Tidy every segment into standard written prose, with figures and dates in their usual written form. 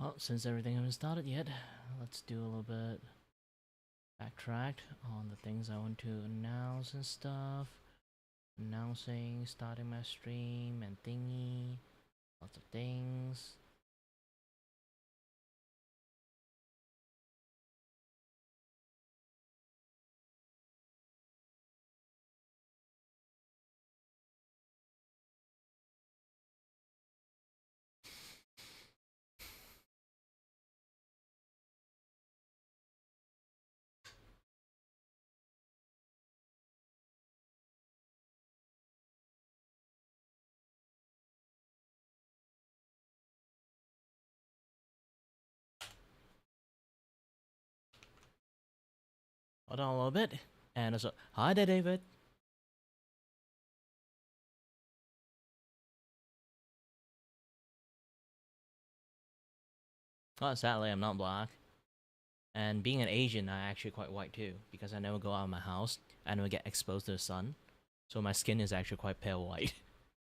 Well, since everything hasn't started yet, let's do a little bit backtrack on the things I want to announce and stuff. Announcing, starting my stream and thingy. Lots of things. Hold on a little bit. And also, hi there, David. Oh, sadly, I'm not black. And being an Asian, I'm actually quite white too, because I never go out of my house. I never get exposed to the sun. So my skin is actually quite pale white.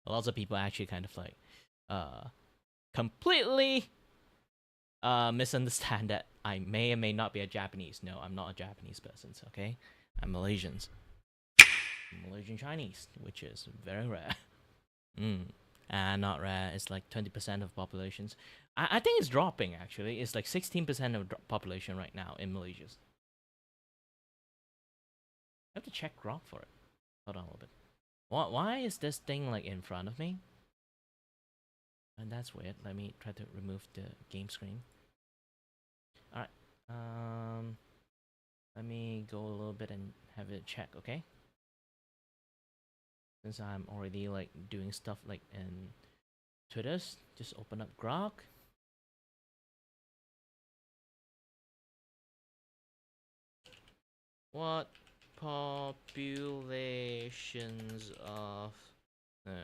Lots of people actually kind of like, completely misunderstand that I may or may not be a Japanese. No, I'm not a Japanese person, okay? I'm Malaysian. Malaysian Chinese, which is very rare. Not rare. It's like 20% of populations. I think it's dropping actually. It's like 16% of population right now in Malaysia. I have to check Grok for it. Hold on a little bit. Why is this thing like in front of me? And that's weird. Let me try to remove the game screen. Alright. Let me go a little bit and have it check, okay? Since I'm already like doing stuff like in Twitter's, just open up Grok. What populations of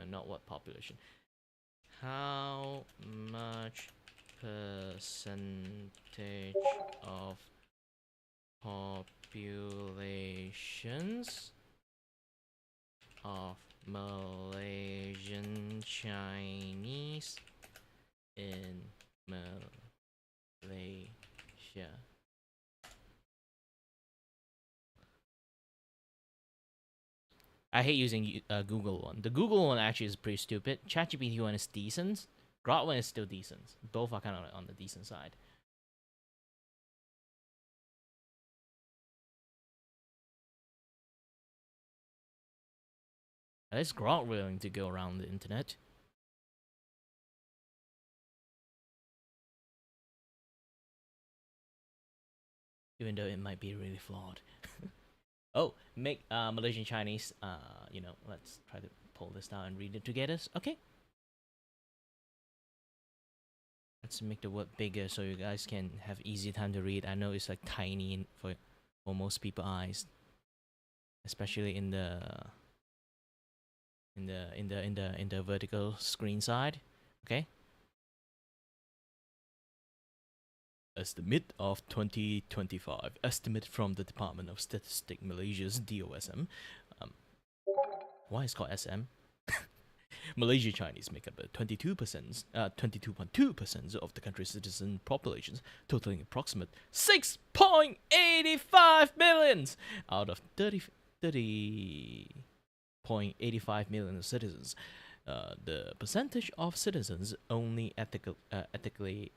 not what population, how much percentage of populations of Malaysian Chinese in Malaysia? I hate using Google one. The Google one actually is pretty stupid. ChatGPT one is decent. Grok one is still decent. Both are kind of on the decent side. At least Grok willing to go around the internet. Even though it might be really flawed. Oh, make Malaysian Chinese, let's try to pull this down and read it together. Okay. Let's make the word bigger so you guys can have easy time to read. I know it's like tiny for most people's eyes. Especially in the vertical screen side. Okay. Estimate of 2025. Estimate from the Department of Statistics Malaysia's DOSM. Why is it called SM? Malaysia Chinese make up 22.2% of the country's citizen populations, totaling approximate 6.85 millions out of 30.85 million citizens. The percentage of citizens only ethically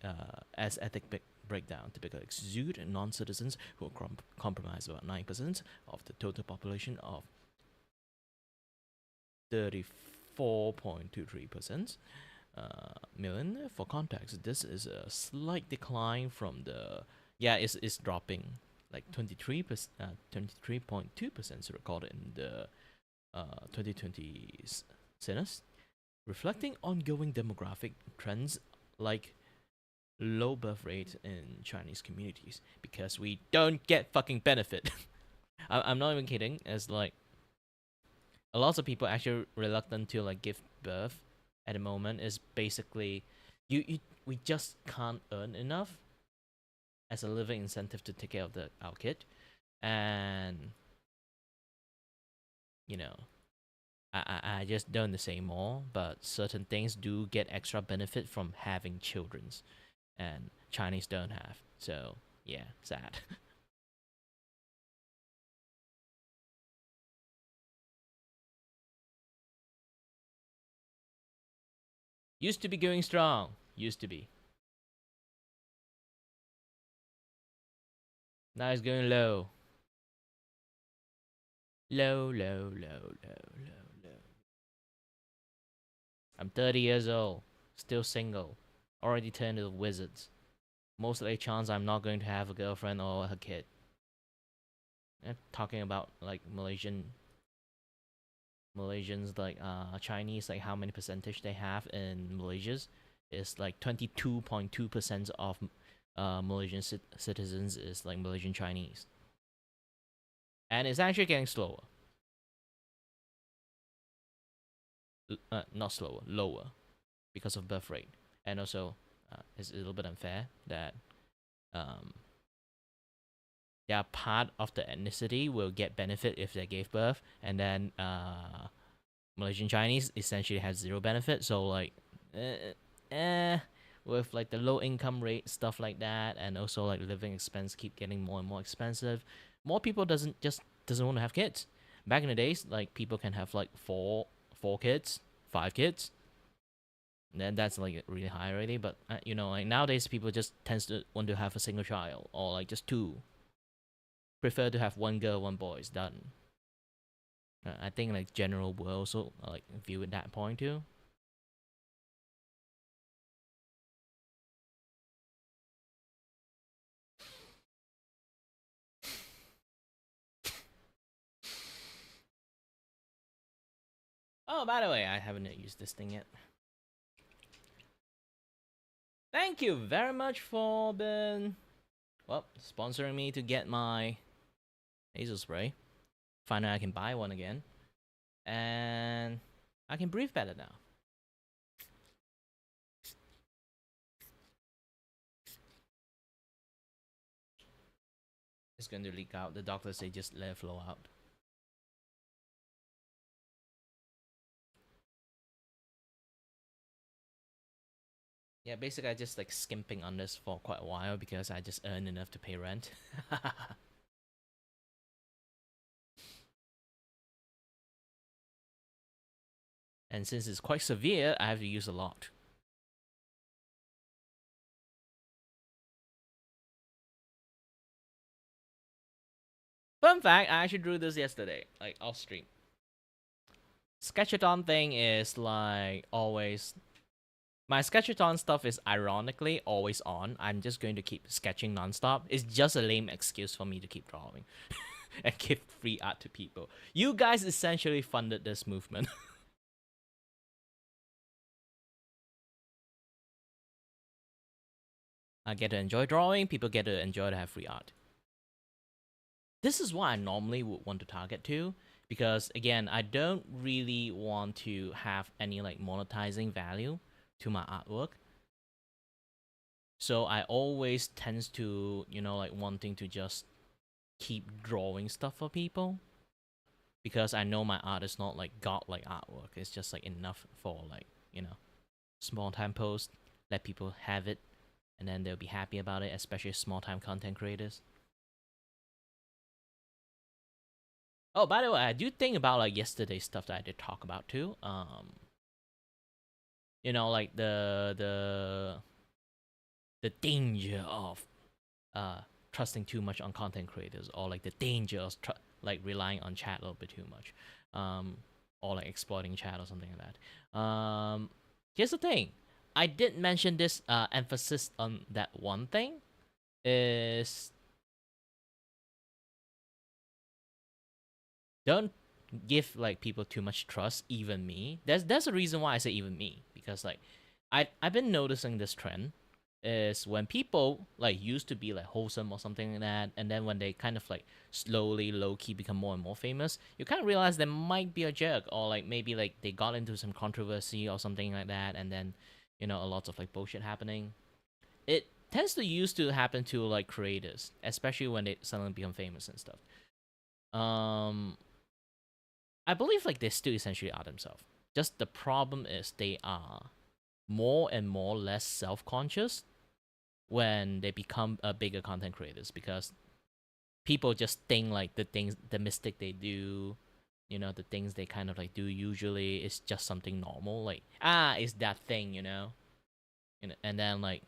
as ethnic breakdown typically exude non-citizens who comprise about 9% of the total population of 34.23% million. For context, this is a slight decline from the it's dropping like 23.2% recorded in the 2020 census, reflecting ongoing demographic trends like low birth rate in Chinese communities because we don't get fucking benefit. I'm not even kidding. It's like a lot of people actually reluctant to like give birth at the moment is basically we just can't earn enough as a living incentive to take care of our kid, and I just don't say more, but certain things do get extra benefit from having children, and Chinese don't have. So yeah, sad. Used to be going strong. Used to be. Now it's going low. Low, low, low, low, low, low. I'm 30 years old, still single, already turned to wizards. Mostly a chance I'm not going to have a girlfriend or a kid. Talking about like Malaysians like Chinese, like how many percentage they have in Malaysia's is like 22.2% of Malaysian citizens is like Malaysian Chinese, and it's actually getting slower. Not slower, lower, because of birth rate, and also it's a little bit unfair that um, their part of the ethnicity will get benefit if they gave birth, and then Malaysian Chinese essentially has zero benefit. So like, with like the low income rate stuff like that, and also like living expense keep getting more and more expensive, more people doesn't want to have kids. Back in the days, like people can have like four kids, 5 kids. And then that's like really high already. But like nowadays people just tends to want to have a single child or like just two. Prefer to have one girl, one boy. It's done. I think like general will also like view it that point too. Oh, by the way, I haven't used this thing yet. Thank you very much for sponsoring me to get my nasal spray. Finally, I can buy one again, and I can breathe better now. It's going to leak out. The doctors say just let it flow out. Yeah, basically I just like skimping on this for quite a while because I just earn enough to pay rent. And since it's quite severe, I have to use a lot. Fun fact, I actually drew this yesterday, like off stream. Sketchathon thing is like always. My Sketchathon stuff is ironically always on. I'm just going to keep sketching nonstop. It's just a lame excuse for me to keep drawing and give free art to people. You guys essentially funded this movement. I get to enjoy drawing, people get to enjoy to have free art. This is what I normally would want to target to, because again, I don't really want to have any like monetizing value to my artwork. So I always tends to, like wanting to just keep drawing stuff for people, because I know my art is not like godlike artwork. It's just like enough for like, small time post, let people have it, and then they'll be happy about it, especially small time content creators. Oh, by the way, I do think about like yesterday's stuff that I did talk about too. Like the danger of trusting too much on content creators, or like the danger of like relying on chat a little bit too much, or like exploiting chat or something like that. Here's the thing, I did mention this emphasis on that one thing is don't give like people too much trust, even me. That's a reason why I say even me, because like I've been noticing this trend is when people like used to be like wholesome or something like that, and then when they kind of like slowly low key become more and more famous, you kind of realize they might be a jerk, or like maybe like they got into some controversy or something like that, and then a lot of like bullshit happening. It tends to used to happen to like creators, especially when they suddenly become famous and stuff. I believe like they still essentially are themselves. Just the problem is they are more and more less self-conscious, when they become a bigger content creators, because people just think like the mistake they do, the things they kind of like do usually is just something normal, like it's that thing, and then like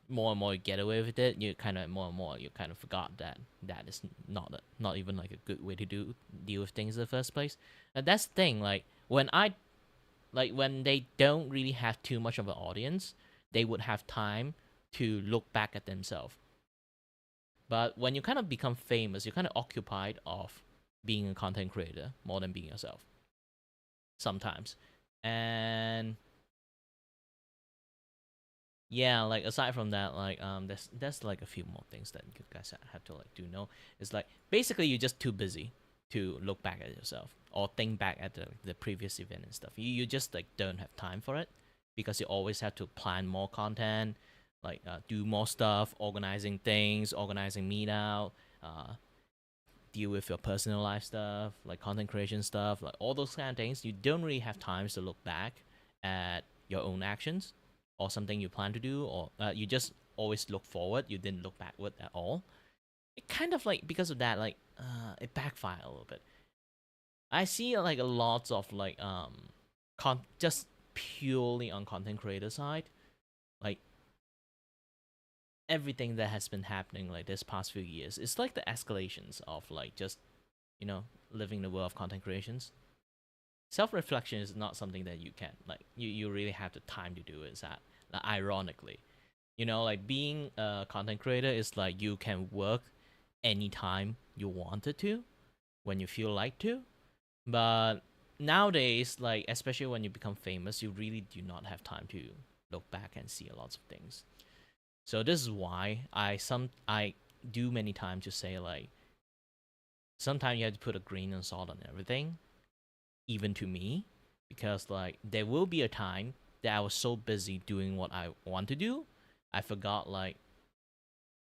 more and more you get away with it, you kind of more and more you kind of forgot that that is not even like a good way to deal with things in the first place. And that's the thing, when they don't really have too much of an audience, they would have time to look back at themselves. But when you kind of become famous, you're kind of occupied of being a content creator more than being yourself sometimes. And yeah, like aside from that, like there's like a few more things that you guys have to like do know. It's like basically you're just too busy to look back at yourself or think back at the previous event and stuff. You just like don't have time for it, because you always have to plan more content, like do more stuff, organizing things, organizing meetup, uh, deal with your personal life stuff, like content creation stuff, like all those kind of things. You don't really have time to look back at your own actions or something you plan to do, or you just always look forward. You didn't look backward at all. It kind of like, because of that, like it backfired a little bit. I see like a lots of like just purely on content creator side, like everything that has been happening like this past few years. It's like the escalations of like just living the world of content creations. Self-reflection is not something that you can like you really have the time to do. Is that like, ironically, like being a content creator is like you can work anytime you wanted to, when you feel like to. But nowadays, like especially when you become famous, you really do not have time to look back and see a lot of things. So this is why I do many times to say like sometimes you have to put a grain of salt on everything, even to me, because like there will be a time that I was so busy doing what I want to do, I forgot like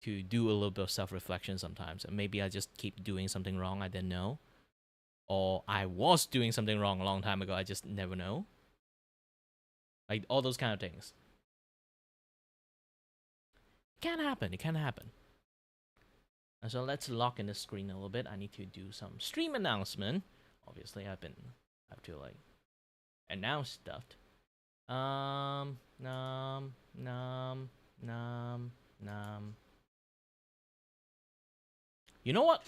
to do a little bit of self-reflection sometimes, and maybe I just keep doing something wrong I didn't know, or I was doing something wrong a long time ago, I just never know, like all those kind of things. It can happen. And so let's lock in the screen a little bit. I need to do some stream announcement. Obviously I have to like announce stuff. Nom, nom, nom, nom. You know what?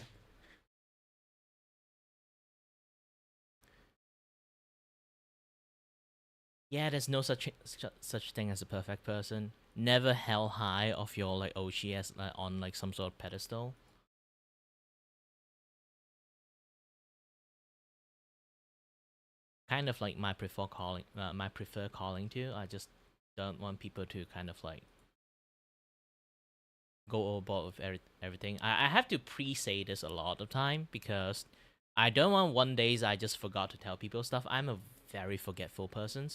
Yeah, there's no such thing as a perfect person. Never held high of your like OGS like, on like some sort of pedestal. Kind of like my prefer calling to. I just don't want people to kind of like go overboard with everything. I have to pre-say this a lot of time, because I don't want one days I just forgot to tell people stuff. I'm a very forgetful person.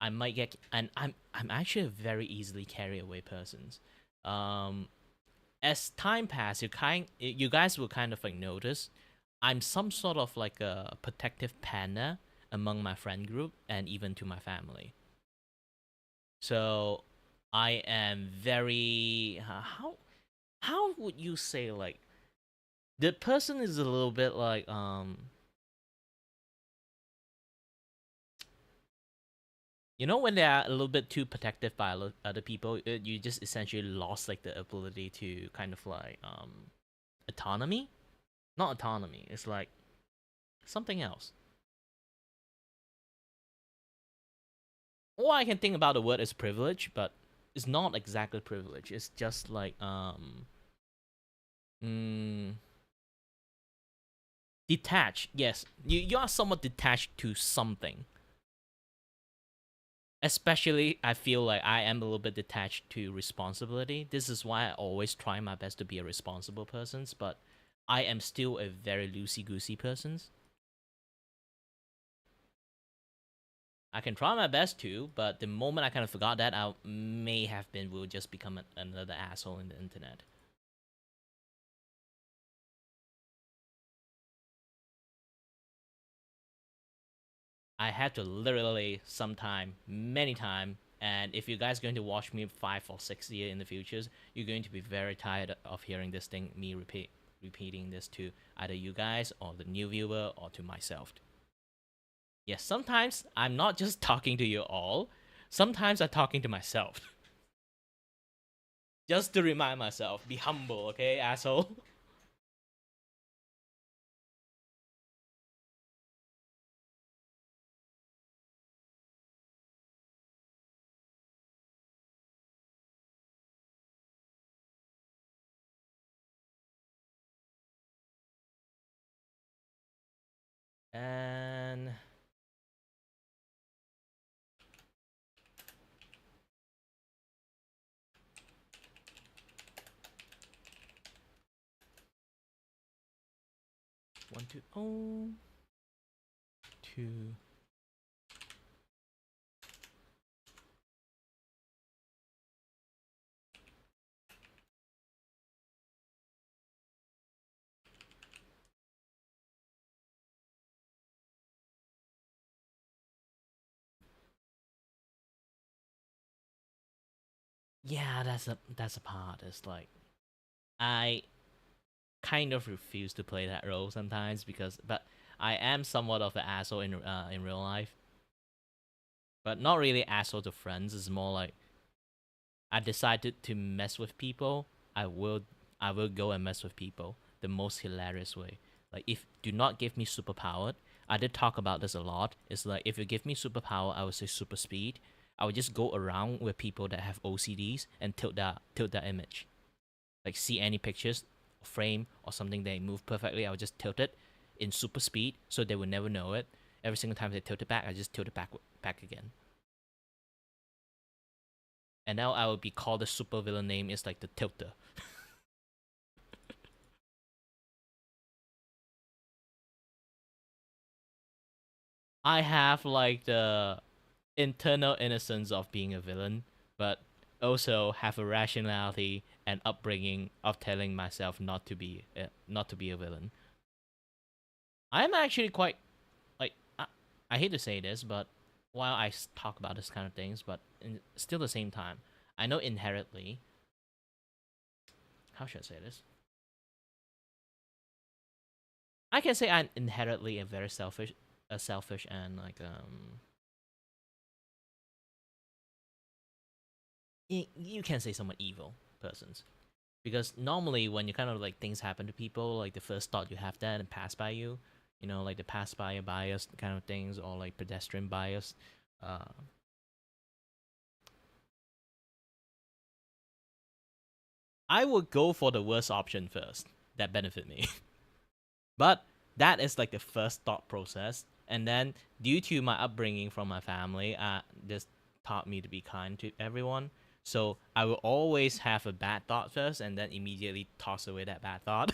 I might get, and I'm actually a very easily carried away person. Um, as time passes, you guys will kind of like notice I'm some sort of like a protective panda among my friend group and even to my family. So I am very how would you say, like the person is a little bit like when they are a little bit too protective by other people, you just essentially lost like the ability to kind of like autonomy. Not autonomy, it's like something else. Or I can think about the word as privilege, but it's not exactly privilege. It's just like mm, detached. Yes, you are somewhat detached to something. Especially, I feel like I am a little bit detached to responsibility. This is why I always try my best to be a responsible person, but I am still a very loosey goosey person. I can try my best to, but the moment I kind of forgot that, I may have been will just become another asshole in the internet. I had to literally sometime, many time, And if you guys are going to watch me 5 or 6 years in the future, you're going to be very tired of hearing this thing, me repeating this to either you guys or the new viewer or to myself. Yes, sometimes I'm not just talking to you all. Sometimes I'm talking to myself. Just to remind myself, be humble, okay, asshole? And 1, 2, oh, 2. Yeah, that's a part. It's like I kind of refuse to play that role sometimes but I am somewhat of an asshole in real life, but not really asshole to friends. It's more like I decided to mess with people. I will I will go and mess with people the most hilarious way. Like if do not give me superpower. I did talk about this a lot. It's like if you give me superpower, I would say super speed. I would just go around with people that have OCDs and tilt that image. Like see any pictures, frame or something they move perfectly, I would just tilt it in super speed so they would never know it. Every single time they tilt it back, I just tilt it back again. And now I would be called the super villain name is like the tilter. I have like the internal innocence of being a villain, but also have a rationality and upbringing of telling myself not to be a villain. I'm actually quite like I hate to say this, but while I talk about this kind of things, but still the same time, I know inherently. How should I say this? I can say I'm inherently a very selfish and like you can say somewhat evil persons. Because normally when you kind of like things happen to people, like the first thought you have that and pass by you, like the pass by bias kind of things or like pedestrian bias. Uh, I would go for the worst option first that benefit me. But that is like the first thought process, and then due to my upbringing from my family, this taught me to be kind to everyone. So I will always have a bad thought first, and then immediately toss away that bad thought.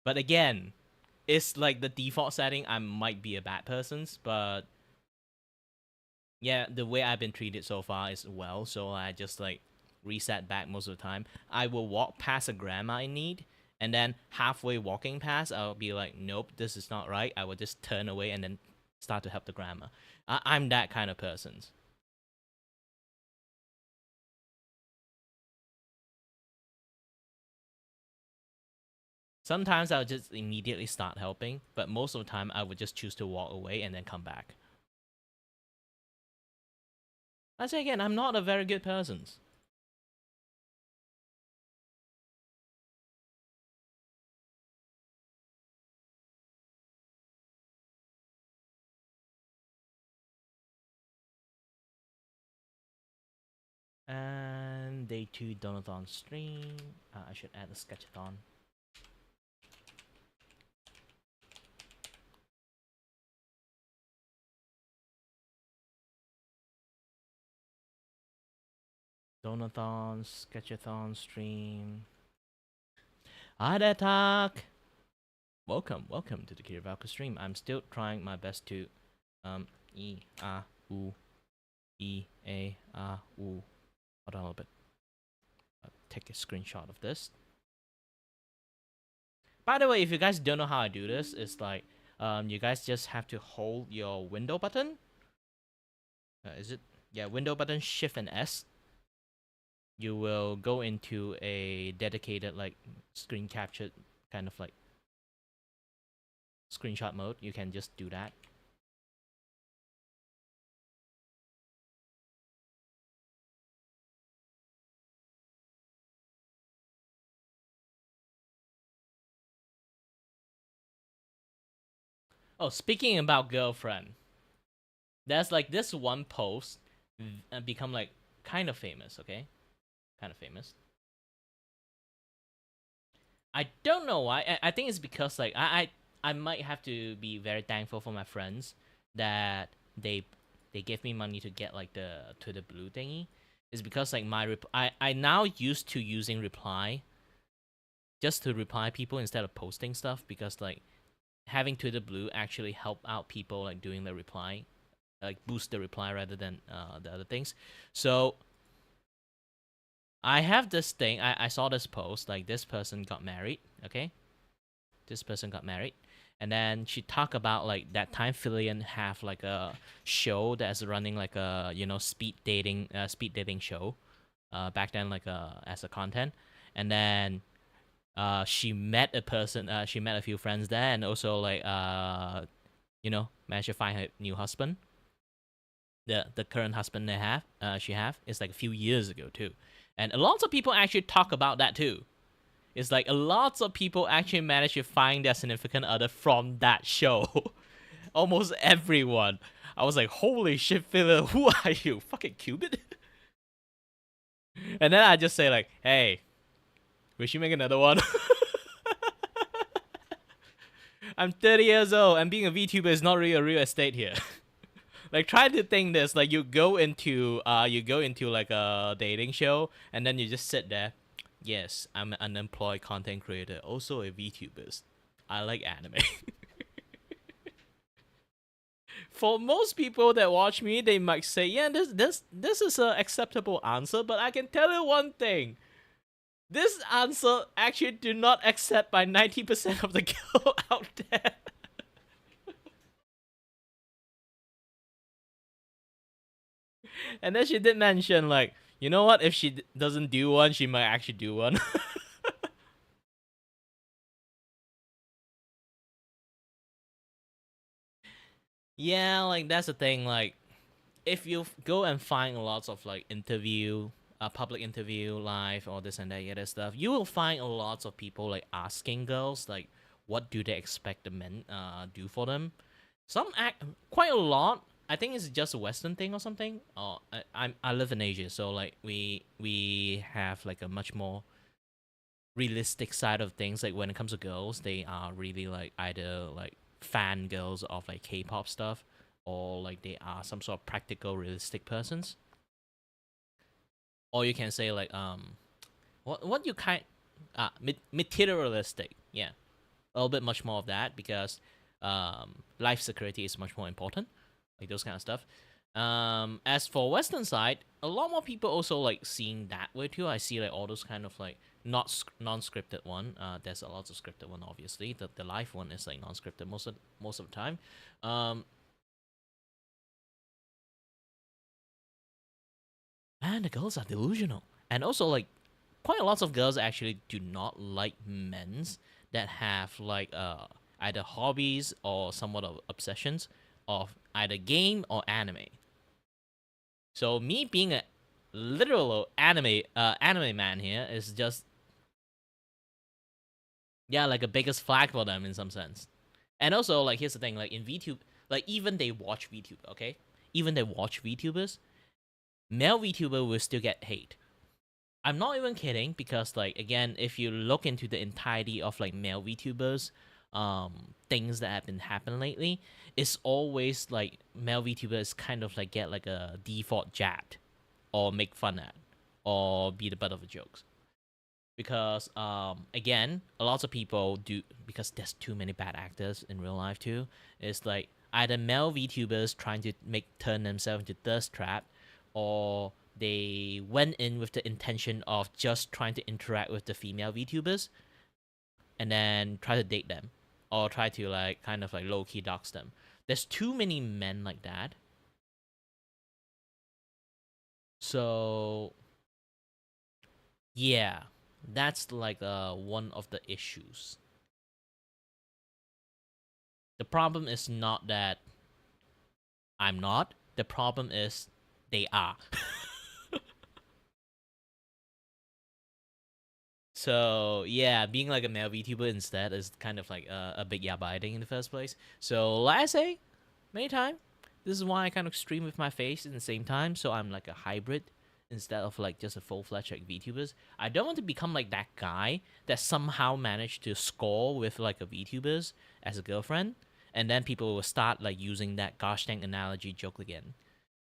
But again, it's like the default setting. I might be a bad person's, but yeah, the way I've been treated so far is well. So I just like reset back most of the time. I will walk past a grandma I need, and then halfway walking past, I'll be like, nope, this is not right. I will just turn away and then start to help the grandma. I'm that kind of person. Sometimes I'll just immediately start helping, but most of the time I would just choose to walk away and then come back. I say again, I'm not a very good person. And day 2 Donothon stream. I should add a sketchathon. Donothon-Sketchathon stream. Hi there, Tak! Welcome to the Kiray stream. I'm still trying my best to E A U E A A U. Hold on a little bit. I'll take a screenshot of this. By the way, if you guys don't know how I do this, it's like You guys just have to hold your window button. Is it? Yeah, window button, Shift and S. You will go into a dedicated like screen captured kind of like screenshot mode. You can just do that. Oh, speaking about girlfriend, there's like this one post become like kind of famous. Okay, kind of famous. I don't know why. I think it's because like I might have to be very thankful for my friends that they give me money to get like the blue thingy. It's because like I now used to using reply just to reply people instead of posting stuff, because like having Twitter Blue actually help out people like doing the reply, like boost the reply rather than the other things. So I have this thing. I saw this post, like this person got married. Okay, this person got married, and then she talked about like that time Fillion have like a show that's running like a speed dating show, back then like as a content, and then she met a person, she met a few friends there, and also like managed to find her new husband. The current husband she have is like a few years ago too, and lots of people actually talk about that too. It's like a lots of people actually manage to find their significant other from that show. Almost everyone. I was like, holy shit, Philip, who are you? Fucking Cupid? And then I just say like, hey, we should make another one. I'm 30 years old, and being a VTuber is not really a real estate here. Like, try to think this, like you go into like a dating show, and then you just sit there. Yes, I'm an unemployed content creator, also a VTuber. I like anime. For most people that watch me, they might say, yeah, this is an acceptable answer, but I can tell you one thing. This answer actually do not accept by 90% of the girl out there. And then she did mention, like, you know what? If she doesn't do one, she might actually do one. Yeah, like that's the thing. Like, if you go and find lots of like public interview, live, all this and that other stuff, you will find a lots of people like asking girls like, what do they expect the men do for them? Some act quite a lot. I think it's just a Western thing or something. I live in Asia, so like we have like a much more realistic side of things. Like when it comes to girls, they are really like either like fan girls of like K-pop stuff, or like they are some sort of practical, realistic persons. Or you can say like what you kind materialistic. Yeah, a little bit much more of that, because life security is much more important, like those kind of stuff. As for Western side, a lot more people also like seeing that way too. I see like all those kind of like not non-scripted one. There's a lot of scripted one, obviously. The live one is like non-scripted most of the time. Um, Man, the girls are delusional, and also like quite a lot of girls actually do not like men's that have like either hobbies or somewhat of obsessions of either game or anime. So me being a literal anime man here is just, yeah, like a biggest flag for them in some sense. And also like here's the thing, like in VTube, like even they watch VTube, okay? Even they watch VTubers, male VTuber will still get hate. I'm not even kidding, because like again, if you look into the entirety of like male VTubers, things that have been happening lately, it's always like male VTubers kind of like get like a default jat, or make fun at, or be the butt of the jokes. Because again, a lot of people do, because there's too many bad actors in real life too. It's like either male VTubers trying to turn themselves into thirst trap, or they went in with the intention of just trying to interact with the female VTubers and then try to date them. or try to like kind of like low-key dox them. There's too many men like that. So yeah, that's like one of the issues. The problem is not that I'm not. The problem is they are. So yeah, being like a male VTuber instead is kind of like a big yabiting in the first place. So like I say many times, this is why I kind of stream with my face at the same time. So I'm like a hybrid instead of like just a full-fledged like VTubers. I don't want to become like that guy that somehow managed to score with like a VTubers as a girlfriend, and then people will start like using that gosh dang analogy joke again,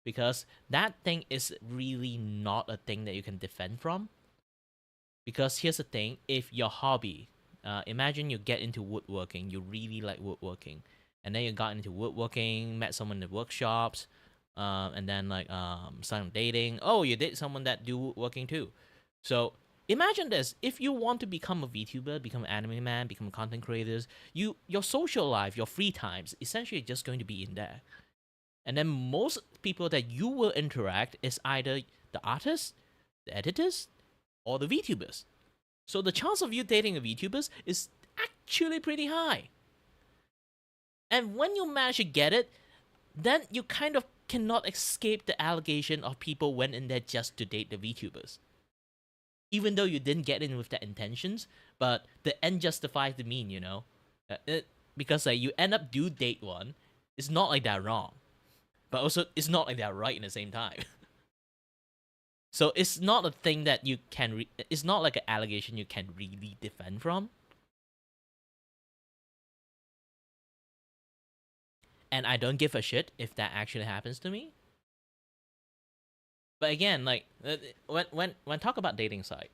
because that thing is really not a thing that you can defend from. Because here's the thing, if your hobby, imagine you get into woodworking, you really like woodworking, and then you got into woodworking, met someone in the workshops, and then like started dating. Oh, you date someone that do woodworking too. So imagine this: if you want to become a VTuber, become an anime man, become content creators, your social life, your free times, essentially just going to be in there. And then most people that you will interact is either the artists, the editors, or the VTubers. So the chance of you dating a VTubers is actually pretty high. And when you manage to get it, then you kind of cannot escape the allegation of people went in there just to date the VTubers. Even though you didn't get in with that intentions, but the end justifies the mean, you know? Because like, you end up do date one, it's not like that wrong. But also, it's not like that right in the same time. So it's not a thing that you can. It's not like an allegation you can really defend from. And I don't give a shit if that actually happens to me. But again, like when talk about dating side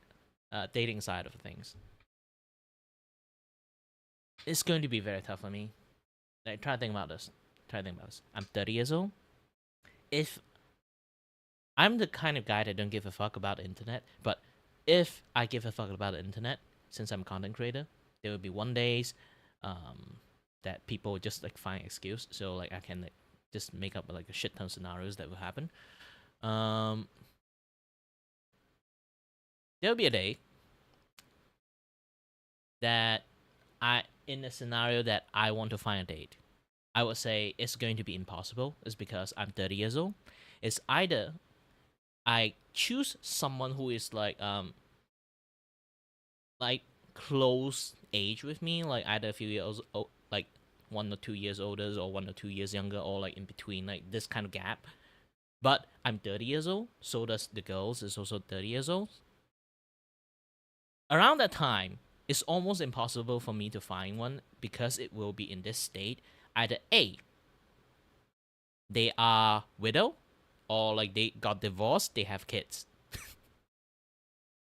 of things, it's going to be very tough for me. Like try to think about this. I'm 30 years old. If I'm the kind of guy that don't give a fuck about the internet, but if I give a fuck about the internet, since I'm a content creator, there will be one days that people just like find excuse. So like I can like just make up like a shit ton of scenarios that will happen. There'll be a day that in a scenario that I want to find a date, I would say it's going to be impossible. It's because I'm 30 years old. It's either I choose someone who is like close age with me, like either a few years like 1 or 2 years older or 1 or 2 years younger, or like in between, like this kind of gap. But I'm 30 years old, so does the girls is also 30 years old. Around that time, it's almost impossible for me to find one because it will be in this state. Either A, they are widow, or like they got divorced, they have kids.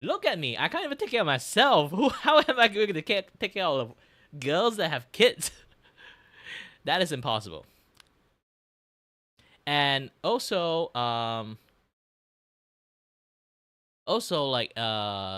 Look at me, I can't even take care of myself. How am I going to take care of girls that have kids? That is impossible. And also like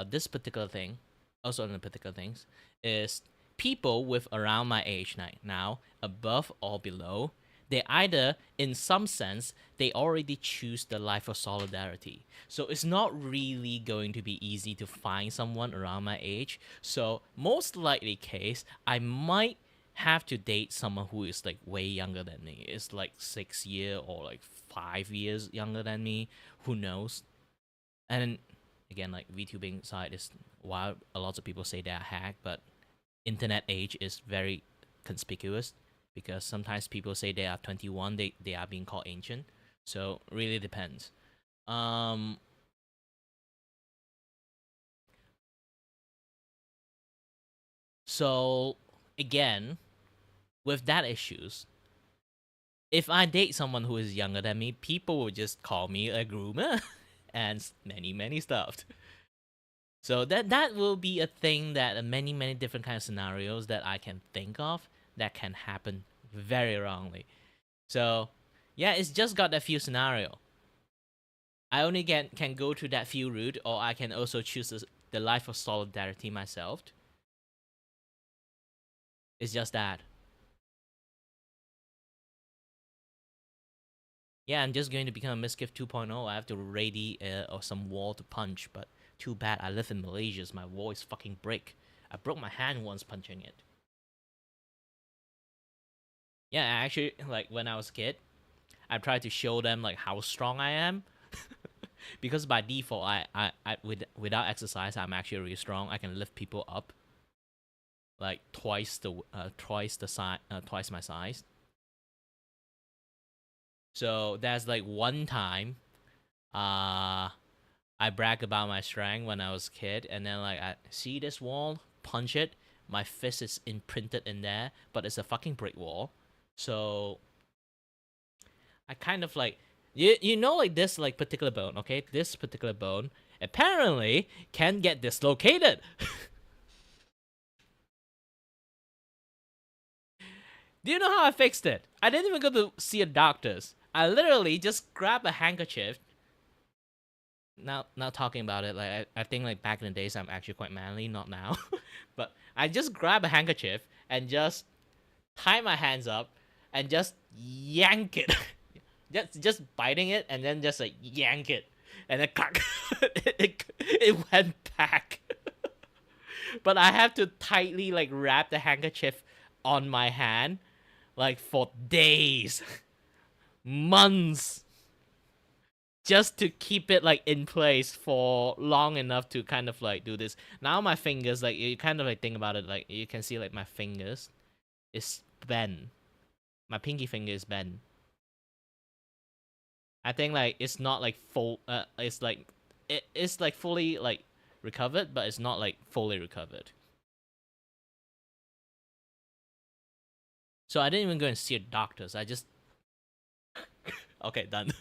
this particular thing, also in the particular things, is people with around my age now, above or below, they either in some sense they already choose the life of solidarity. So it's not really going to be easy to find someone around my age. So most likely case, I might have to date someone who is like way younger than me. It's like 6 year or like 5 years younger than me. Who knows? And again, like VTubing side is wild. A lot of people say they are hacked, but internet age is very conspicuous because sometimes people say they are 21, they are being called ancient. So really depends. Um so again, with that issues, if I date someone who is younger than me, people will just call me a groomer and many stuff. So that will be a thing that many different kind of scenarios that I can think of that can happen very wrongly. So yeah, it's just got that few scenario. I only can go to that few route, or I can also choose the life of solidarity myself. It's just that. Yeah, I'm just going to become a Miskiff 2.0. I have to ready or some wall to punch, but too bad I live in Malaysia. So my wall is fucking brick. I broke my hand once punching it. Yeah, actually, like when I was a kid, I tried to show them like how strong I am. Because by default, without exercise, I'm actually really strong. I can lift people up like twice my size. So there's like one time, I brag about my strength when I was a kid, and then like I see this wall, punch it, my fist is imprinted in there, but it's a fucking brick wall. So I kind of like you know like this like particular bone, okay? This particular bone apparently can get dislocated. Do you know how I fixed it? I didn't even go to see a doctor's. I literally just grabbed a handkerchief. Now talking about it, like I think like back in the days I'm actually quite manly, not now. But I just grab a handkerchief and just tie my hands up and just yank it. just biting it and then just like yank it. And then crack. it went back. But I have to tightly like wrap the handkerchief on my hand like for days, months, just to keep it like in place for long enough to kind of like do this. Now my fingers, like you kind of like think about it, like you can see like my fingers is bent. My pinky finger is bent. I think like it's not like full. It's like it's like fully like recovered, but it's not like fully recovered. So I didn't even go and see a doctors. I just okay done.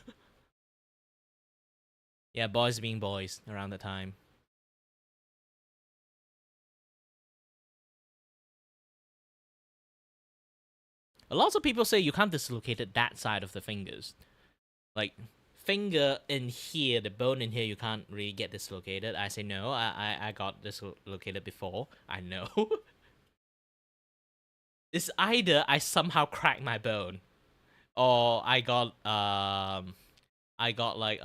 Yeah, boys being boys around the time. A lot of people say you can't dislocate it that side of the fingers. Like finger in here, the bone in here, you can't really get dislocated. I say no. I got dislocated before. I know. It's either I somehow cracked my bone, or I got like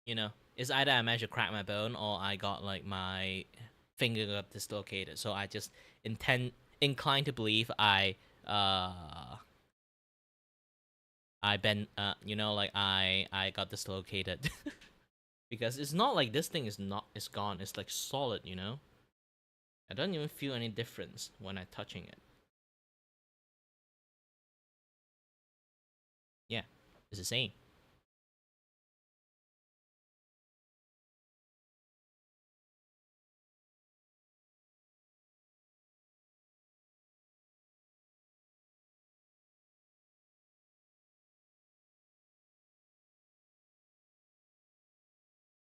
it's either I managed to crack my bone or I got like my finger got dislocated. So I just inclined to believe uh I been like I got dislocated. Because it's not like this thing is gone. It's like solid, you know. I don't even feel any difference when I'm touching it. Yeah, it's the same.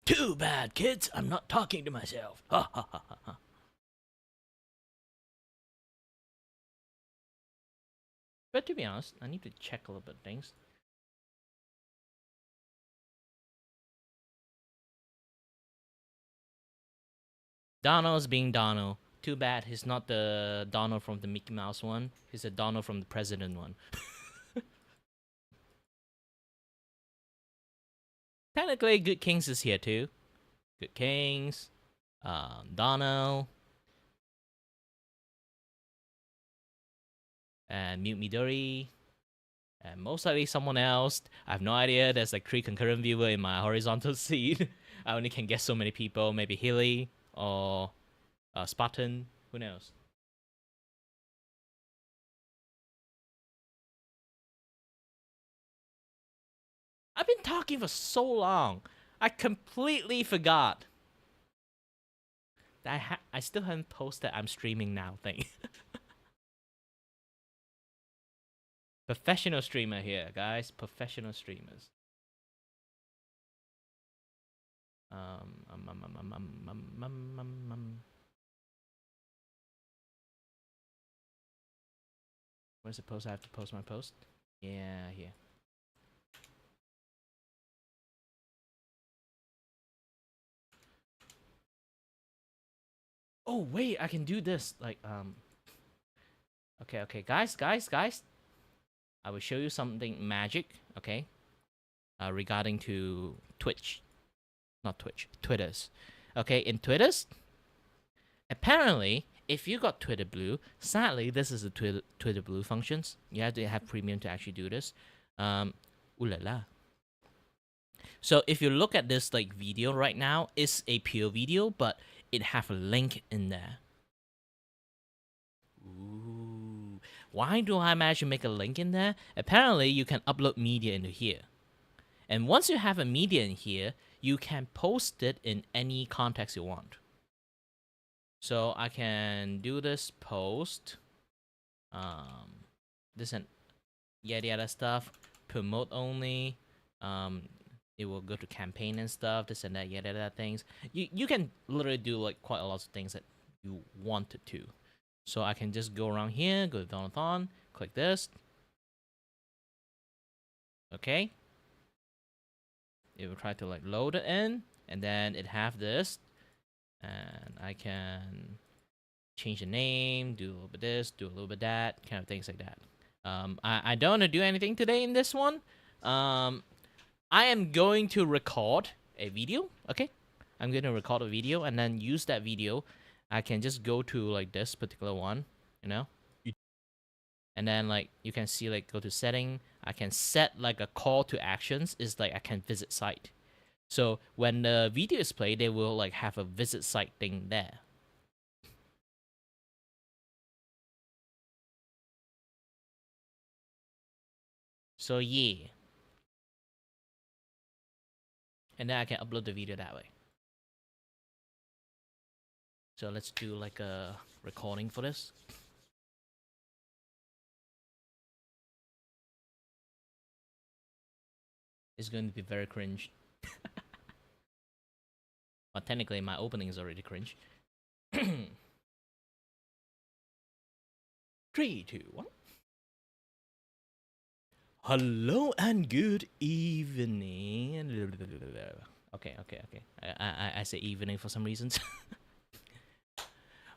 Too bad, kids. I'm not talking to myself. Ha ha ha ha. But to be honest, I need to check a little bit of things. Donald's being Donald. Too bad he's not the Donald from the Mickey Mouse one. He's the Donald from the President one. Technically, Good Kings is here too. Good Kings, Donald, and Mute Midori, and most likely someone else. I have no idea. There's like 3 concurrent viewers in my horizontal seed. I only can guess so many people. Maybe Hilly or Spartan. Who knows? I've been talking for so long. I completely forgot. I still haven't posted I'm streaming now thing. Professional streamer here, guys. Professional streamers. Um, um, um, um, um, um, Where's the post? I have to post my post. Yeah, here. Oh wait, I can do this. Like Okay, guys. I will show you something magic, okay? Regarding to Twitch. Not Twitch, Twitters. Okay, in Twitters, apparently, if you got Twitter Blue, sadly, this is the Twitter Blue functions. You have to have premium to actually do this. Ooh la la. So if you look at this like video right now, it's a pure video, but it have a link in there. Ooh. Why do I manage to make a link in there? Apparently, you can upload media into here. And once you have a media in here, you can post it in any context you want. So I can do this post, this and yada stuff, promote only, it will go to campaign and stuff, this and that, yada things. You can literally do like quite a lot of things that you wanted to. So I can just go around here, go to Donothon, click this. Okay. It will try to like load it in, and then it have this, and I can change the name, do a little bit this, do a little bit that, kind of things like that. I don't want to do anything today in this one. I am going to record a video, okay? I'm going to record a video and then use that video. I can just go to like this particular one, you know? And then like you can see like go to setting. I can set like a call to actions is like I can visit site. So when the video is played, they will like have a visit site thing there. So yeah. And then I can upload the video that way. So let's do like a recording for this. It's going to be very cringe. But technically my opening is already cringe. 3, 2, 1. Hello and good evening. Okay. I say evening for some reasons.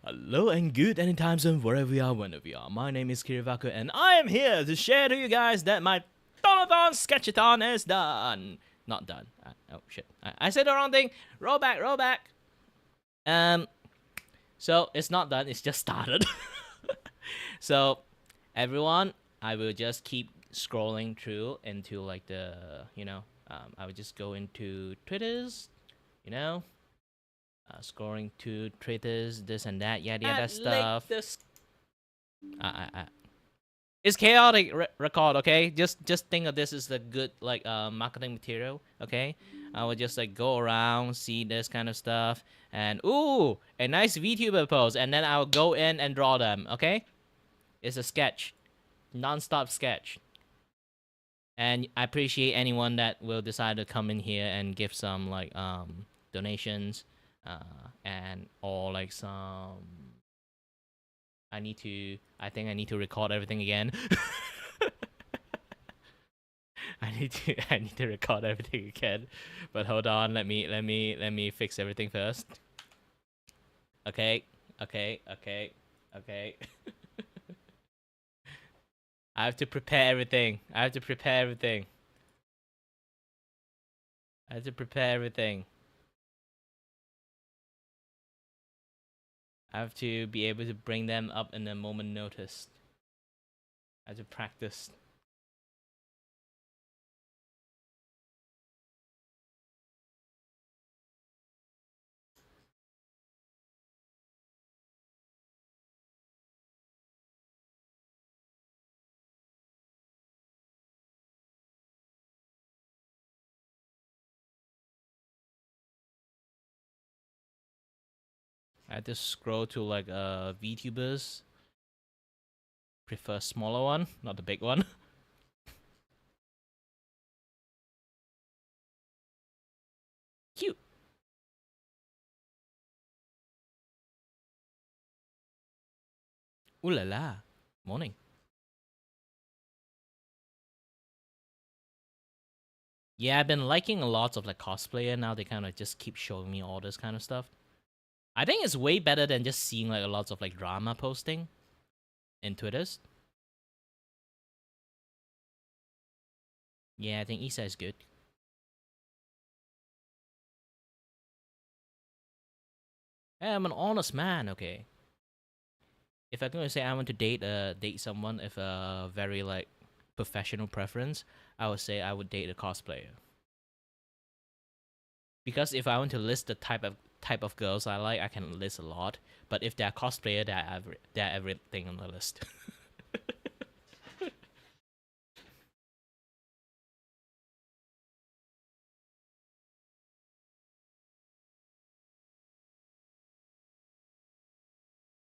Hello and good anytime zone, wherever you are, whenever you are. My name is Kiray and I am here to share to you guys that my Donothon-Sketchathon is done. Not done. Oh shit. I said the wrong thing. Roll back. So it's not done, it's just started. So everyone, I will just keep scrolling through into like the, you know, I would just go into Twitters, you know, scrolling to Twitters, this and that, yada stuff. It's chaotic record, okay? Just think of this as a good like marketing material, okay? I would just like go around, see this kind of stuff, and ooh, a nice VTuber pose, and then I'll go in and draw them, okay? It's a sketch, non-stop sketch. And I appreciate anyone that will decide to come in here and give some like donations, and or like some. I think I need to record everything again. I need to record everything again. But hold on, let me fix everything first. Okay. I have to prepare everything. I have to prepare everything. I have to be able to bring them up in a moment notice. I have to practice. I had to scroll to like VTubers. Prefer smaller one, not the big one. Cute. Ooh la la. Morning. Yeah, I've been liking a lot of like cosplayer now. They kind of just keep showing me all this kind of stuff. I think it's way better than just seeing like a lot of like drama posting. in Twitters. Yeah, I think Isa is good. Hey, I'm an honest man, okay. If I'm going to say I want to date someone with a very like professional preference, I would say I would date a cosplayer. Because if I want to list the type of girls I like, I can list a lot. But if they're cosplayer, they're everything on the list.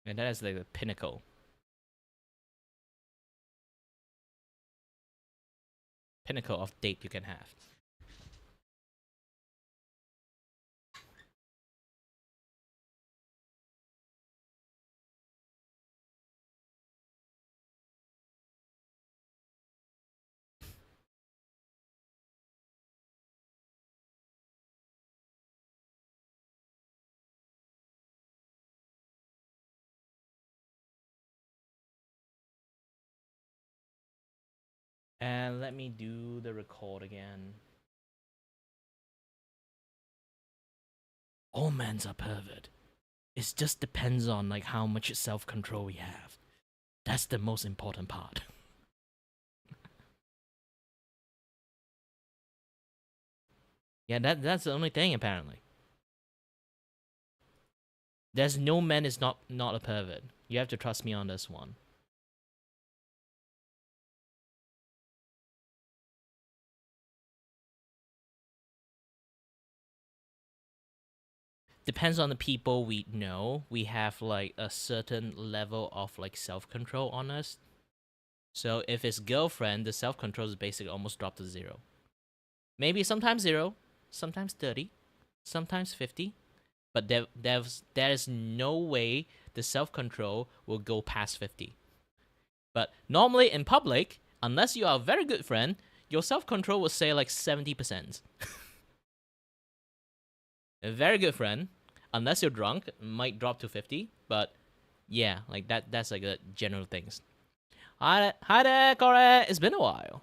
And that is like the pinnacle of date you can have. And let me do the record again. All men's are pervert. It just depends on like how much self-control we have. That's the most important part. Yeah, that's the only thing apparently. There's no man is not a pervert. You have to trust me on this one. Depends on the people we know. We have like a certain level of like self-control on us. So if it's girlfriend, the self-control is basically almost dropped to zero. Maybe sometimes 0, sometimes 30, sometimes 50. But there's no way the self-control will go past 50. But normally in public, unless you are a very good friend, your self-control will say like 70%. A very good friend, unless you're drunk, might drop to 50. But yeah, like that's like a general things. Hi there, Kiray. It's been a while.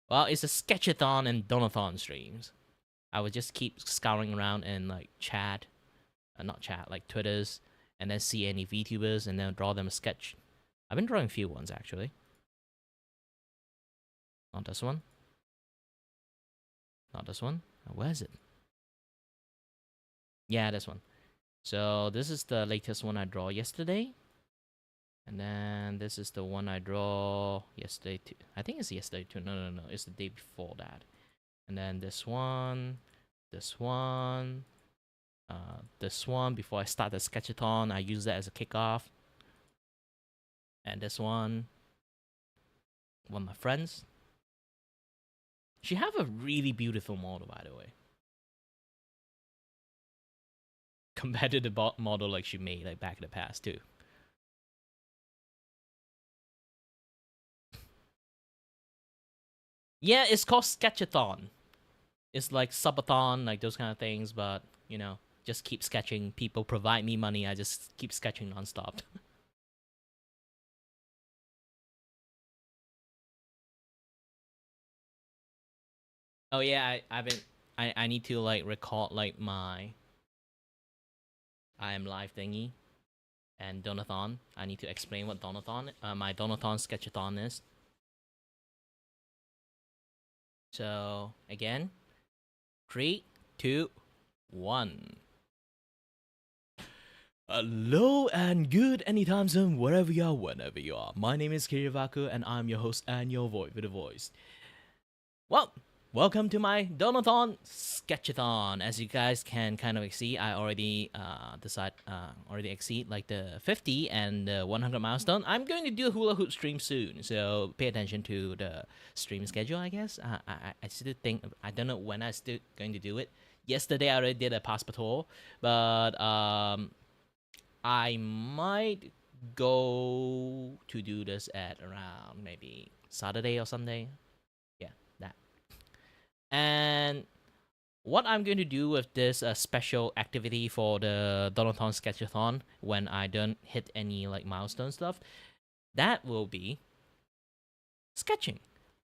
Well, it's a Sketchathon and Donothon streams. I would just keep scouring around and like chat, not chat, like Twitters, and then see any VTubers and then draw them a sketch. I've been drawing a few ones actually. Not this one. Not this one. Where is it? Yeah, this one. So this is the latest one I draw yesterday. And then this is the one I draw yesterday too. I think it's yesterday too. No. It's the day before that. And then this one, this one, this one. Before I start the sketchathon, I use that as a kickoff. And this one of my friends. She have a really beautiful model, by the way. Compared to the model like she made like back in the past too. Yeah, it's called Sketchathon. It's like subathon, like those kind of things, but you know, just keep sketching. People provide me money, I just keep sketching nonstop. Oh yeah, I've been I need to like record like my I am live thingy and Donothon. I need to explain what my Donothon-Sketchathon is. So again, 3, 2, 1. Hello and good anytime zone, wherever you are, whenever you are. My name is Kiray and I'm your host and your voice with a voice. Well, welcome to my Donothon-Sketchathon. As you guys can kind of see, I already already exceed like the 50 and the 100 milestone. I'm going to do a hula hoop stream soon, so pay attention to the stream schedule. I guess I still think I don't know when I'm still going to do it. Yesterday I already did a passport, but I might go to do this at around maybe Saturday or Sunday. Yeah, that. And what I'm going to do with this special activity for the Donothon-Sketchathon when I don't hit any like milestone stuff, that will be sketching.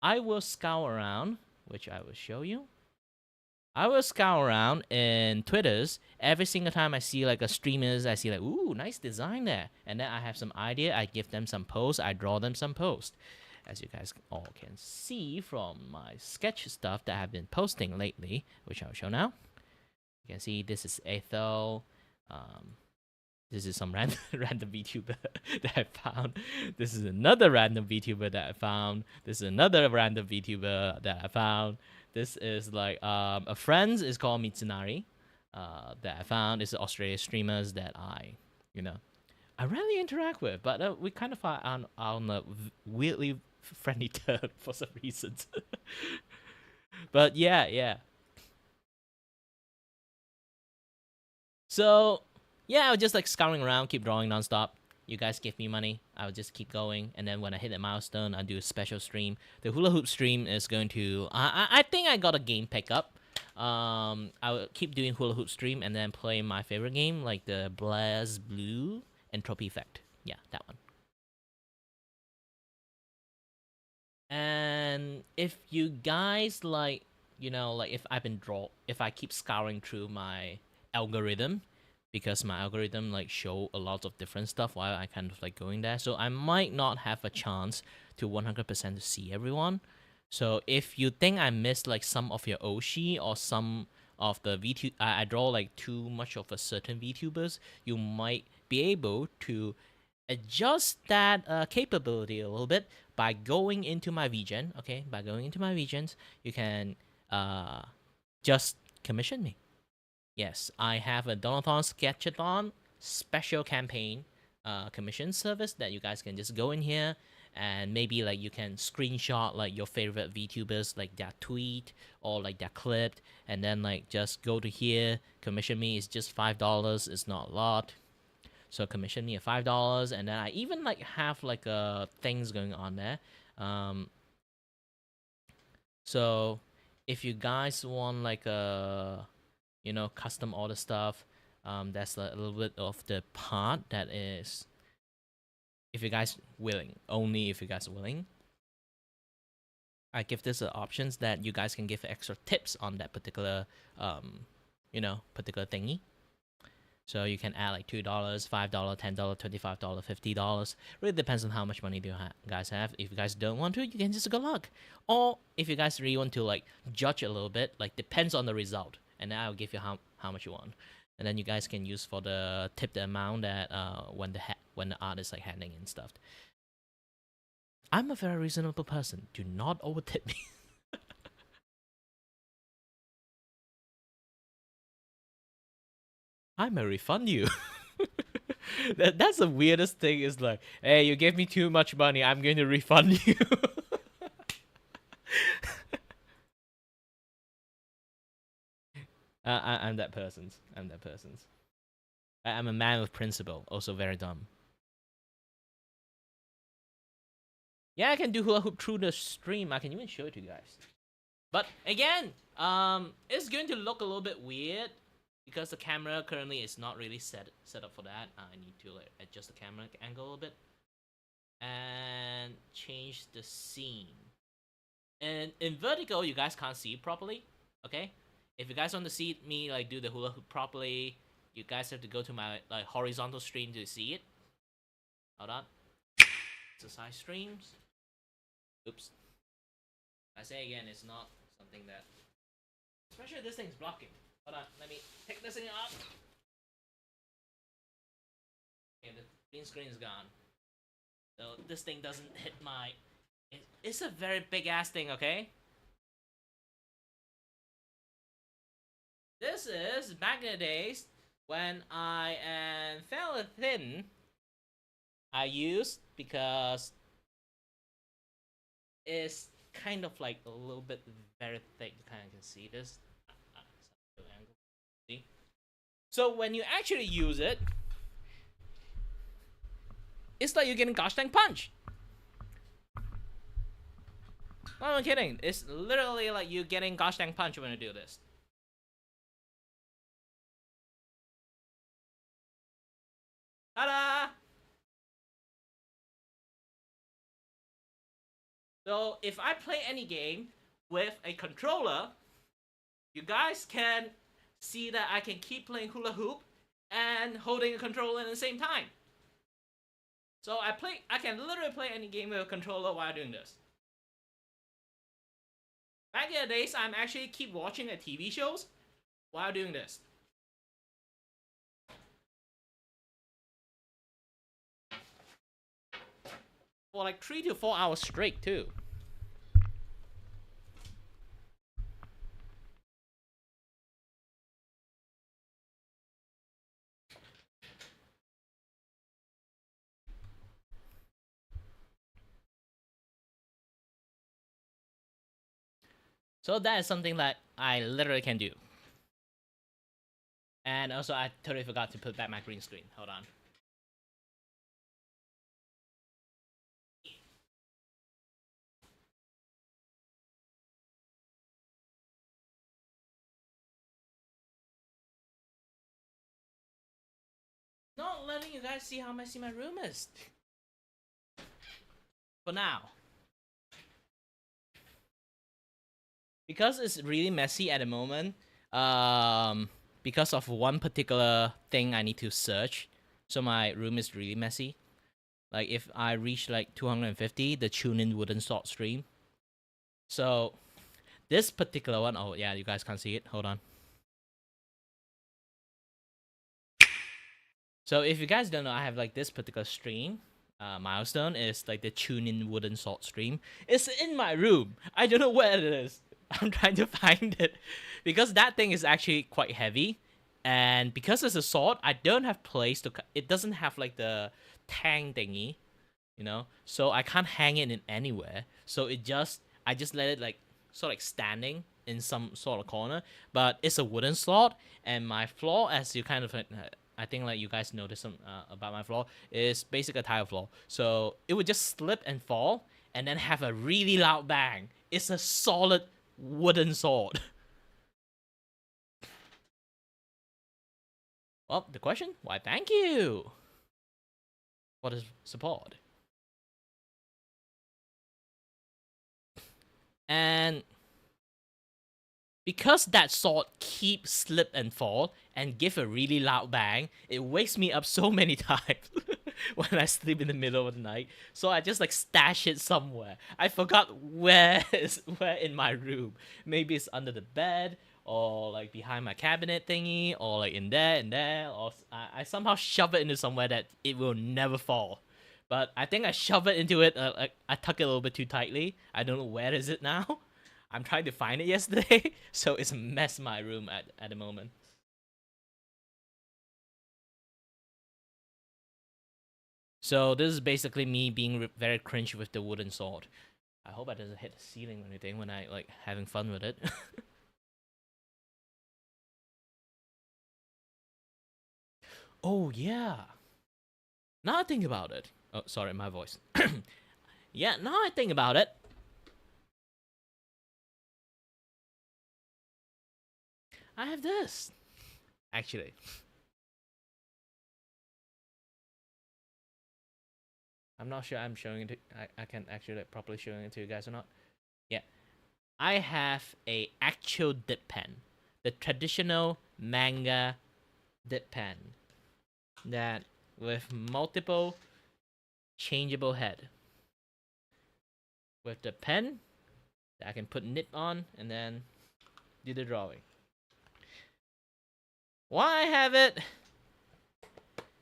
I will scour around, which I will show you. I will scour around in Twitters every single time I see like a streamers. I see like, ooh, nice design there, and then I have some idea. I give them some posts. I draw them some posts. As you guys all can see from my sketch stuff that I've been posting lately, which I'll show now. You can see this is Ethel. This is some random random VTuber that I found. This is another random VTuber that I found. This is another random VTuber that I found. This is like a friend is called Mitsunari that I found. This is Australia streamers that I rarely interact with, but we kind of are on a weirdly friendly term for some reasons. But yeah. So yeah, I was just like scouring around, keep drawing nonstop. You guys give me money, I would just keep going, and then when I hit a milestone, I do a special stream. The hula hoop stream is going to. I think I got a game pickup. I will keep doing hula hoop stream and then play my favorite game, like the Blaze Blue Entropy Effect. Yeah, that one. And if you guys like, like if I keep scouring through my algorithm, because my algorithm like show a lot of different stuff while I kind of like going there, so I might not have a chance to 100% to see everyone. So if you think I missed like some of your Oshi or some of the VTuber, I draw like too much of a certain VTubers, you might be able to adjust that capability a little bit by going into my region. Okay, by going into my regions, you can just commission me. Yes, I have a Donothon-Sketchathon special campaign commission service that you guys can just go in here and maybe like you can screenshot like your favorite VTubers like their tweet or like their clip, and then like just go to here, commission me. It's just $5. It's not a lot. So commission me at $5, and then I even like have like things going on there. Um, so if you guys want like custom order stuff, that's a little bit of the part that is, if you guys willing, only if you guys are willing. I give this options that you guys can give extra tips on that particular particular thingy. So you can add like $2, $5, $10, $25, $50. Really depends on how much money do you guys have. If you guys don't want to, you can just go luck. Or if you guys really want to like judge a little bit, like depends on the result, and then I'll give you how much you want, and then you guys can use for the tip the amount that when the art is like handing and stuff. I'm a very reasonable person. Do not overtip me. I may refund you. That's the weirdest thing. Is like, hey, you gave me too much money. I'm going to refund you. I'm that person's. I'm that person's. I'm a man with principle. Also very dumb. Yeah, I can do hula hoop through the stream. I can even show it to you guys. But again, it's going to look a little bit weird because the camera currently is not really set up for that. I need to like adjust the camera angle a little bit and change the scene. And in vertical, you guys can't see it properly. Okay, if you guys want to see me like do the hula hoop properly, you guys have to go to my like horizontal stream to see it. Hold on, exercise streams. Oops. I say again, it's not something that, especially this thing's blocking. Hold on, let me pick this thing up. Okay, the green screen is gone. So this thing doesn't hit my. It's a very big ass thing, okay? This is back in the days when I am fairly thin. I used because it's kind of like a little bit very thick. You kind of can see this. See? So when you actually use it, it's like you're getting gosh dang punched. No, I'm kidding. It's literally like you getting gosh dang punched when you do this. Ta-da! So if I play any game with a controller, you guys can see that I can keep playing hula hoop and holding a controller at the same time. So I can literally play any game with a controller while doing this. Back in the days, I'm actually keep watching the TV shows while doing this. For like 3 to 4 hours straight too. So that is something that I literally can do. And also, I totally forgot to put back my green screen. Hold on. Not letting you guys see how messy my room is. For now. Because it's really messy at the moment, because of one particular thing I need to search, so my room is really messy. Like if I reach like 250, the tune-in wouldn't start stream. So this particular one, oh yeah, you guys can't see it. Hold on. So if you guys don't know, I have like this particular stream. Milestone is like the tune-in wooden sword stream. It's in my room. I don't know where it is. I'm trying to find it because that thing is actually quite heavy, and because it's a sword, I don't have place to. It doesn't have like the tang thingy, you know. So I can't hang it in anywhere. So I just let it like sort of like standing in some sort of corner. But it's a wooden sword, and my floor, as you kind of I think like you guys noticed some about my floor, is basically a tile floor. So it would just slip and fall, and then have a really loud bang. It's a solid wooden sword. Well, the question? Why, thank you. What is support? And because that sword keeps slip and fall and give a really loud bang, it wakes me up so many times when I sleep in the middle of the night. So I just like stash it somewhere. I forgot where in my room. Maybe it's under the bed, or like behind my cabinet thingy, or like in there, or I somehow shove it into somewhere that it will never fall. But I think I shove it into it. I tuck it a little bit too tightly. I don't know where is it now. I'm trying to find it yesterday, so it's a mess in my room at the moment. So this is basically me being very cringe with the wooden sword. I hope I doesn't hit the ceiling or anything when I like having fun with it. Oh yeah. Now I think about it. Oh, sorry, my voice. Yeah, now I think about it. I have this. Actually, I'm not sure I'm showing it to, I can actually like, properly showing it to you guys or not. Yeah. I have a actual dip pen. The traditional manga dip pen that with multiple changeable head. With the pen that I can put nip on and then do the drawing. Why I have it?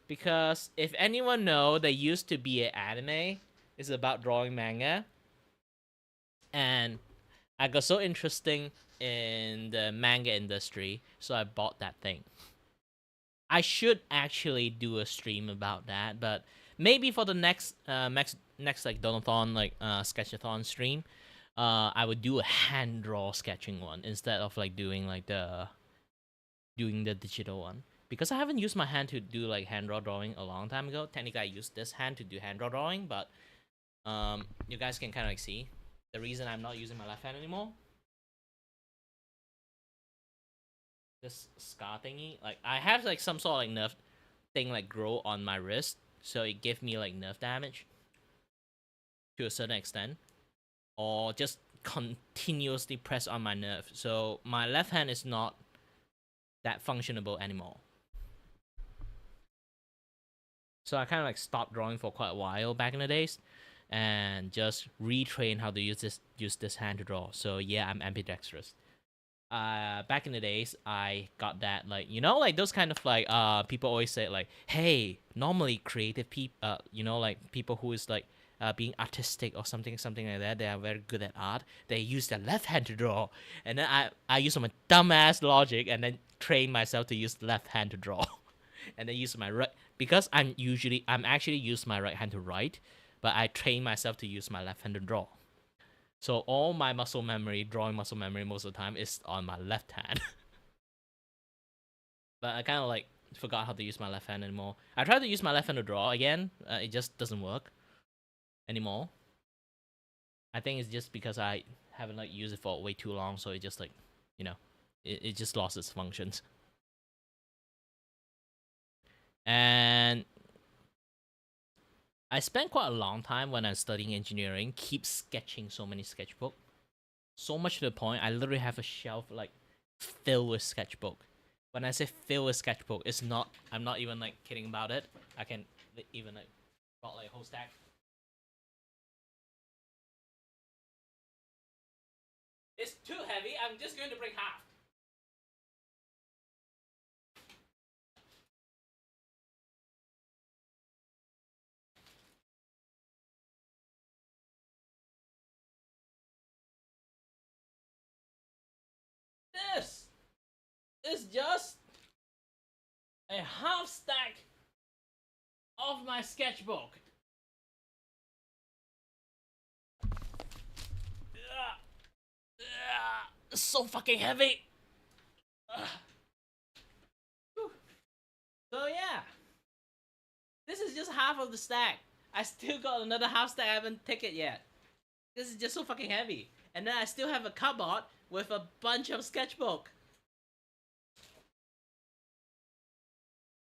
Because if anyone know, there used to be an anime. It's about drawing manga, and I got so interesting in the manga industry, so I bought that thing. I should actually do a stream about that, but maybe for the next like Donothon like Sketchathon stream, I would do a hand draw sketching one instead of like doing the digital one, because I haven't used my hand to do like hand draw drawing a long time ago. Technically, I used this hand to do hand draw drawing, but you guys can kind of like see the reason I'm not using my left hand anymore. This scar thingy, like I have like some sort of like nerf thing like grow on my wrist, so it gave me like nerf damage to a certain extent. or just continuously press on my nerve. So my left hand is not that functionable anymore. So I kind of like stopped drawing for quite a while back in the days, and just retrain how to use this hand to draw. So yeah, I'm ambidextrous. Back in the days, I got that, like, like those kind of like people always say like, hey, normally creative people, like people who is like being artistic or something like that, they are very good at art. They use their left hand to draw, and then I use my dumbass logic and then train myself to use left hand to draw, and then use my right, because I'm actually use my right hand to write, but I train myself to use my left hand to draw. So all my drawing muscle memory most of the time is on my left hand. But I kind of like forgot how to use my left hand anymore. I tried to use my left hand to draw again. It just doesn't work anymore. I think it's just because I haven't like used it for way too long, so it just like, it just lost its functions. And I spent quite a long time when I was studying engineering, keep sketching so many sketchbook. So much to the point, I literally have a shelf like filled with sketchbook. When I say filled with sketchbook, I'm not even like kidding about it. I can even like got like a whole stack. It's too heavy. I'm just going to bring half. This is just a half stack of my sketchbook. It's so fucking heavy. So yeah, this is just half of the stack. I still got another half stack I haven't taken yet. This is just so fucking heavy. And then I still have a cupboard with a bunch of sketchbook.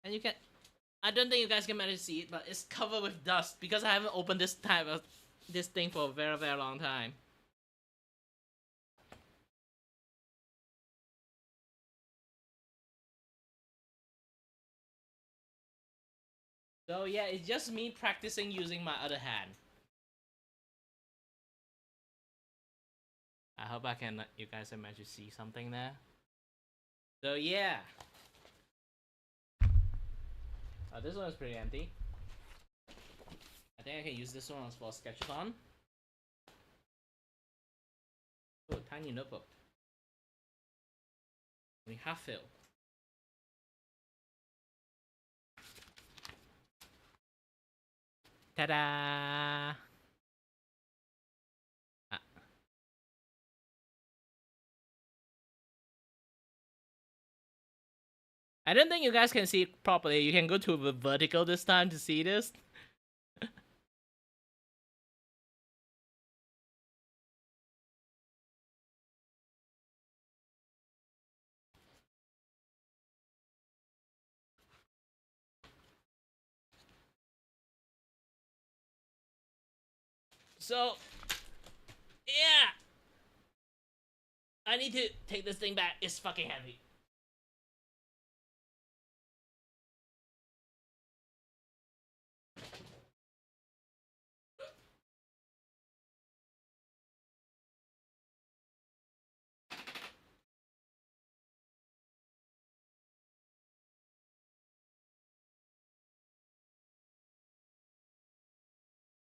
And you can, I don't think you guys can manage to see it, but it's covered with dust because I haven't opened this thing for a very, very long time. So yeah, it's just me practicing using my other hand. I hope you guys can manage to see something there. So yeah. This one is pretty empty. I think I can use this one for Sketchathon. Oh, tiny notebook. We half fill. Ta-da! I don't think you guys can see it properly. You can go to the vertical this time to see this. So, yeah. I need to take this thing back. It's fucking heavy.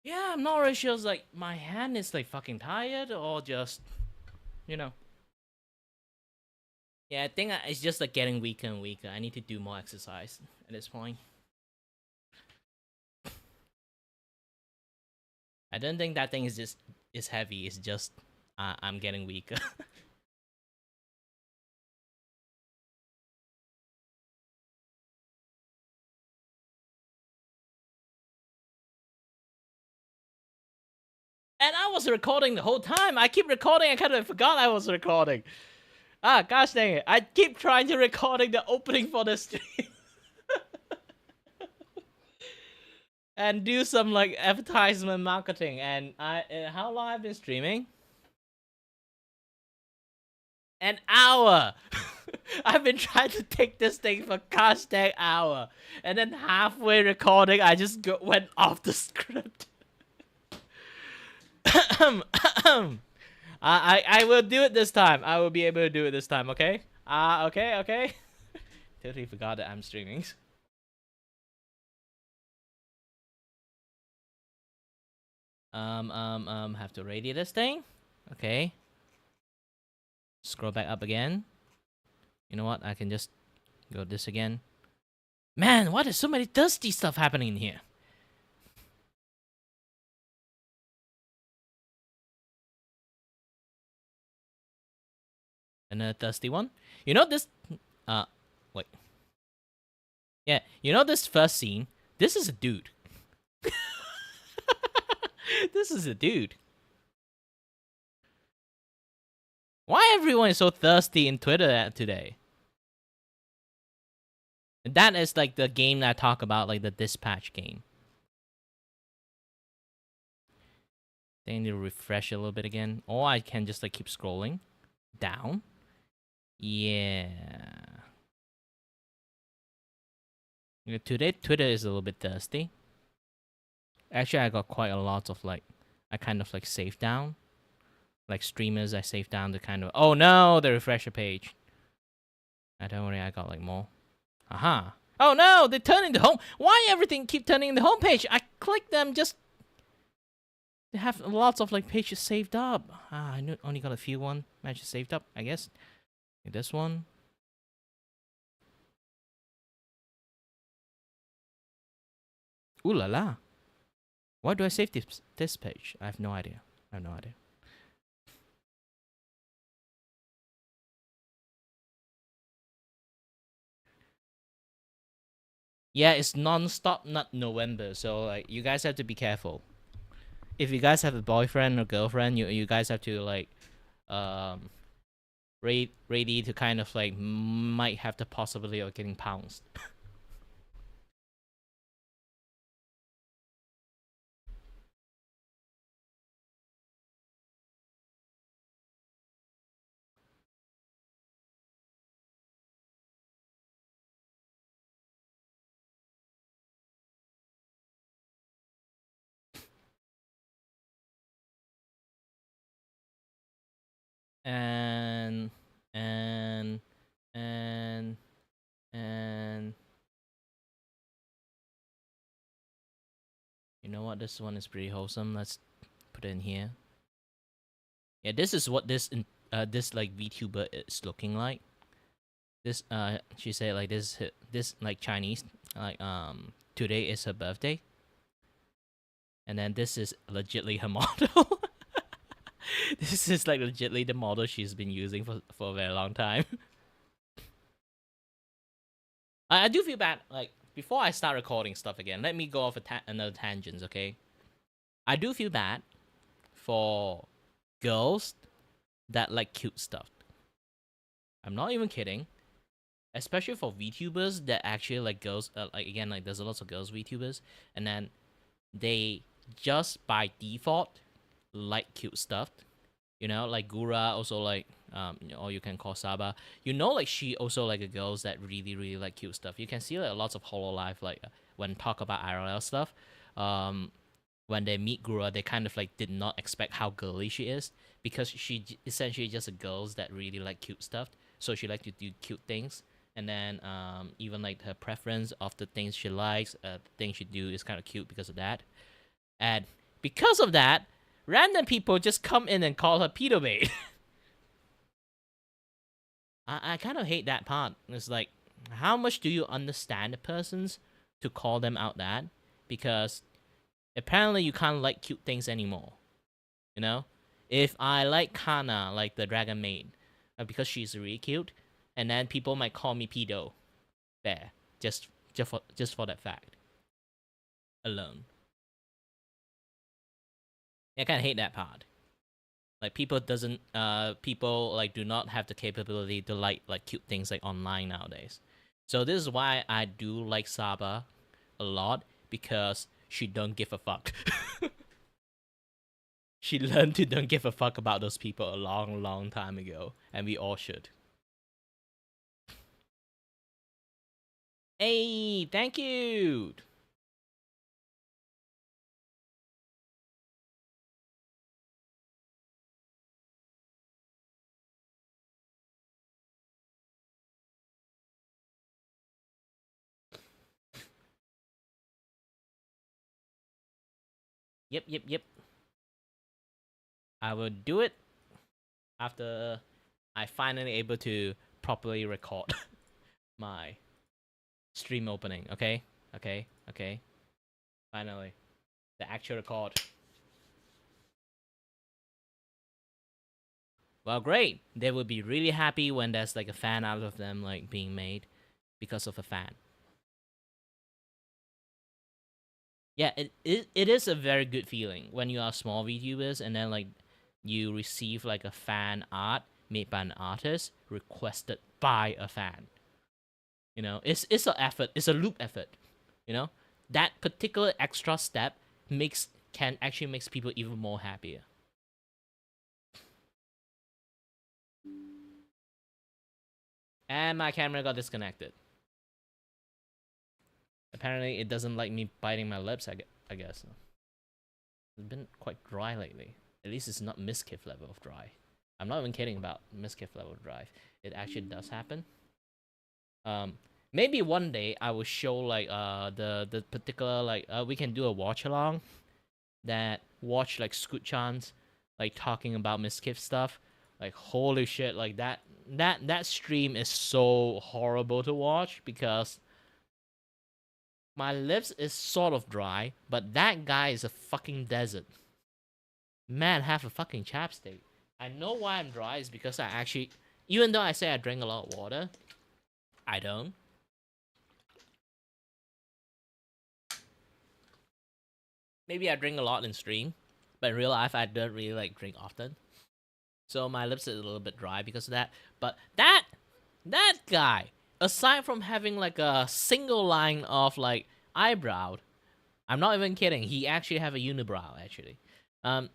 Yeah, I'm not really sure. It's like my hand is like fucking tired or just, you know. Yeah, I think it's just like getting weaker and weaker. I need to do more exercise at this point. I don't think that thing is heavy. It's just I'm getting weaker. And I was recording the whole time. I keep recording. I kind of forgot I was recording. Ah, gosh dang it. I keep trying to recording the opening for the stream. And do some like advertisement marketing. And how long I've been streaming? An hour. I've been trying to take this thing for gosh dang hour, and then halfway recording, I just went off the script. I will do it this time. I will be able to do it this time. Okay. Okay. Totally forgot that I'm streaming. Have to ready this thing. Okay. Scroll back up again. You know what? I can just go this again. Man, why there's so many thirsty stuff happening in here? Another thirsty one. You know this? Wait. Yeah, you know this first scene? This is a dude. This is a dude. Why everyone is so thirsty in Twitter today? That is like the game that I talk about, like the dispatch game. They need to refresh a little bit again. Or I can just like keep scrolling down. Yeah. Today Twitter is a little bit thirsty. Actually, I got quite a lot of like, I kind of like saved down. Like streamers I saved down to kind of, oh no, the refresher page. Don't worry, I got like more. Aha. Oh no, they're turning the home. Why everything keep turning the home page? I click them just. They have lots of like pages saved up. I only got a few matches saved up, I guess. Like this one. Ooh la la. Why do I save this page? I have no idea. Yeah, it's non-stop, not November. So like, you guys have to be careful. If you guys have a boyfriend or girlfriend, you guys have to like, ready to kind of like might have the possibility of getting pounced. and and and and you know what? This one is pretty wholesome. Let's put it in here. Yeah, this is what this like VTuber is looking like. This she said like this like Chinese, like today is her birthday. And then this is legitly her model. This is like legitly the model she's been using for a very long time. I do feel bad. Like, before I start recording stuff again, let me go off another tangents, okay? I do feel bad for girls that like cute stuff. I'm not even kidding. Especially for VTubers that actually like girls. Like, again, like there's a lot of girls VTubers, and then they just by default like cute stuff. You know, like Gura also like, or you can call Saba. You know, like she also like a girls that really like cute stuff. You can see like lots of Hololive like when talk about IRL stuff. When they meet Gura, they kind of like did not expect how girly she is, because she essentially just a girls that really like cute stuff. So she like to do cute things, and then even like her preference of the things she likes, the things she do is kind of cute because of that. And because of that, random people just come in and call her pedo bait. I kind of hate that part. It's like, how much do you understand the persons to call them out that? Because apparently you can't like cute things anymore. You know? If I like Kana, like the dragon maid, because she's really cute, and then people might call me pedo. There. Just for that fact. Alone. I kind of hate that part. Like, people like do not have the capability to like cute things like online nowadays. So this is why I do like Saba a lot, because she don't give a fuck. She learned to don't give a fuck about those people a long, long time ago, and we all should. Hey, thank you. Yep, yep, yep. I will do it after I finally able to properly record my stream opening. Okay, okay, okay. Finally, the actual record. Well, great. They will be really happy when there's like a fan out of them like being made because of a fan. Yeah, it is a very good feeling when you are small VTubers and then like you receive like a fan art made by an artist requested by a fan. You know, it's an effort. It's a loop effort. You know, that particular extra step can actually makes people even more happier. And my camera got disconnected. Apparently, it doesn't like me biting my lips. I guess it's been quite dry lately. At least it's not Miskiff level of dry. I'm not even kidding about Miskiff level of dry. It actually does happen. Maybe one day I will show like the particular like we can do a watch along that watch like Scoot-chans like talking about Miskiff stuff. Like holy shit, like that stream is so horrible to watch because my lips is sort of dry, but that guy is a fucking desert. Man, have a fucking chapstick. I know why I'm dry is because I actually, even though I say I drink a lot of water, I don't. Maybe I drink a lot in stream, but in real life I don't really like drink often. So my lips are a little bit dry because of that. But that guy, aside from having like a single line of like eyebrow, I'm not even kidding. He actually have a unibrow actually. Um,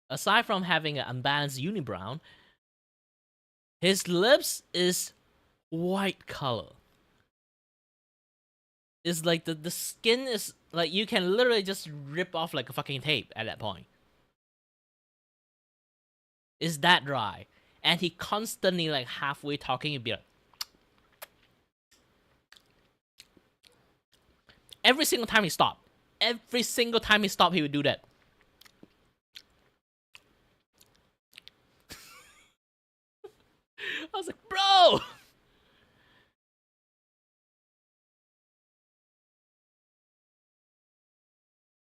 aside from having an unbalanced unibrow, his lips is white color. It's like the skin is like you can literally just rip off like a fucking tape at that point. It's that dry. And he constantly like halfway talking, he'd be like every single time he stopped. Every single time he stopped, he would do that. I was like, bro!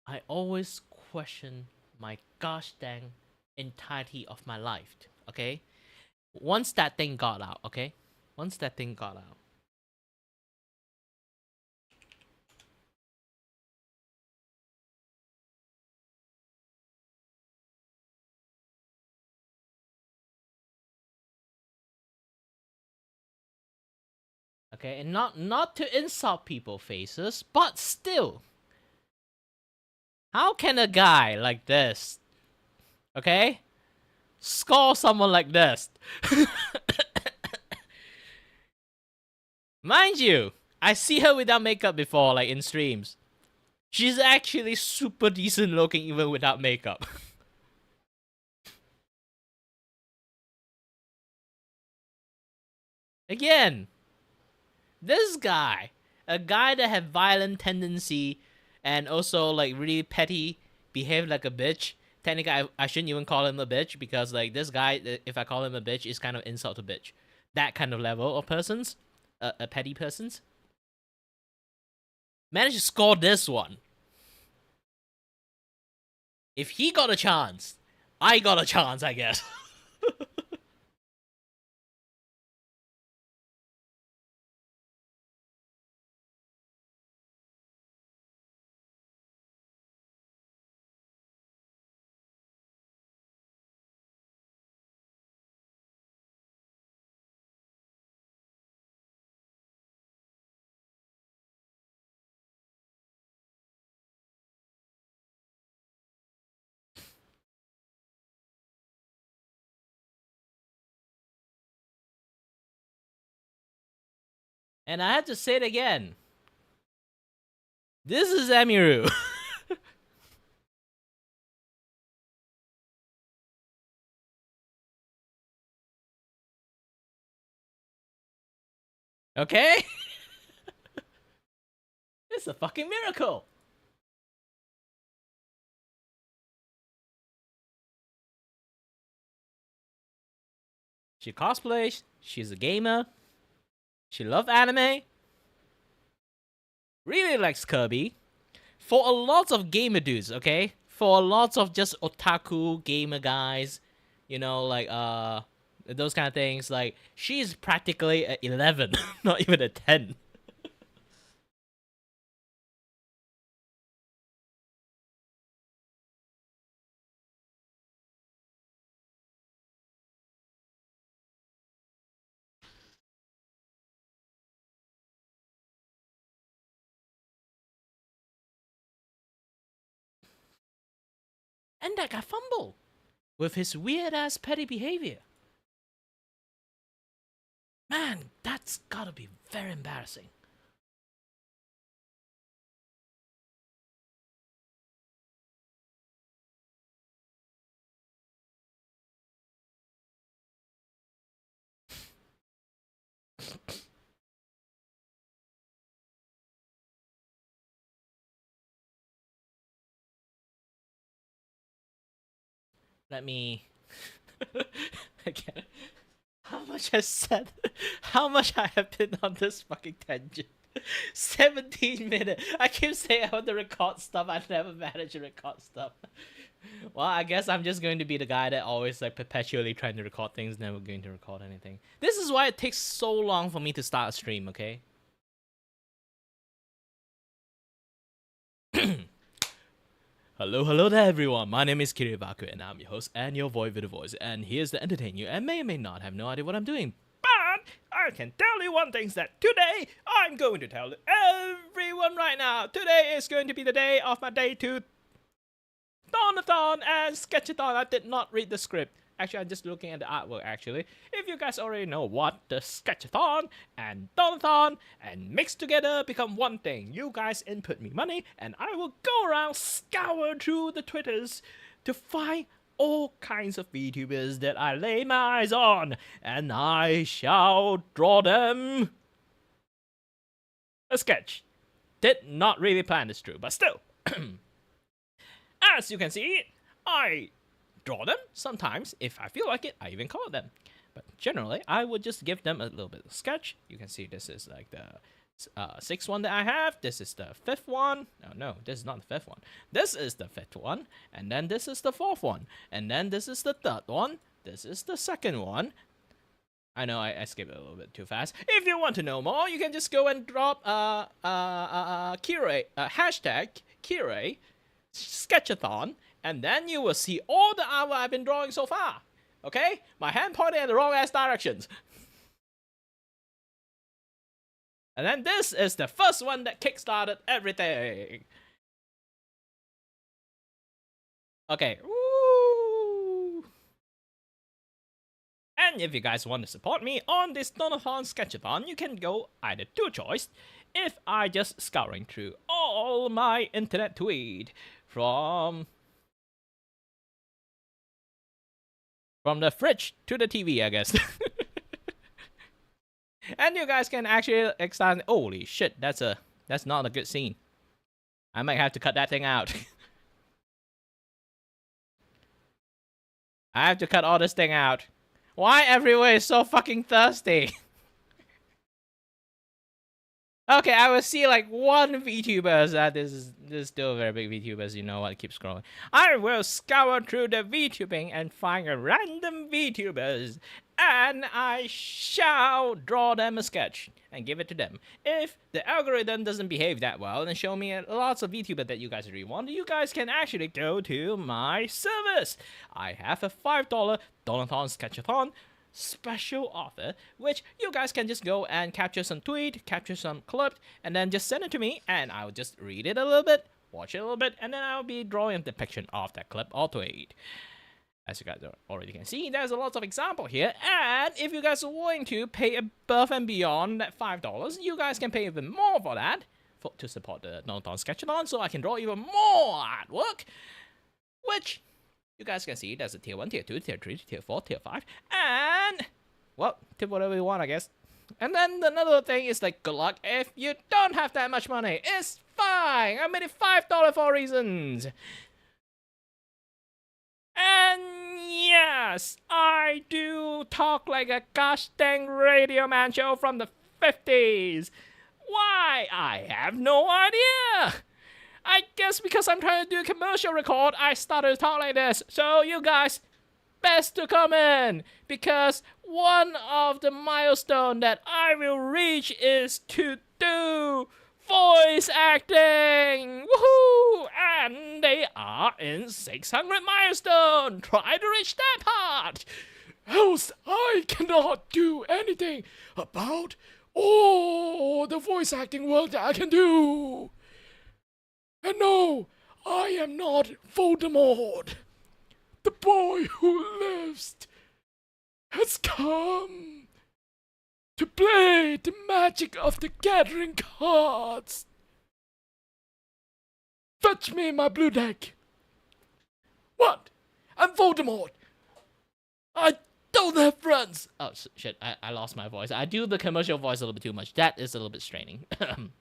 I always question my gosh dang entirety of my life, okay? Once that thing got out, okay? Once that thing got out. Okay, and not to insult people faces, but still. How can a guy like this, okay, score someone like this? Mind you, I see her without makeup before, like in streams. She's actually super decent looking even without makeup. Again, this guy, a guy that had violent tendency and also like really petty, behaved like a bitch. Technically, I shouldn't even call him a bitch because like this guy, if I call him a bitch, is kind of insult to bitch. That kind of level of persons, a petty persons, managed to score this one. If he got a chance, I got a chance, I guess. And I had to say it again. This is Emiru. Okay? It's a fucking miracle. She cosplays. She's a gamer. She loves anime. Really likes Kirby. For a lot of gamer dudes, okay? For a lot of just otaku gamer guys, you know, like those kind of things, like she's practically a 11, not even a 10. And that guy fumbled with his weird ass petty behavior. Man, that's gotta be very embarrassing. Let me again. How much I said? How much I have been on this fucking tangent? 17 minutes. I keep saying I want to record stuff. I never manage to record stuff. Well, I guess I'm just going to be the guy that always like perpetually trying to record things, never going to record anything. This is why it takes so long for me to start a stream, okay? Hello there everyone, my name is Kiray and I'm your host and your voice with a voice, and here's to entertain you and may or may not have no idea what I'm doing. But I can tell you one thing, that today I'm going to tell everyone right now, today is going to be the day of my day to Donothon-Sketchathon. I did not read the script. Actually, I'm just looking at the artwork, actually. If you guys already know what the Sketchathon and Donothon and mixed together become one thing, you guys input me money and I will go around, scour through the Twitters to find all kinds of VTubers that I lay my eyes on, and I shall draw them a sketch. Did not really plan this through, but still. As you can see, I draw them. Sometimes, if I feel like it, I even color them. But generally, I would just give them a little bit of sketch. You can see this is like the sixth one that I have. This is the fifth one. No, this is not the fifth one. This is the fifth one. And then this is the fourth one. And then this is the third one. This is the second one. I know I skipped it a little bit too fast. If you want to know more, you can just go and drop Kiray, hashtag Kiray Sketchathon, and then you will see all the artwork I've been drawing so far. Okay? My hand pointing in the wrong ass directions. And then this is the first one that kickstarted everything. Okay. Woo! And if you guys want to support me on this Donothon-Sketchathon, you can go either two choice. If I just scouring through all my internet tweet from the fridge to the TV, I guess. And you guys can actually extend. Holy shit, that's not a good scene. I might have to cut that thing out. I have to cut all this thing out. Why everywhere is so fucking thirsty? Okay, I will see like one VTuber. This is still a very big VTubers. You know what? Keep scrolling. I will scour through the VTubing and find a random VTubers, and I shall draw them a sketch and give it to them. If the algorithm doesn't behave that well and show me lots of VTubers that you guys really want, you guys can actually go to my service. I have a $5 Donothon-Sketchathon special offer, which you guys can just go and capture some tweet, capture some clip, and then just send it to me, and I'll just read it a little bit, watch it a little bit, and then I'll be drawing a depiction of that clip or tweet. As you guys already can see, there's a lot of example here. And if you guys are willing to pay above and beyond that $5, you guys can pay even more for that to support the Donothon-Sketchathon, so I can draw even more artwork, which you guys can see there's a tier 1, tier 2, tier 3, tier 4, tier 5, and, well, tip whatever you want, I guess. And then another thing is like, good luck if you don't have that much money. It's fine. I made it $5 for reasons. And yes, I do talk like a gosh dang radio man show from the 50s. Why? I have no idea. I guess because I'm trying to do a commercial record, I started to talk like this. So you guys, best to come in, because one of the milestone that I will reach is to do voice acting. Woohoo! And they are in 600 milestone. Try to reach that part. Else I cannot do anything about all the voice acting work that I can do. And no, I am not Voldemort. The boy who lives has come to play the magic of the gathering cards. Fetch me my blue deck. What? I'm Voldemort. I don't have friends. Oh, shit, I lost my voice. I do the commercial voice a little bit too much. That is a little bit straining. Alright,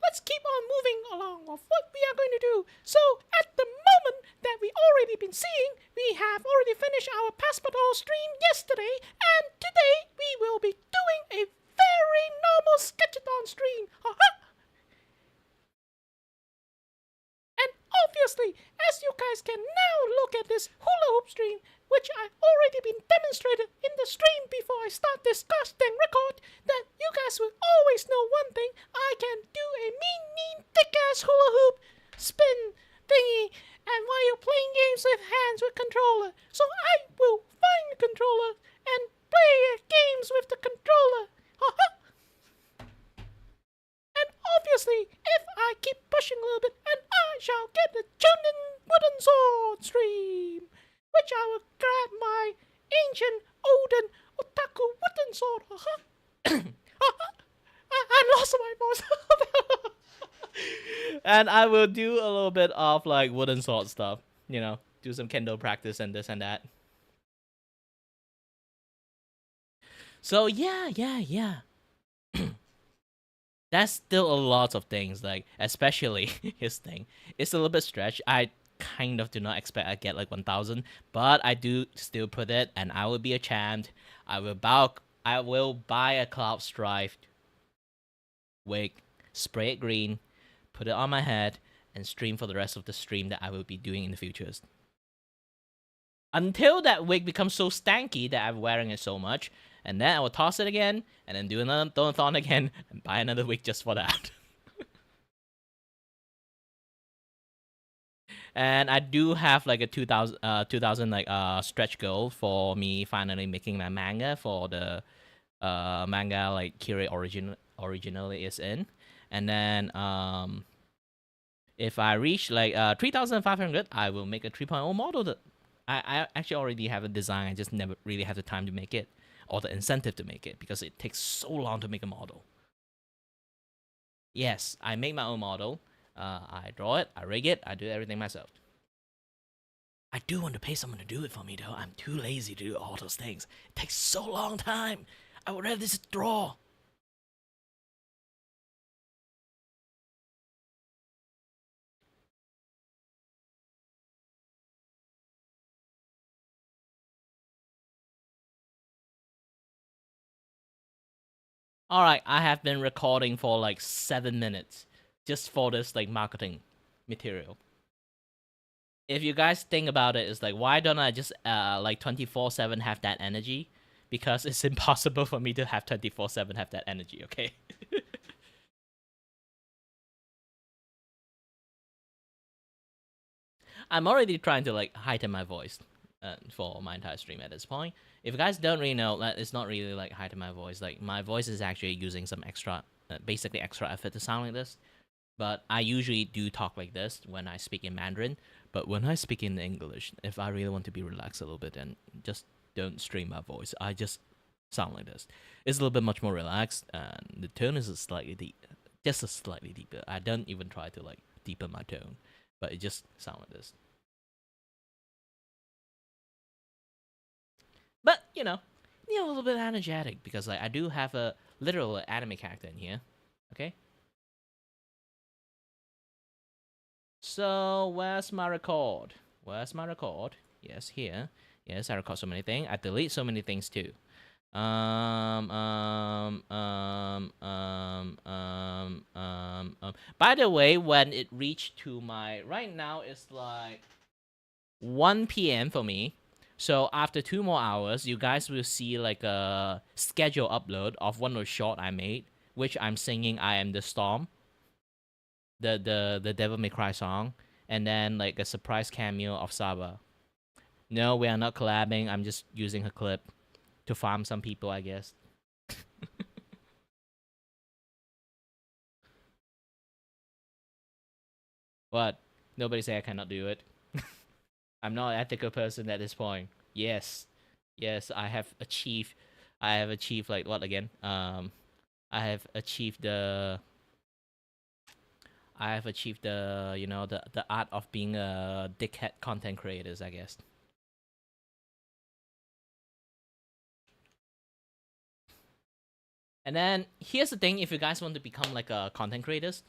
let's keep on moving along of what we are going to do. So, at the moment that we already been seeing, we have already finished our Passepartout stream yesterday, and today we will be doing a very normal Sketchathon stream. And obviously, as you guys can now look at this hula hoop stream, which I already been demonstrated in the stream before I start this gosh dang record, that you guys will always know one thing: I can do a mean thick-ass hula hoop spin thingy, and while you're playing games with hands with controller. So I will find the controller and play games with the controller. And obviously, if I keep pushing a little bit, and I shall get the Chunin wooden sword stream, which I will grab my ancient Odin otaku wooden sword. I lost my voice. And I will do a little bit of like wooden sword stuff, you know, do some kendo practice and this and that. So yeah. That's still a lot of things, like especially his thing. It's a little bit stretched. I kind of do not expect I get like 1,000, but I do still put it, and I will be a champ. I will buy a cloud striped wig, spray it green, put it on my head, and stream for the rest of the stream that I will be doing in the futures. Until that wig becomes so stanky that I'm wearing it so much, and then I will toss it again, and then do another Donothon again, and buy another wig just for that. And I do have like a 2,000 like stretch goal for me finally making my manga for the manga like Kiray originally is in. And then if I reach like 3,500, I will make a 3.0 model that I actually already have a design. I just never really have the time to make it, or the incentive to make it, because it takes so long to make a model. Yes, I make my own model. I draw it, I rig it, I do everything myself. I do want to pay someone to do it for me, though. I'm too lazy to do all those things. It takes so long time. I would rather just draw. Alright, I have been recording for like 7 minutes just for this like marketing material. If you guys think about it, it's like, why don't I just like 24/7 have that energy? Because it's impossible for me to have 24/7 have that energy, okay? I'm already trying to like heighten my voice for my entire stream at this point. If you guys don't really know, it's not really like heighten my voice. Like my voice is actually using some extra, basically extra effort to sound like this. But I usually do talk like this when I speak in Mandarin. But when I speak in English, if I really want to be relaxed a little bit and just don't strain my voice, I just sound like this. It's a little bit much more relaxed, and the tone is a slightly deep, just a slightly deeper. I don't even try to like deepen my tone, but it just sounds like this. But a little bit energetic because like I do have a literal anime character in here. Okay. So where's my record? Where's my record? Yes, here. Yes, I record so many things. I delete so many things too. By the way, when it reached to my right now, it's like 1 p.m. for me. So after 2 more hours, you guys will see like a schedule upload of one of the short I made, which I'm singing "I Am the Storm," the Devil May Cry song, and then like a surprise cameo of Saba. No, we are not collabing. I'm just using her clip to farm some people, I guess. What? Nobody say I cannot do it. I'm not an ethical person at this point. Yes, yes, I have achieved. I have achieved like what again? I have achieved the. I have achieved the art of being a dickhead content creators, I guess. And then here's the thing: if you guys want to become like a content creators,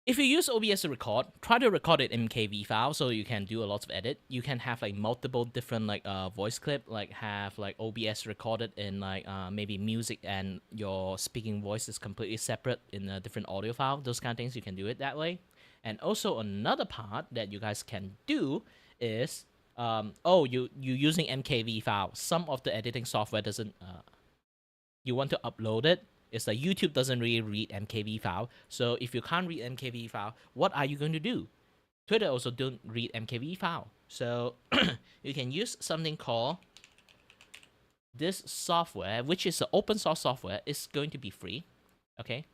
if you use OBS to record, try to record it in MKV file so you can do a lot of edit. You can have like multiple different like voice clip, like have like OBS recorded in like maybe music and your speaking voice is completely separate in a different audio file. Those kind of things you can do it that way. And also another part that you guys can do is you using MKV file. Some of the editing software doesn't you want to upload it, it's like YouTube doesn't really read MKV file. So if you can't read MKV file, what are you going to do? Twitter also don't read MKV file. So you can use something called this software, which is an open source software. It's going to be free. Okay.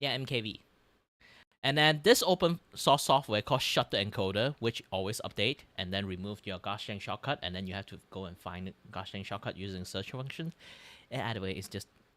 Yeah, MKV. And then this open source software called Shutter Encoder, which always update and then remove your gosh dang shortcut, and then you have to go and find it gosh dang shortcut using search function. And either way, it's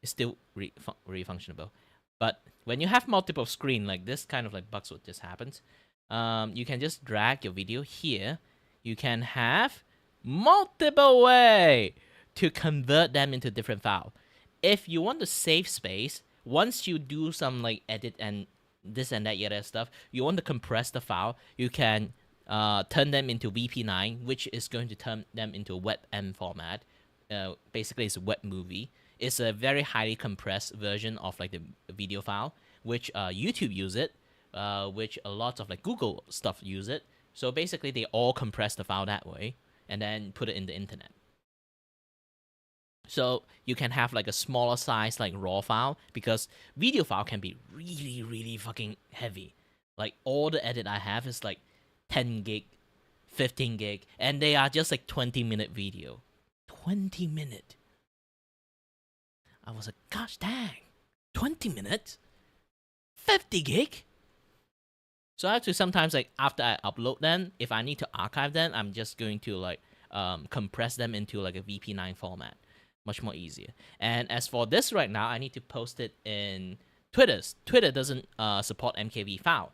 still really functionable. But when you have multiple screen like this kind of like bugs what just happens, you can just drag your video here. You can have multiple way to convert them into different file. If you want to save space, once you do some like edit and this and that yada stuff, you want to compress the file, you can turn them into VP9, which is going to turn them into WebM format. Basically, it's a web movie. It's a very highly compressed version of like the video file, which YouTube use it, which a lot of like Google stuff use it. So basically, they all compress the file that way and then put it in the internet. So you can have like a smaller size like raw file because video file can be really really fucking heavy. Like all the edit I have is like 10 gig, 15 gig, and they are just like 20-minute video. 20-minute. I was like, gosh dang, 20 minutes, 50 gig. So I have to sometimes like after I upload them, if I need to archive them, I'm just going to like compress them into like a VP9 format. Much more easier. And as for this right now, I need to post it in Twitter's. Twitter doesn't support MKV file.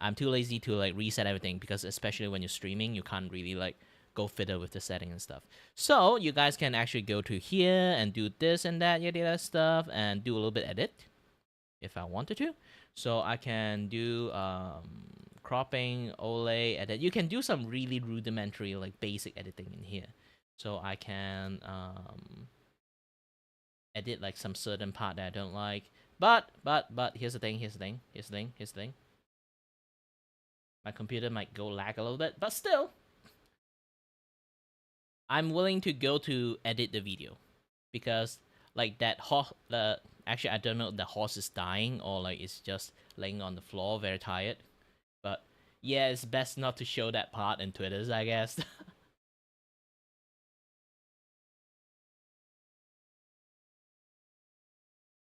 I'm too lazy to like reset everything because especially when you're streaming, you can't really like go fiddle with the setting and stuff. So you guys can actually go to here and do this and that yada stuff and do a little bit edit if I wanted to. So I can do cropping, overlay, edit. You can do some really rudimentary like basic editing in here. So I can edit like some certain part that I don't like. But here's the thing. My computer might go lag a little bit, but still, I'm willing to go to edit the video because like that horse. Actually, I don't know if the horse is dying or like it's just laying on the floor, very tired. But yeah, it's best not to show that part in Twitter's, I guess.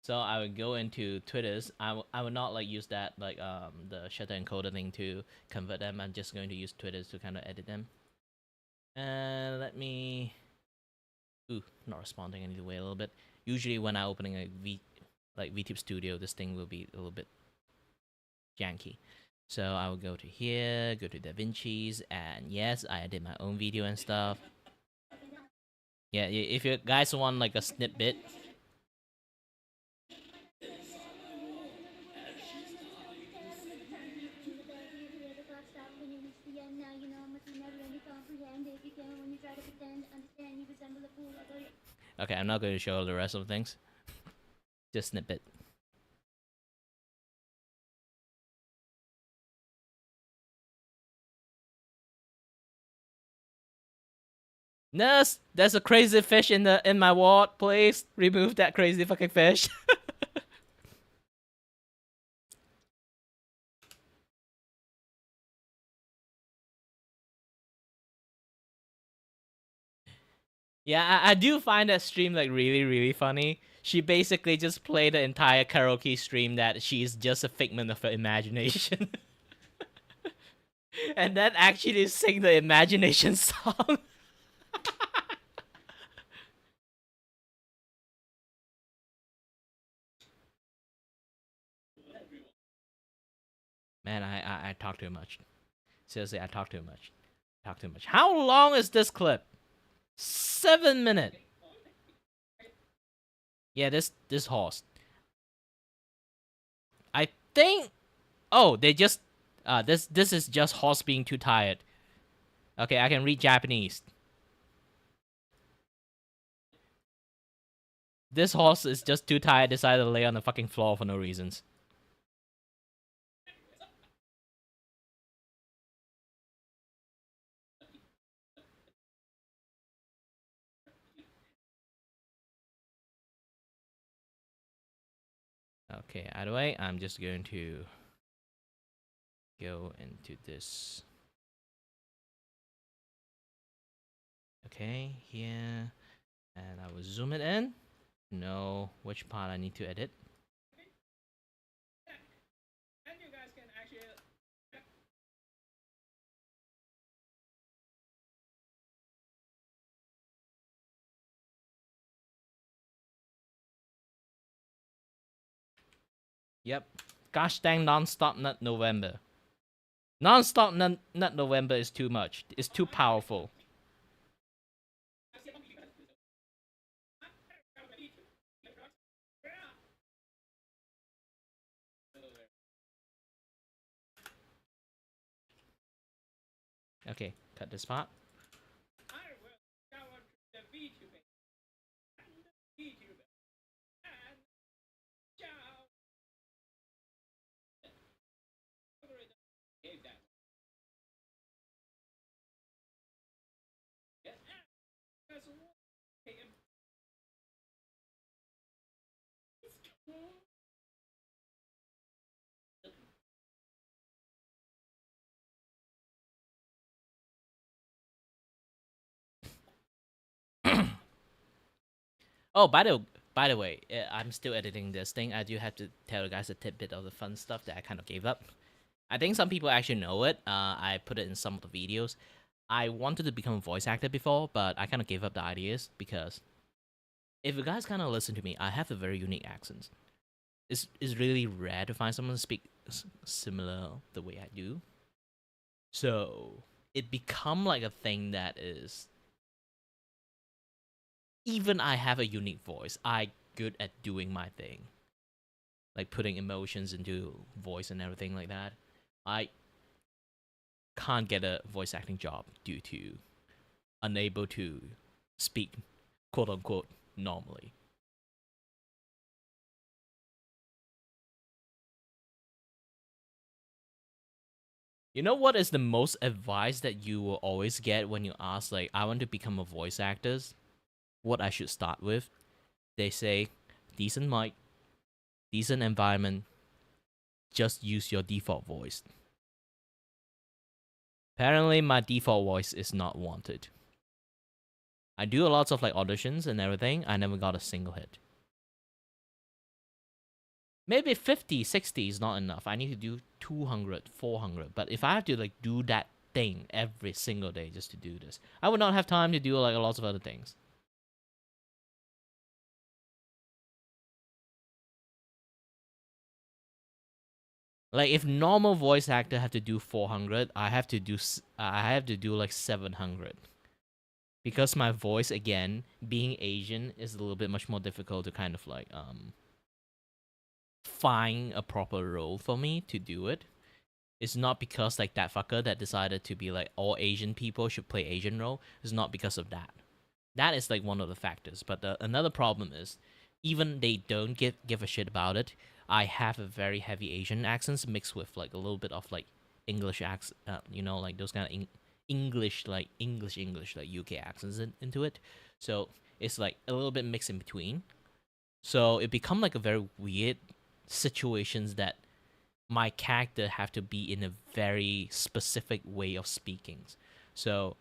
So I would go into Twitter's. I would not like use that like the shutter encoder thing to convert them. I'm just going to use Twitter's to kind of edit them. And let me. Ooh, not responding. I need to wait a little bit. Usually when I opening a VTube Studio, this thing will be a little bit janky. So I will go to here, go to DaVinci's, and yes, I did my own video and stuff. Yeah, if you guys want like a snippet. Okay, I'm not going to show the rest of the things. Just snippet. Nurse, there's a crazy fish in my ward. Please remove that crazy fucking fish. Yeah, I do find that stream like really, really funny. She basically just played the entire karaoke stream that she's just a figment of her imagination. And then actually sing the imagination song. Man, I talk too much. Seriously, I talk too much. Talk too much. How long is this clip? 7 minutes. Yeah, this horse. I think. Oh, they just. This is just horse being too tired. Okay, I can read Japanese. This horse is just too tired. Decided to lay on the fucking floor for no reasons. Okay, either way, I'm just going to go into this. Okay, here. And I will zoom it in. Know which part I need to edit. Yep. Gosh dang non-stop nut November. Non-stop nut November is too much. It's too powerful. Okay, cut this part. Oh, by the way, I'm still editing this thing. I do have to tell you guys a tidbit of the fun stuff that I kind of gave up. I think some people actually know it. I put it in some of the videos. I wanted to become a voice actor before, but I kind of gave up the ideas because if you guys kind of listen to me, I have a very unique accent. It's really rare to find someone to speak similar the way I do. So it become like a thing that is. Even I have a unique voice. I good at doing my thing, like putting emotions into voice and everything like that. I can't get a voice acting job due to unable to speak quote unquote normally. You know what is the most advice that you will always get when you ask like I want to become a voice actor? What I should start with? They say decent mic, decent environment, just use your default voice. Apparently my default voice is not wanted. I do a lot of like auditions and everything. I never got a single hit. Maybe 50, 60 is not enough. I need to do 200, 400. But if I have to like do that thing every single day just to do this, I would not have time to do like lots of other things. Like if normal voice actor have to do 400, I have to do like 700. Because my voice again, being Asian is a little bit much more difficult to kind of like find a proper role for me to do it. It's not because like that fucker that decided to be like all Asian people should play Asian role. It's not because of that. That is like one of the factors. But another problem is, even they don't give a shit about it. I have a very heavy Asian accents mixed with like a little bit of like English accent. Like those kind of English like English like UK accents into it. So it's like a little bit mixed in between. So it become like a very weird situations that my character have to be in a very specific way of speaking. So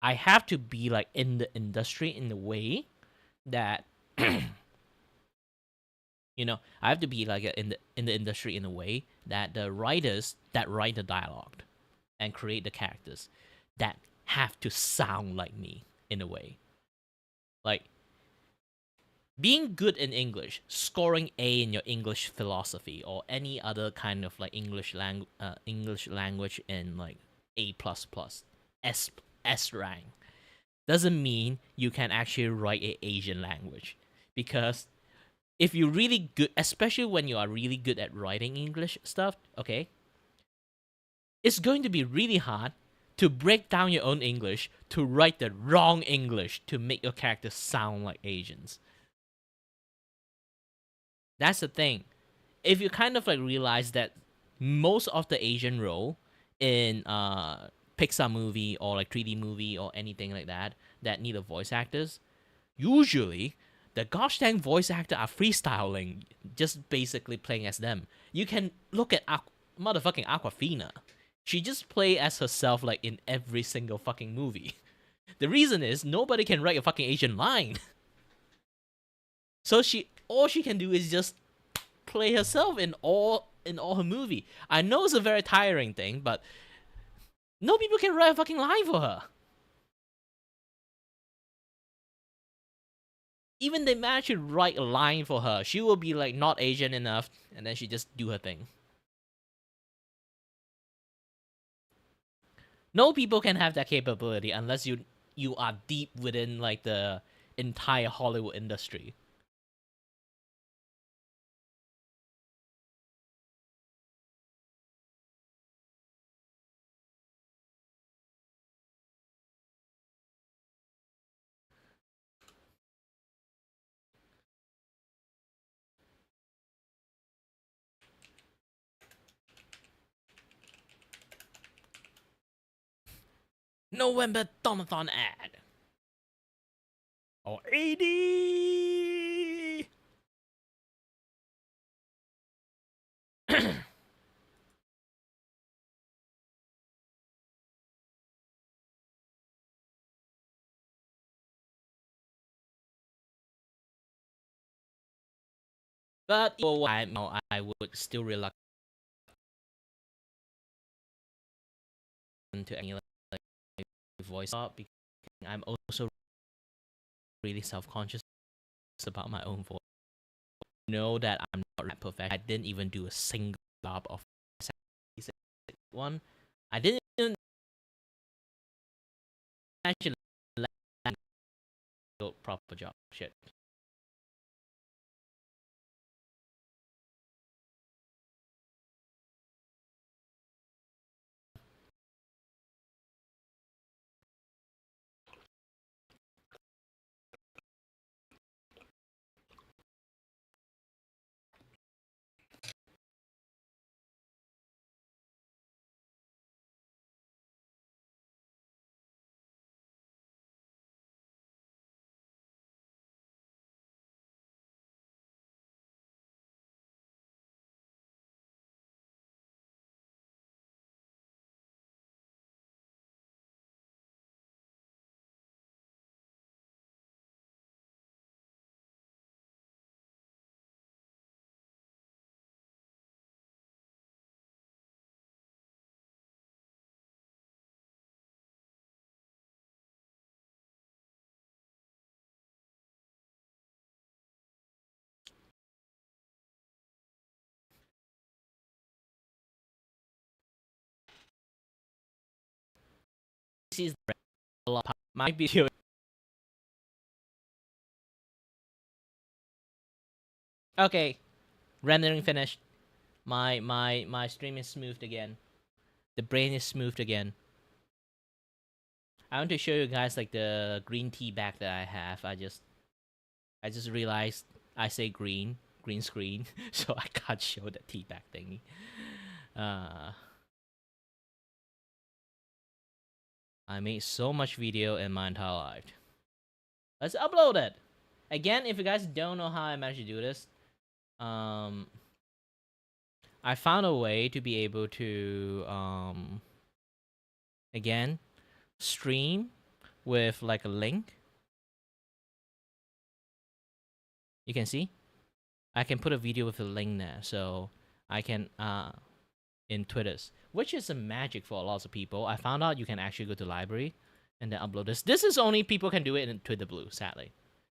I have to be like in the industry in a way that I have to be like in the industry in a way that the writers that write the dialogue and create the characters that have to sound like me in a way. Like being good in English, scoring A in your English philosophy or any other kind of like English language in like A plus plus, S rank, doesn't mean you can actually write a Asian language. Because if you're really good, especially when you are really good at writing English stuff, okay, it's going to be really hard to break down your own English to write the wrong English to make your character sound like Asians. That's the thing. If you kind of like realize that most of the Asian role in Pixar movie or like 3D movie or anything like that need a voice actors, usually the gosh dang voice actor are freestyling, just basically playing as them. You can look at motherfucking Aquafina. She just play as herself like in every single fucking movie. The reason is nobody can write a fucking Asian line. So all she can do is just play herself in all her movie. I know it's a very tiring thing, but no people can write a fucking line for her. Even they manage to write a line for her, she will be like not Asian enough, and then she just do her thing. No people can have that capability unless you are deep within like the entire Hollywood industry. November Donothon ad. Or AD. But I would still reluctant to any like voice up because I'm also really self-conscious about my own voice. I know that I'm not rap perfect. I didn't even do a single job of one. I didn't even actually do a proper job. Shit. is a lot. My video. Okay, rendering finished. My stream is smoothed again. The brain is smoothed again. I want to show you guys like the green tea bag that I have. I just realized I say green screen, so I can't show the tea bag thingy. I made so much video in my entire life. Let's upload it. Again, if you guys don't know how I managed to do this, I found a way to be able to again stream with like a link. You can see I can put a video with a link there, so I can in Twitter's, which is a magic for lots of people. I found out you can actually go to library and then upload this. This is only people can do it in Twitter Blue, sadly.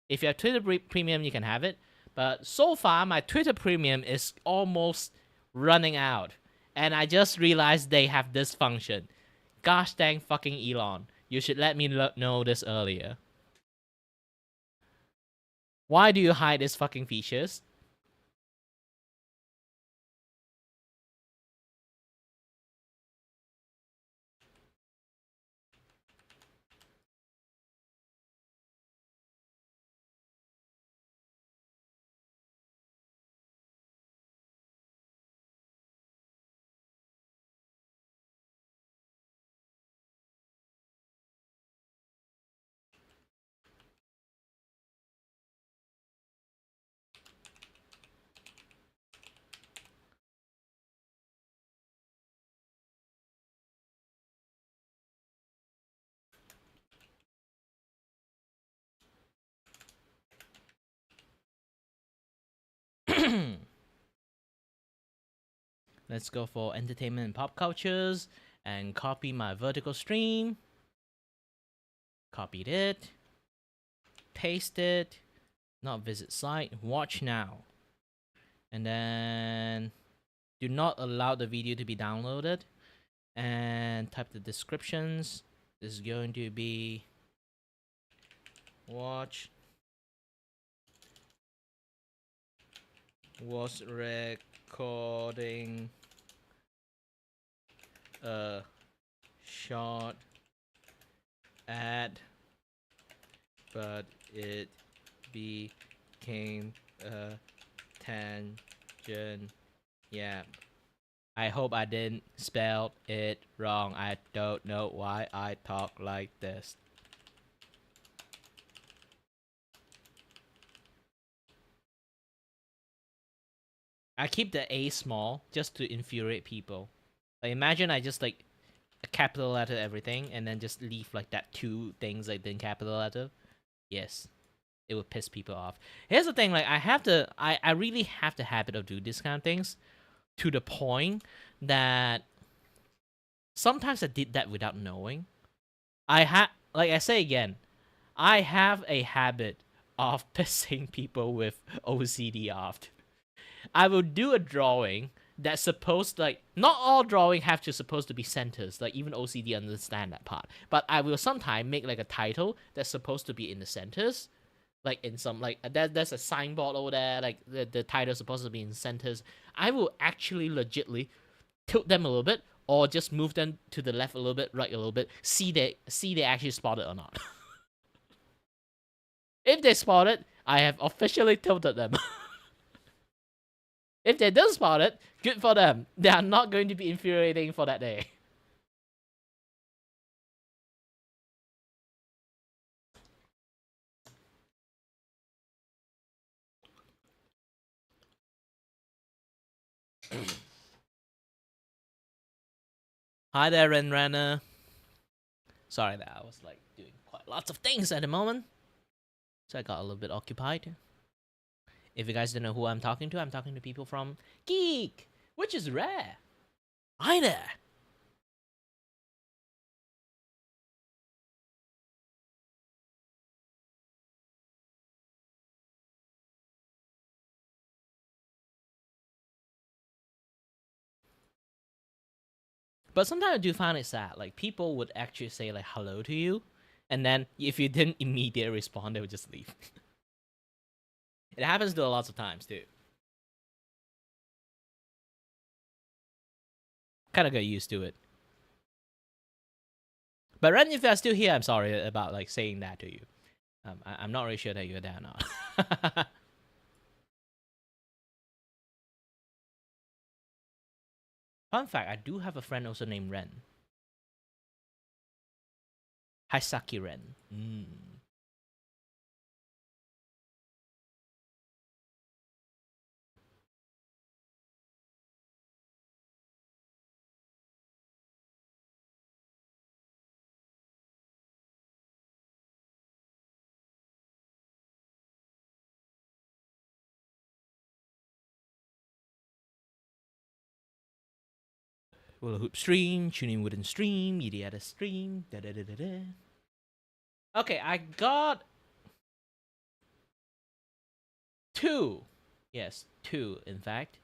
If you have Twitter Premium, you can have it. But so far, my Twitter Premium is almost running out. And I just realized they have this function. Gosh dang fucking Elon. You should let me know this earlier. Why do you hide these fucking features? Let's go for entertainment and pop cultures and copy my vertical stream. Copied it. Paste it. Not visit site. Watch now. And then do not allow the video to be downloaded. And type the descriptions. This is going to be watch was recording a short ad, but it became a tangent. Yeah. I hope I didn't spell it wrong. I don't know why I talk like this. I keep the A small just to infuriate people. Like imagine I just like a capital letter everything and then just leave like that two things like in capital letter. Yes. It would piss people off. Here's the thing, like I really have the habit of doing these kind of things to the point that sometimes I did that without knowing. Like I say again, I have a habit of pissing people with OCD off. I will do a drawing that's supposed like not all drawing have to supposed to be centers. Like even OCD understand that part. But I will sometimes make like a title that's supposed to be in the centers. Like in some like there's a signboard over there. Like the title supposed to be in centers. I will actually legitly tilt them a little bit or just move them to the left a little bit, right a little bit. See they actually spot it or not. If they spot it, I have officially tilted them. If they don't spot it, good for them. They are not going to be infuriating for that day. Hi there, Renrunner. Sorry that I was like doing quite lots of things at the moment. So I got a little bit occupied. If you guys don't know who I'm talking to people from Geek, which is rare. Hi there. But sometimes I do find it sad. Like people would actually say like hello to you, and then if you didn't immediately respond, they would just leave. It happens to lots of times too. Kind of get used to it. But Ren, if you're still here, I'm sorry about like saying that to you. I'm not really sure that you're there or not. Fun fact: I do have a friend also named Ren. Haisaki Ren. Hula hoop stream, tuning wooden stream, yada stream, da da da da da. Okay, I got 2. Yes, 2 in fact.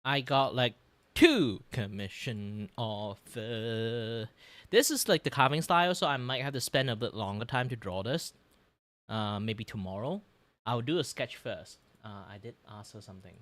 I got like 2 commission offer. This is like the carving style, so I might have to spend a bit longer time to draw this. Maybe tomorrow. I'll do a sketch first. I did ask her something.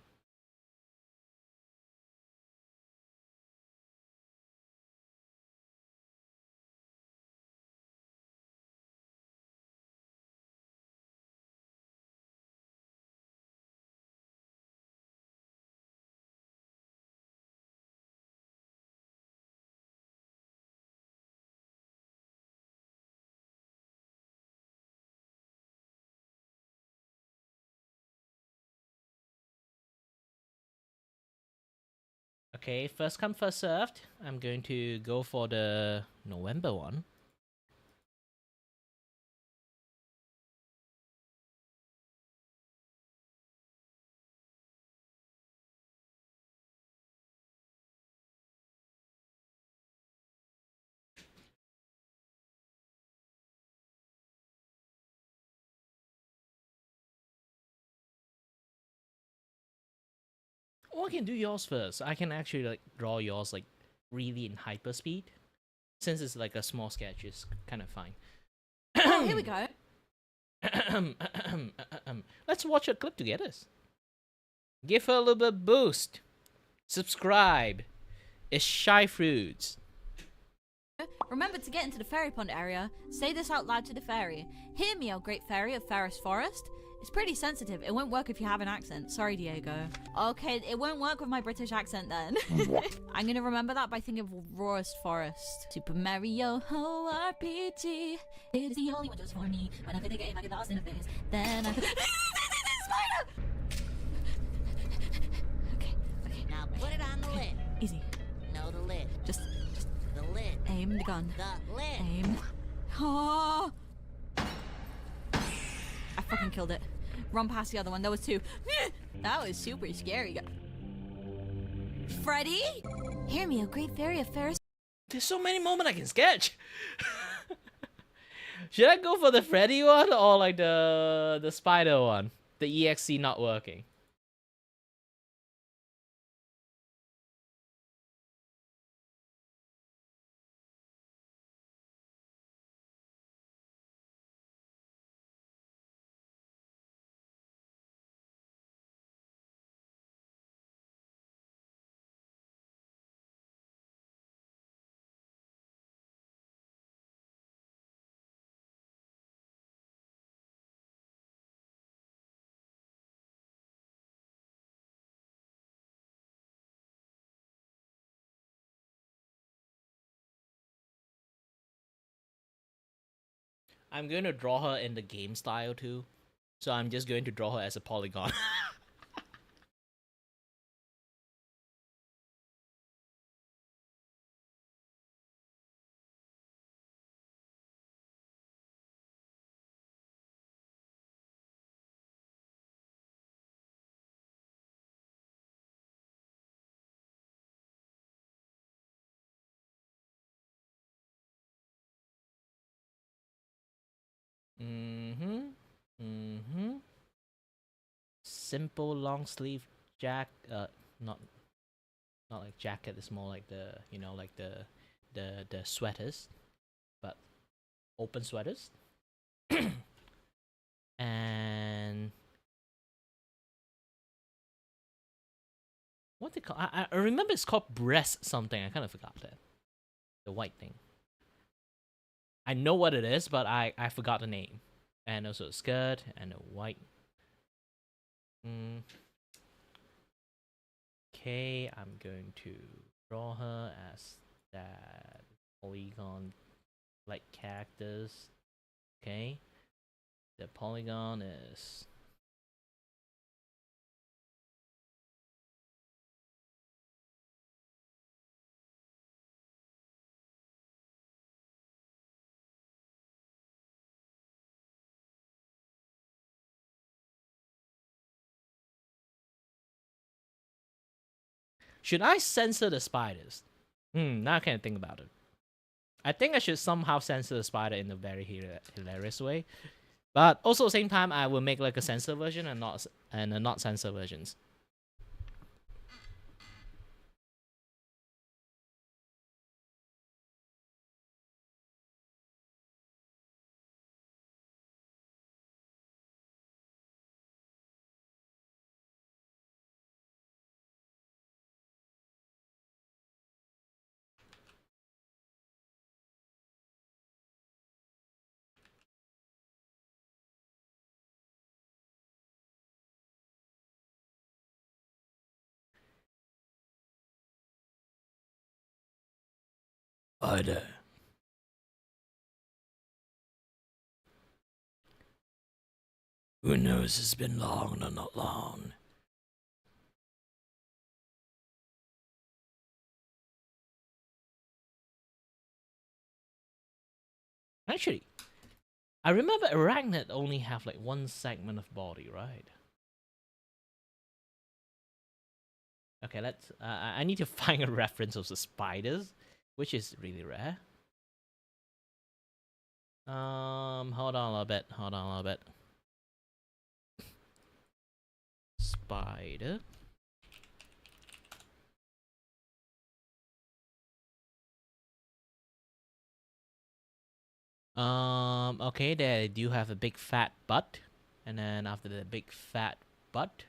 Okay, first come, first served. I'm going to go for the November one. Or I can do yours first. I can actually like draw yours like really in hyper speed. Since it's like a small sketch, it's kind of fine. Oh, here we go. Let's watch a clip together. Give her a little bit of boost. Subscribe. It's Shy Fruits. Remember to get into the fairy pond area, say this out loud to the fairy. Hear me, O great fairy of fairest forest. It's pretty sensitive. It won't work if you have an accent. Sorry, Diego. Okay, it won't work with my British accent then. I'm gonna remember that by thinking of rawest forest. Super Mario Ho RPG. It is the only one just for me. When I play the game, I get lost in the face. Then I. Spider! Okay. Now put it on the lid. Easy. No, the lid. Just The lid. aim the gun. The lid. Aim. Oh! I fucking killed it. Run past the other one. There was 2. That was super scary. Freddy? Hear me, O great fairy of Ferris. There's so many moments I can sketch. Should I go for the Freddy one or like the spider one? The EXC not working. I'm going to draw her in the game style too. So I'm just going to draw her as a polygon. Mm-hmm. simple long sleeve not not like jacket. It's more like the like the sweaters, but open sweaters. And what they call? I remember it's called breast something. I kind of forgot that. The white thing. I know what it is, but I forgot the name. And also a skirt and a white. Okay, I'm going to draw her as that polygon like characters. Okay. The polygon is should I censor the spiders? Now I can't think about it. I think I should somehow censor the spider in a very hilarious way. But also at the same time, I will make like a censor version and a not censor versions. Spider. Who knows? It's been long or not long. Actually, I remember arachnid only have like one segment of body, right? Okay, let's. I need to find a reference of the spiders, which is really rare. Hold on a little bit. Hold on a little bit. Spider. Okay, they do have a big fat butt, and then after the big fat butt,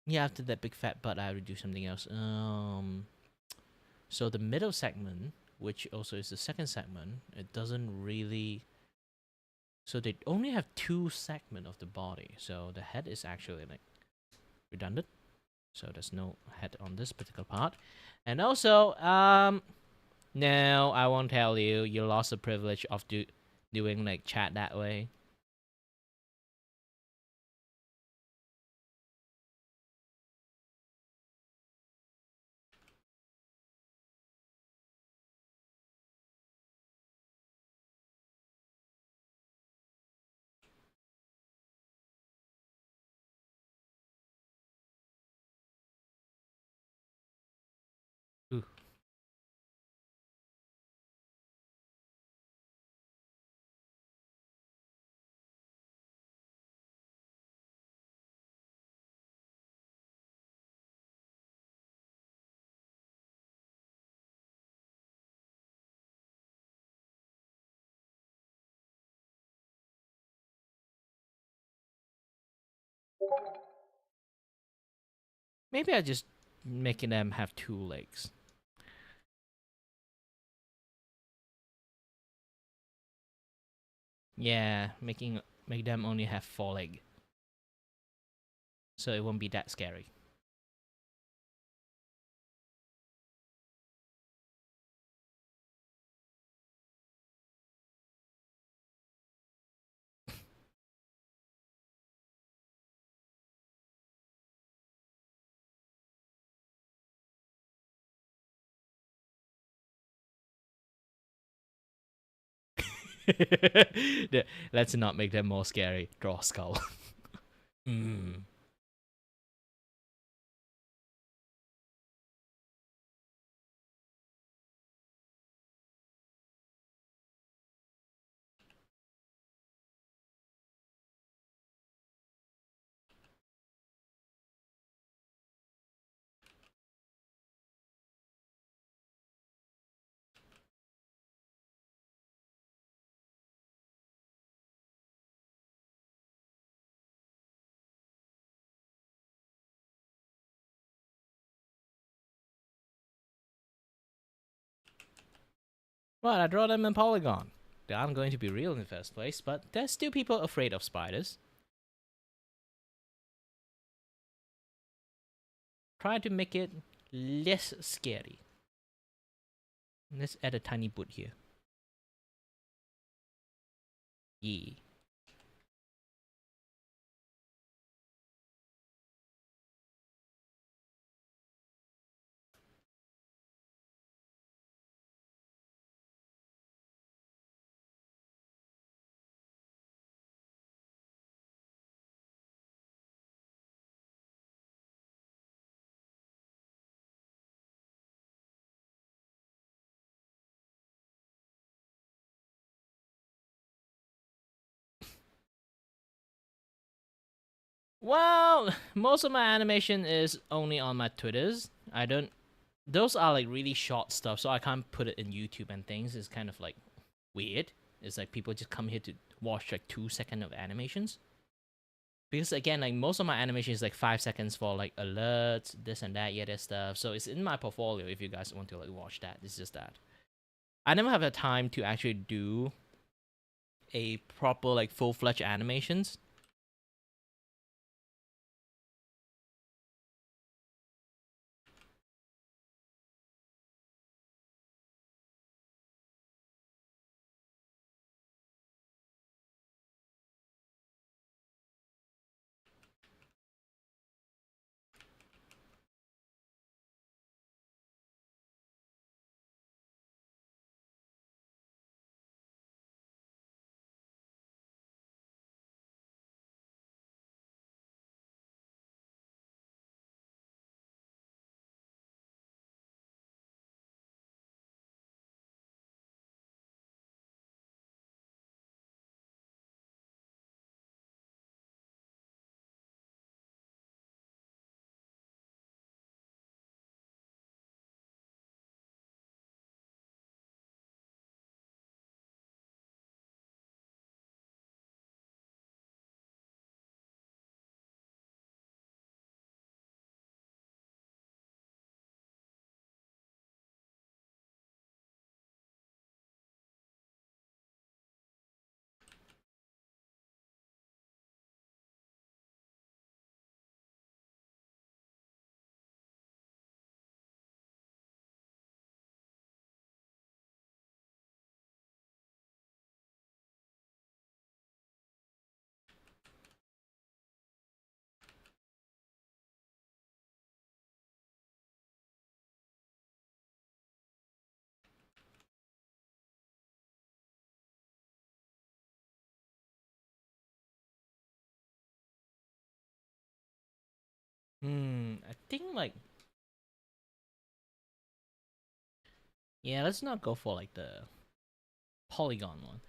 yeah, after that big fat butt, I would do something else. So the middle segment, which also is the second segment, it doesn't really. So they only have two segments of the body. So the head is actually like redundant. So there's no head on this particular part. And also, no, I won't tell you. You lost the privilege of doing like chat that way. Ooh. Maybe I just making them have two legs. Yeah, make them only have four legs. So it won't be that scary. Let's not make them more scary. Draw a skull. Well, I draw them in polygon. They aren't going to be real in the first place, but there's still people afraid of spiders. Try to make it less scary. Let's add a tiny boot here. Yeah. Well, most of my animation is only on my Twitters. I don't. Those are like really short stuff, so I can't put it in YouTube and things. It's kind of like weird. It's like people just come here to watch like 2 seconds of animations. Because again, like most of my animation is like 5 seconds for like alerts, this and that, yeah, that stuff. So it's in my portfolio if you guys want to like watch that. It's just that I never have the time to actually do a proper like full-fledged animations. I think like yeah, let's not go for like the polygon one.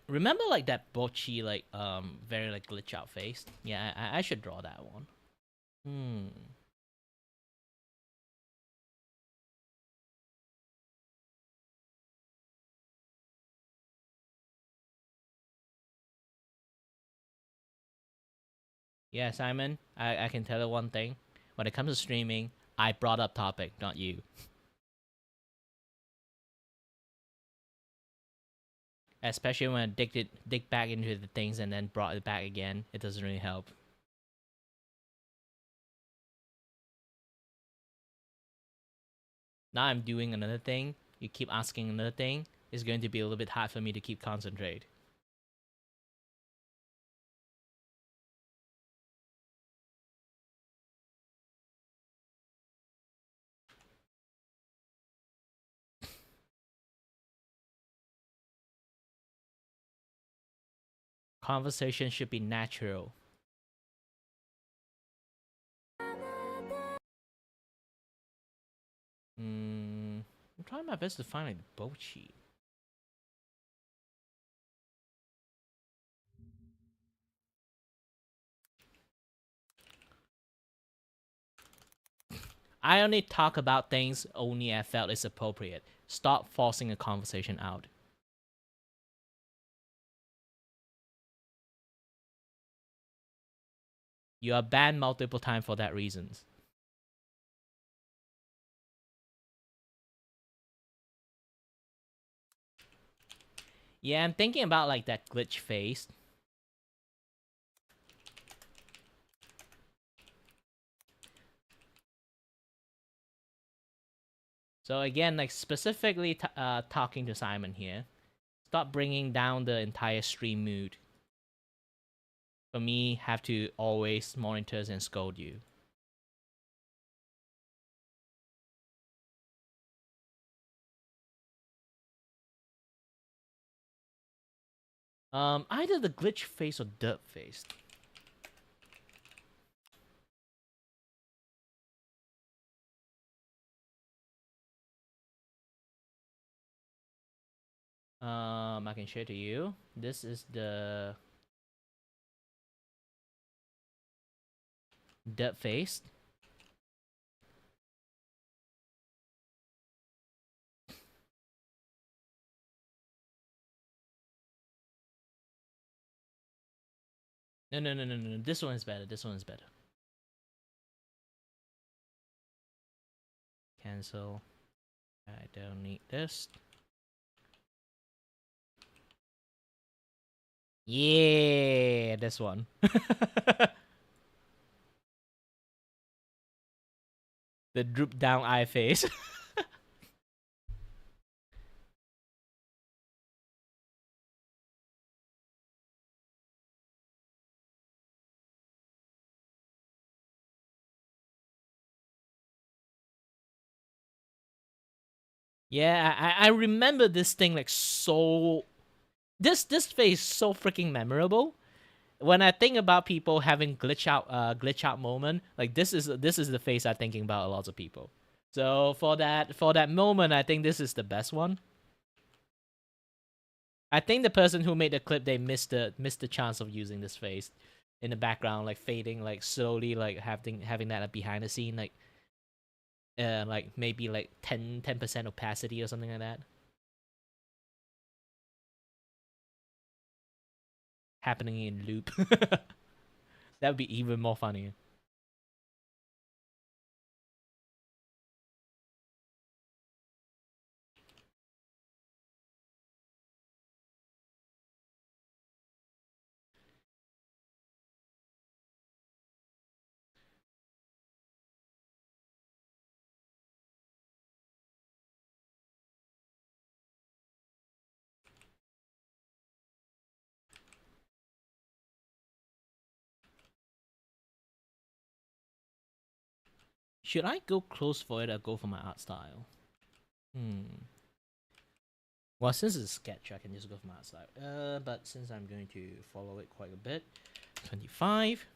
Remember like that Bochi like very like glitch out face? Yeah, I should draw that one. Yeah, Simon, I can tell you one thing. When it comes to streaming, I brought up topic, not you. Especially when I dig back into the things and then brought it back again, it doesn't really help. Now I'm doing another thing. You keep asking another thing. It's going to be a little bit hard for me to keep concentrate. Conversation should be natural. I'm trying my best to find like Bochi. I only talk about things only I felt is appropriate. Stop forcing a conversation out. You are banned multiple times for that reasons. Yeah, I'm thinking about like that glitch face. So again, like specifically talking to Simon here. Stop bringing down the entire stream mood. For me, have to always monitor and scold you. Either the glitch face or dirt face. I can share to you. This is the dirt face. No. This one is better. This one is better. Cancel. I don't need this. Yeah, this one. The droop down eye face. Yeah, I remember this thing like so. This face so freaking memorable. When I think about people having glitch out moment, like this is the face I'm thinking about a lot of people. So for that moment, I think this is the best one. I think the person who made the clip, they missed the chance of using this face in the background, like fading, like slowly, like having that like, behind the scene, like maybe like 10% opacity or something like that happening in loop. That would be even more funny. Should I go close for it or go for my art style? Well, since it's a sketch, I can just go for my art style. But since I'm going to follow it quite a bit, 25.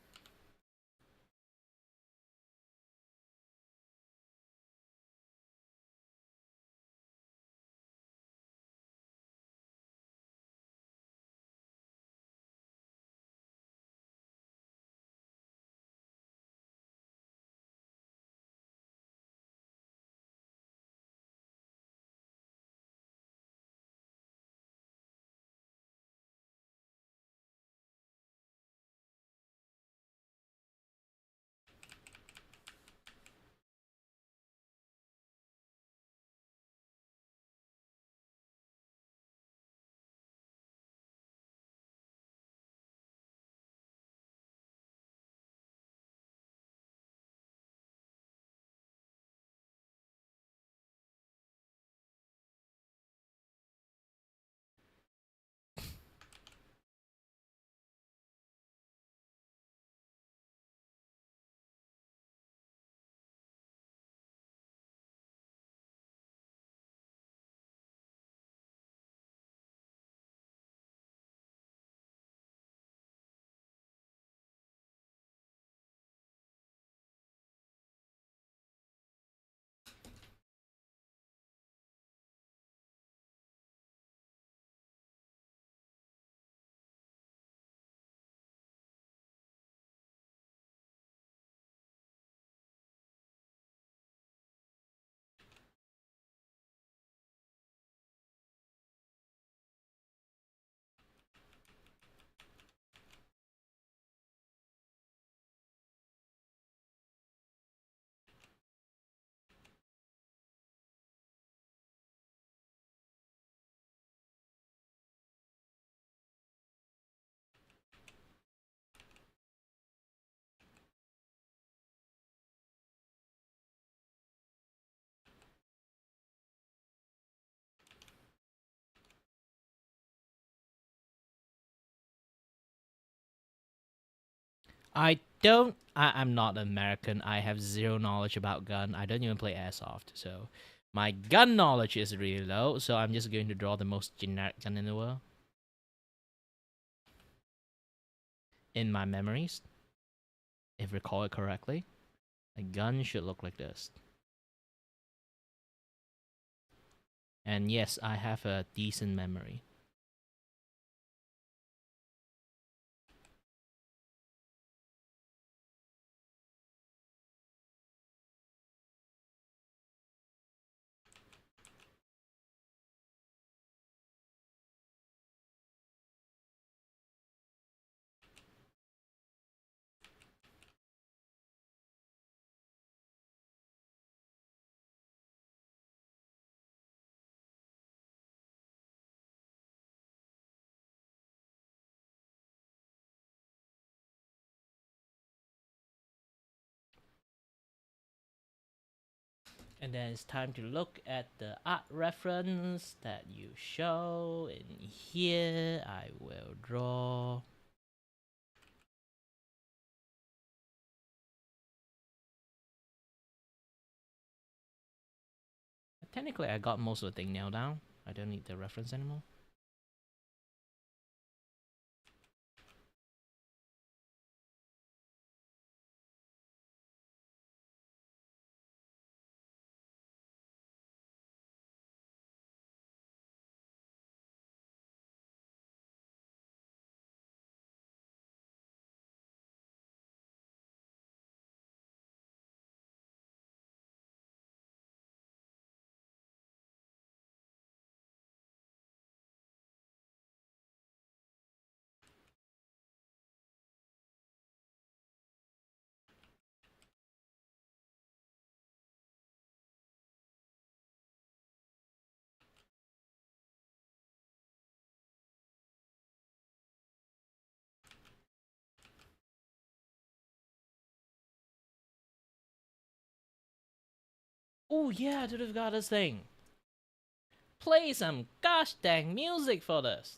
I'm not American. I have zero knowledge about gun. I don't even play airsoft, so my gun knowledge is really low. So I'm just going to draw the most generic gun in the world. In my memories, if I recall it correctly, a gun should look like this. And yes, I have a decent memory. And then it's time to look at the art reference that you show. In here, I will draw. Technically, I got most of the thing nailed down. I don't need the reference anymore. Oh yeah, I should have got this thing. Play some gosh dang music for this.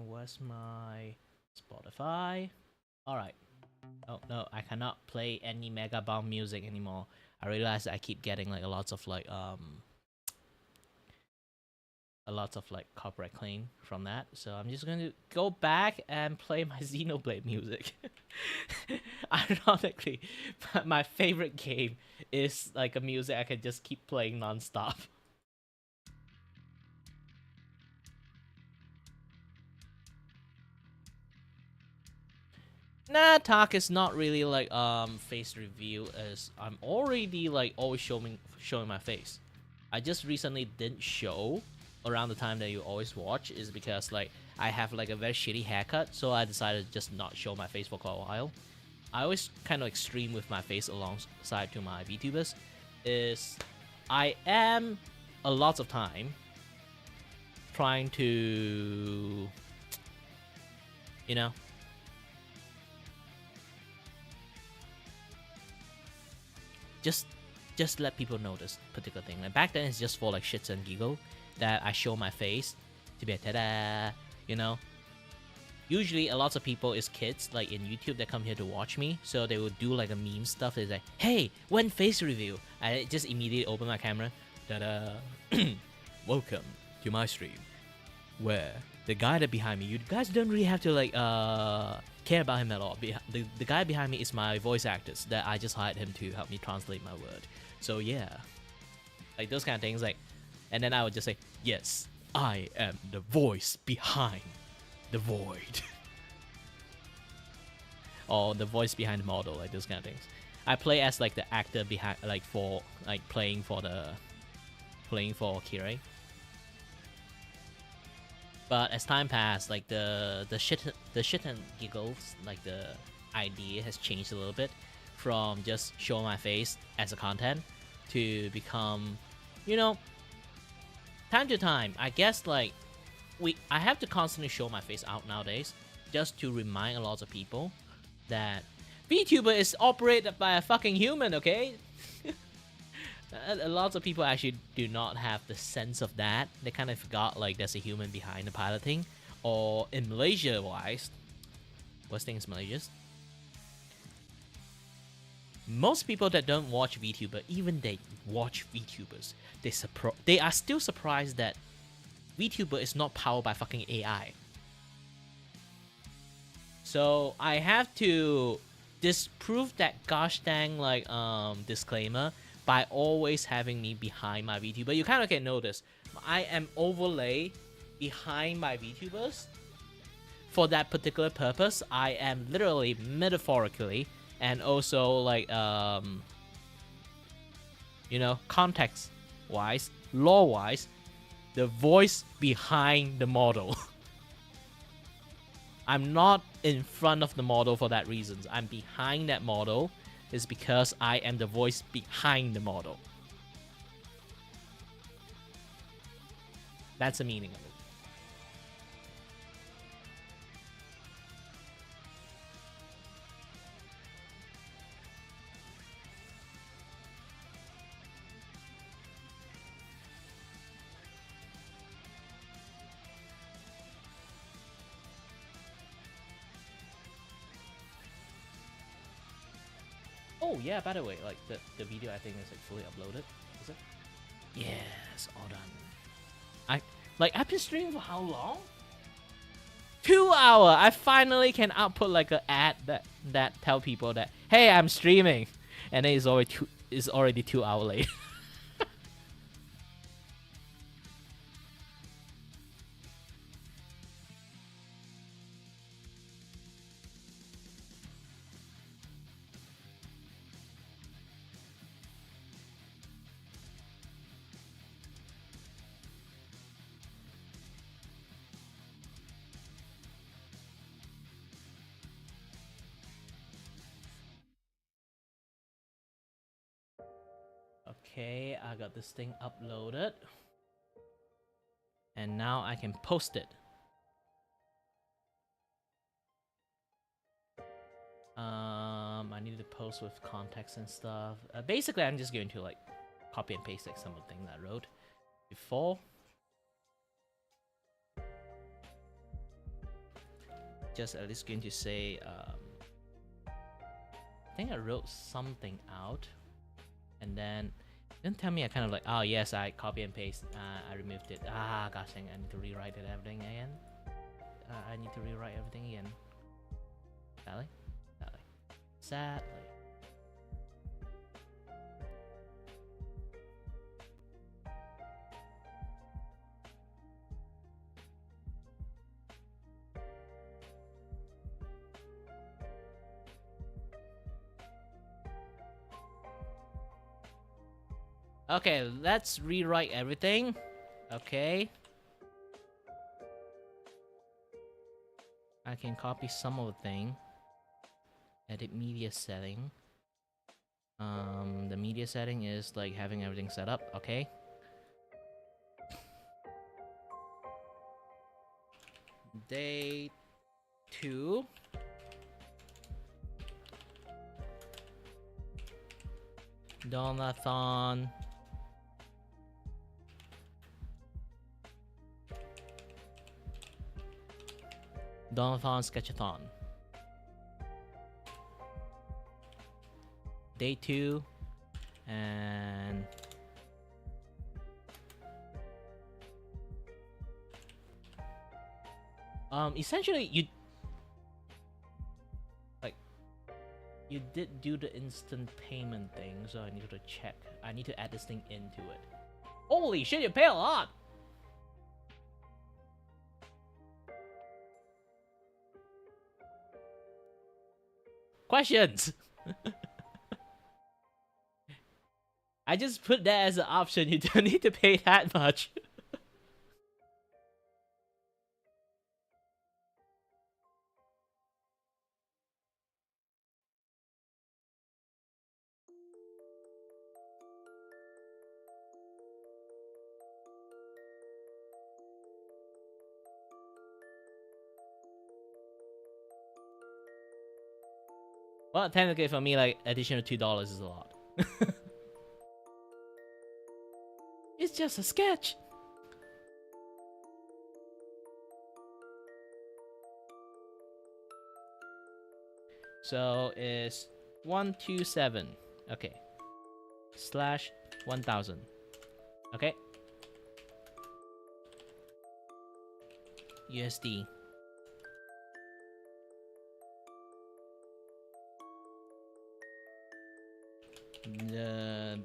Where's my Spotify? Alright. Oh no, I cannot play any Mega Bomb music anymore. I realized I keep getting like a lot of copyright claim from that. So I'm just going to go back and play my Xenoblade music. Ironically, my favorite game is like a music I can just keep playing non-stop. Nah, talk is not really like face reveal, as I'm already like always showing my face. I just recently didn't show around the time that you always watch, is because like I have like a very shitty haircut, so I decided to just not show my face for quite a while. I always kind of extreme with my face alongside to my VTubers, is I am a lot of time trying to, you know, just let people know this particular thing. Like back then, it's just for like shits and giggle that I show my face to be a ta-da, you know. Usually, a lot of people is kids like in YouTube that come here to watch me, so they will do like a meme stuff. They say, "Hey, when face review?" I just immediately open my camera, ta-da. Welcome to my stream, where the guy that behind me, you guys don't really have to like care about him at all. The guy behind me is my voice actors that I just hired him to help me translate my word. So yeah, like those kind of things. Like, and then I would just say, "Yes, I am the voice behind the void," or the voice behind the model. Like those kind of things. I play as like the actor behind, like for like playing for Kiray. But as time passed, like the shit and giggles, like the idea has changed a little bit from just showing my face as a content to become you know, time to time, I guess like I have to constantly show my face out nowadays just to remind a lot of people that VTuber is operated by a fucking human, okay? A lot of people actually do not have the sense of that. They kind of forgot like there's a human behind the piloting. Or in Malaysia wise, worst thing is Malaysia. Most people that don't watch VTuber, even they watch VTubers, they are still surprised that VTuber is not powered by fucking AI. So I have to disprove that gosh dang like disclaimer by always having me behind my VTuber. You kind of can notice I am overlay behind my VTubers. For that particular purpose, I am literally metaphorically and also like you know, context wise, lore wise, the voice behind the model. I'm not in front of the model for that reason. I'm behind that model is because I am the voice behind the model. That's the meaning of it. Oh yeah, by the way, like the video I think is like fully uploaded. Is it? Yes, all done. I've been streaming for how long? 2 hours. I finally can output like an ad that tell people that hey, I'm streaming, and then it's already 2 hours late. Okay, I got this thing uploaded. And now I can post it. I need to post with context and stuff. Basically, I'm just going to like copy and paste like some of the things I wrote before. Just at least going to say, I think I wrote something out, and then don't tell me I kind of like, oh yes, I copy and paste, I removed it. Ah, gosh dang, I need to rewrite it everything again. I need to rewrite everything again. Sadly. Okay, let's rewrite everything. Okay. I can copy some of the thing. Edit media setting. The media setting is like having everything set up. Okay. Day 2. Donothon. Donothon-Sketchathon. Day 2. And essentially you did do the instant payment thing, so I need to check. I need to add this thing into it. Holy shit, you pay a lot! Questions! I just put that as an option, you don't need to pay that much. Well, technically for me, like additional $2 is a lot. It's just a sketch. So it's 127. Okay. Slash 1000. Okay. USD. The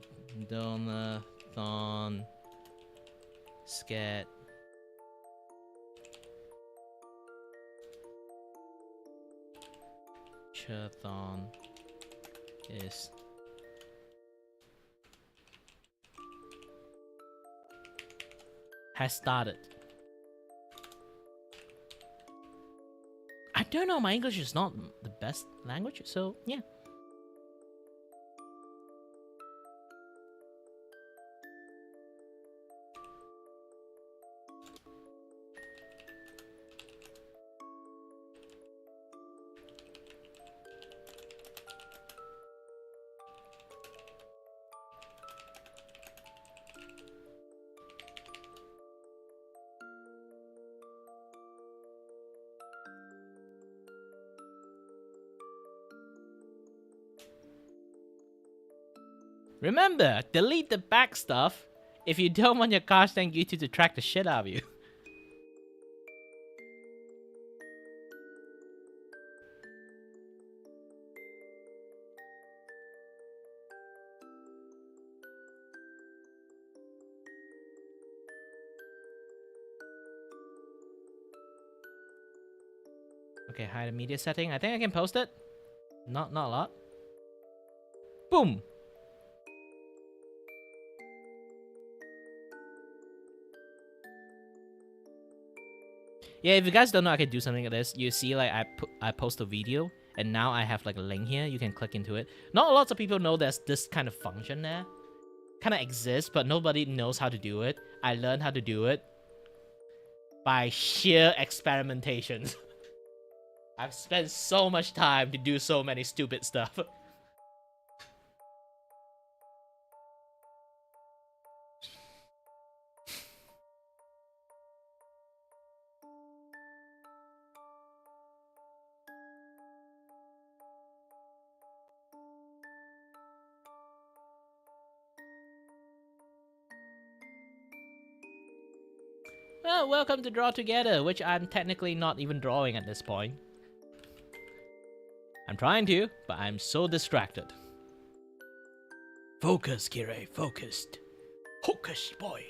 Donothon-Sketchathon is has started. I don't know, my English is not the best language, so yeah. Remember, delete the back stuff if you don't want your gosh dang YouTube to track the shit out of you. Okay, hide the media setting. I think I can post it. Not a lot. Boom. Yeah, if you guys don't know, I can do something like this. You see, like I post a video, and now I have like a link here. You can click into it. Not lots of people know there's this kind of function there. Kind of exists, but nobody knows how to do it. I learned how to do it by sheer experimentation. I've spent so much time to do so many stupid stuff. Well, welcome to Draw Together, which I'm technically not even drawing at this point. I'm trying to, but I'm so distracted. Focus, Kiray, focused. Focus, boy.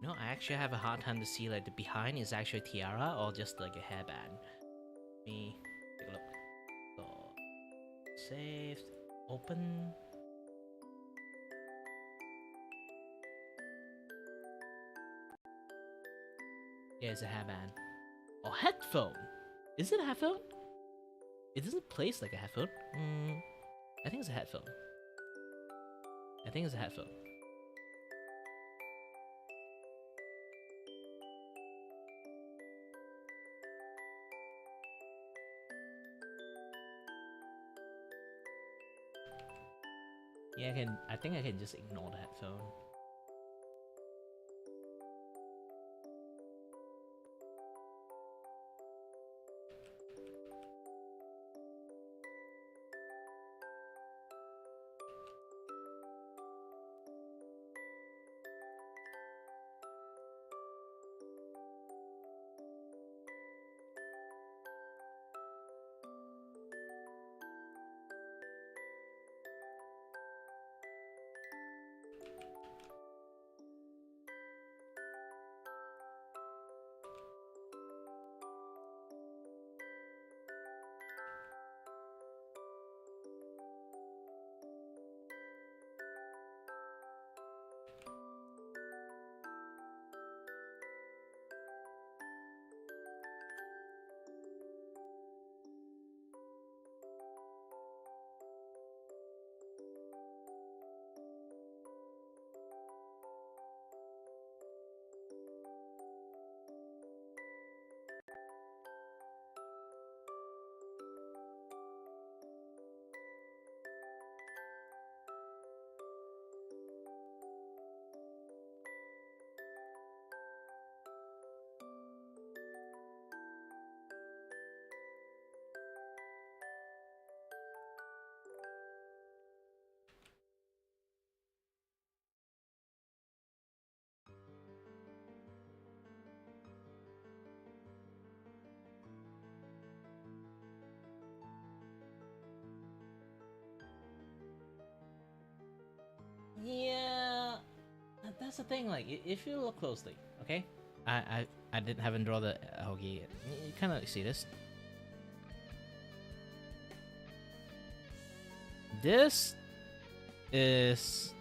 No, I actually have a hard time to see like the behind is actually a tiara or just like a hairband. Let me take a look. So, saved, open. Yeah, it's a hairband. Or headphone. Is it a headphone? It doesn't place like a headphone. I think it's a headphone. I think it's a headphone. Yeah, I think I can just ignore the headphone. Yeah, that's the thing. Like, if you look closely, okay, I haven't drawn the hoagie yet. You kind of see this. This is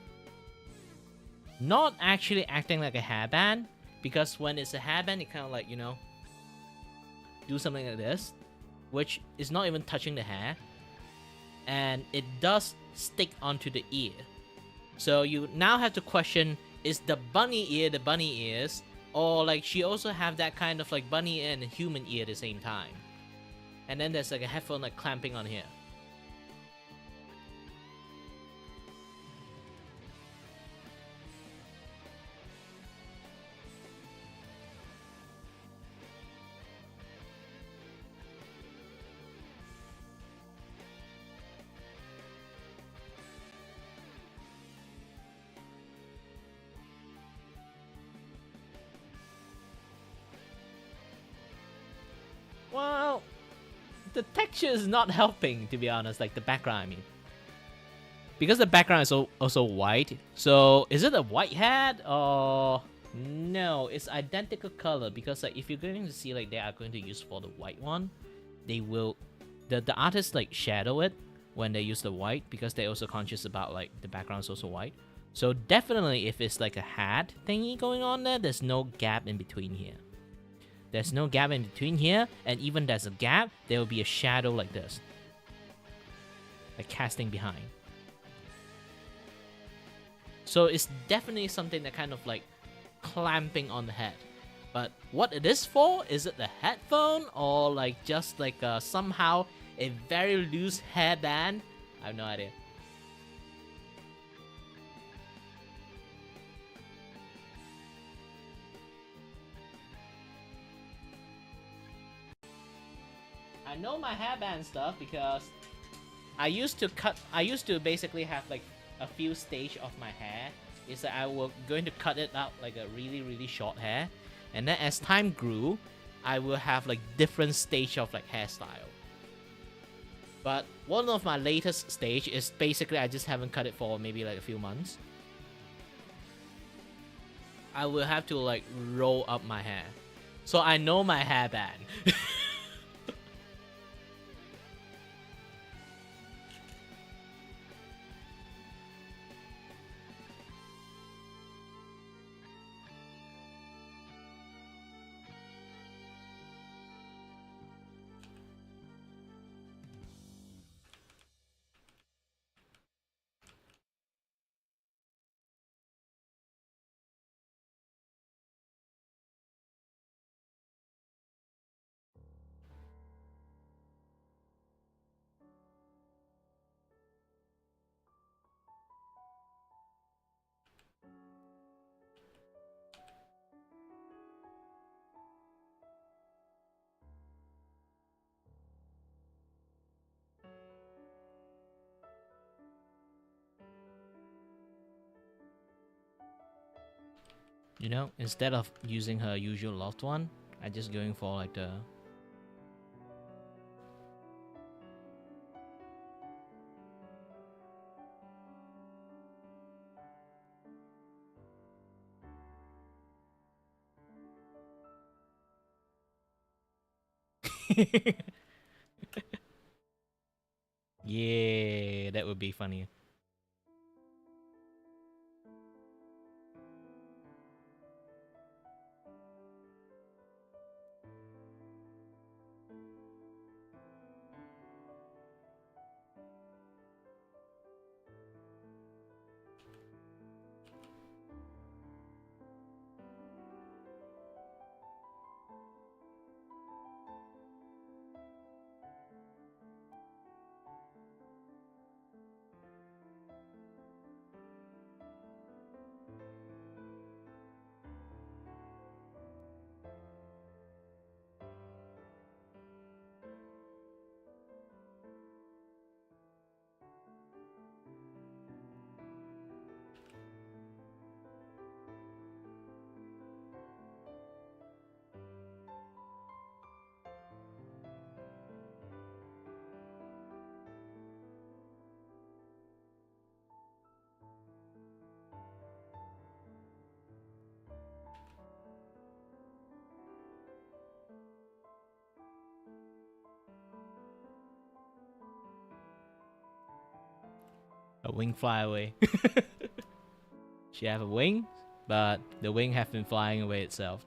not actually acting like a hairband, because when it's a hairband, it kind of like, you know, do something like this, which is not even touching the hair, and it does stick onto the ear. So you now have to question, is the bunny ear the bunny ears, or like she also have that kind of like bunny ear and human ear at the same time? And then there's like a headphone like clamping on here. Well, the texture is not helping, to be honest, like the background, I mean. Because the background is also white, so is it a white hat or... No, it's identical color, because like if you're going to see like they are going to use for the white one, they will... The artists like shadow it when they use the white, because they're also conscious about like the background is also white. So definitely if it's like a hat thingy going on there, there's no gap in between here. There's no gap in between here, and even there's a gap, there will be a shadow like this. Like casting behind. So it's definitely something that kind of like clamping on the head. But what it is for, is it the headphone or like just like somehow a very loose hairband? I have no idea. I know my hairband stuff because I used to basically have like a few stage of my hair. Is that I was going to cut it out like a really short hair, and then as time grew, I will have like different stage of like hairstyle. But one of my latest stage is basically I just haven't cut it for maybe like a few months. I will have to like roll up my hair. So I know my hairband. You know, instead of using her usual loft one, I just going for like the yeah, that would be funny. A wing fly away. She have a wing, but the wing have been flying away itself.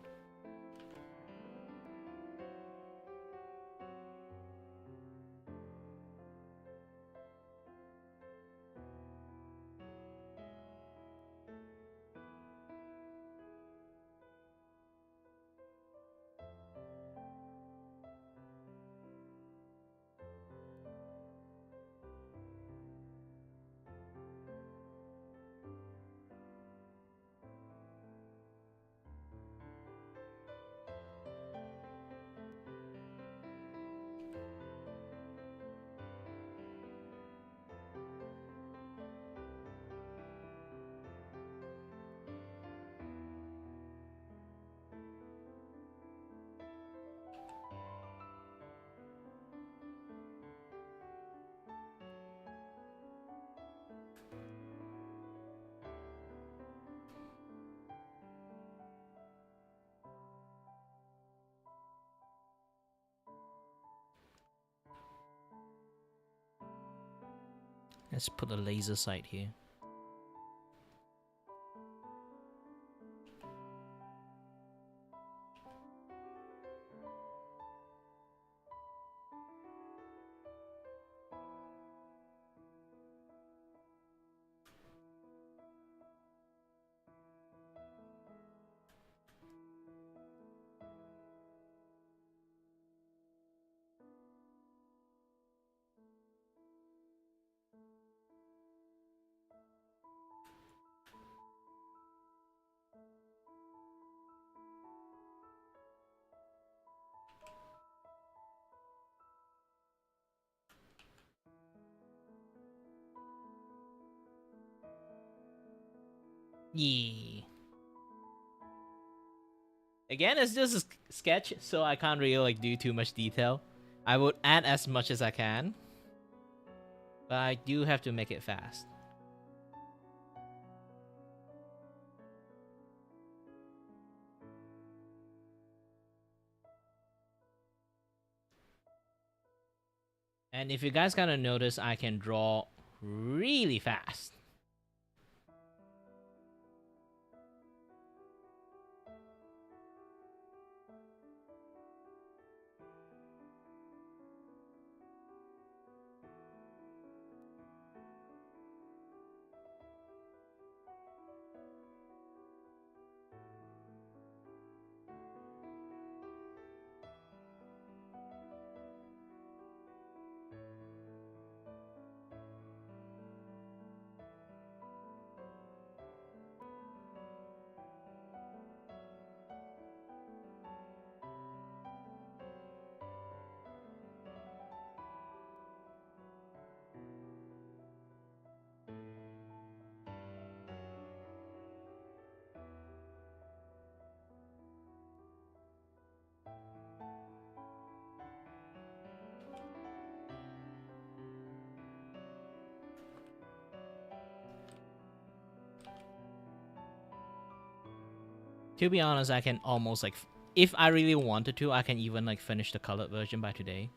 Let's put a laser sight here. Yeah. Again, it's just a sketch, so I can't really like do too much detail. I would add as much as I can, but I do have to make it fast. And if you guys kind of notice, I can draw really fast. To be honest, I can almost like, if I really wanted to, I can even like finish the colored version by today.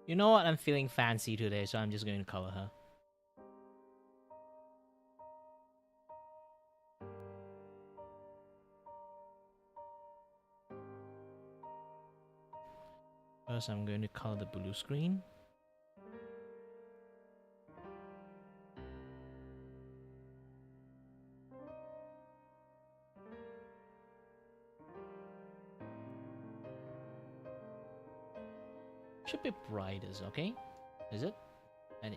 You know what? I'm feeling fancy today, so I'm just going to color her. First, I'm going to color the blue screen. Should be brightest, okay? Is it?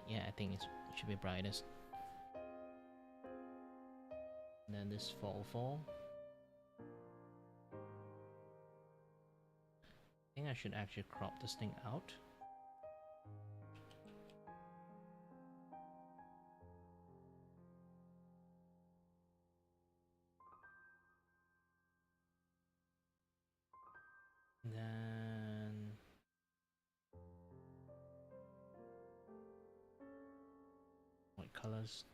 Yeah, I think it should be brightest. And then this fall. I think I should actually crop this thing out. Then white colors.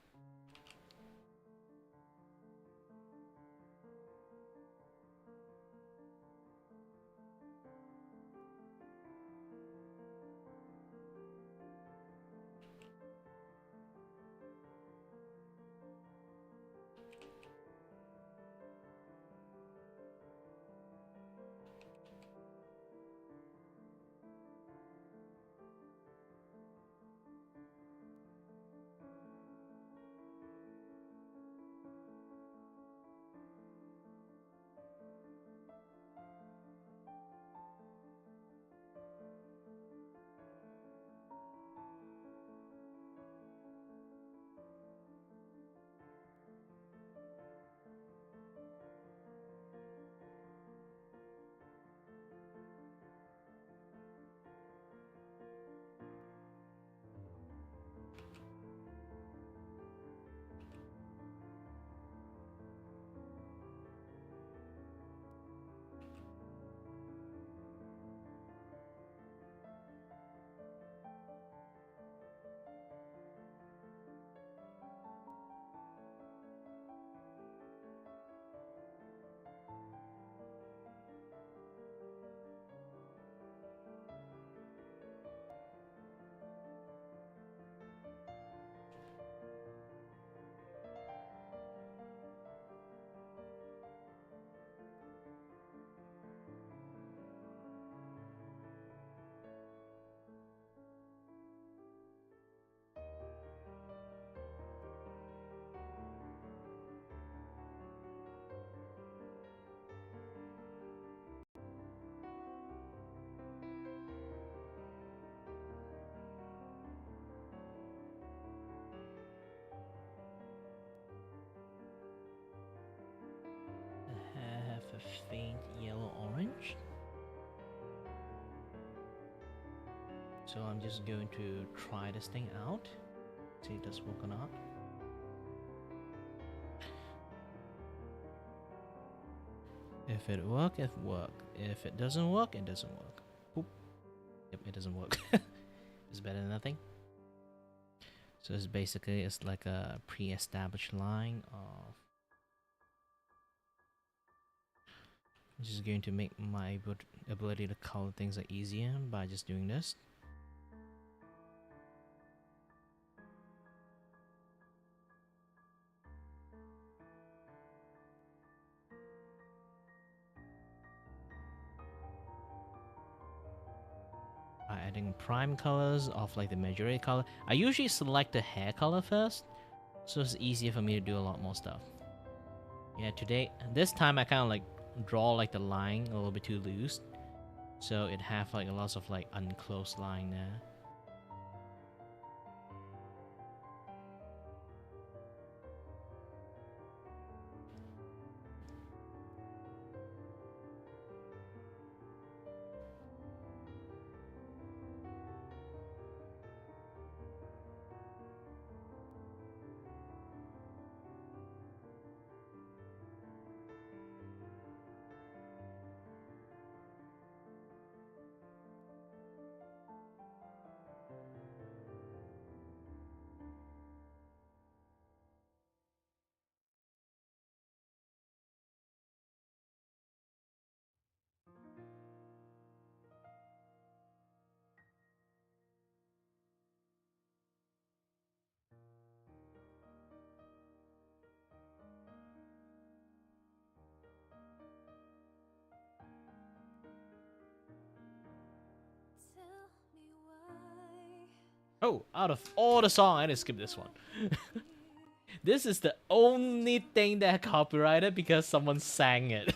I have a faint yellow-orange. So I'm just going to try this thing out. See if it does work or not. If it work, it work. If it doesn't work, it doesn't work. Oop. Yep, it doesn't work. It's better than nothing. So it's basically like a pre-established line of. This is going to make my ability to color things easier by just doing this. By adding prime colors of like the majority color. I usually select the hair color first, so it's easier for me to do a lot more stuff. Yeah, this time I kind of like draw like the line a little bit too loose, so it have like a lot of like unclosed line there. Oh, out of all the song, I didn't skip this one. This is the only thing that copyrighted because someone sang it.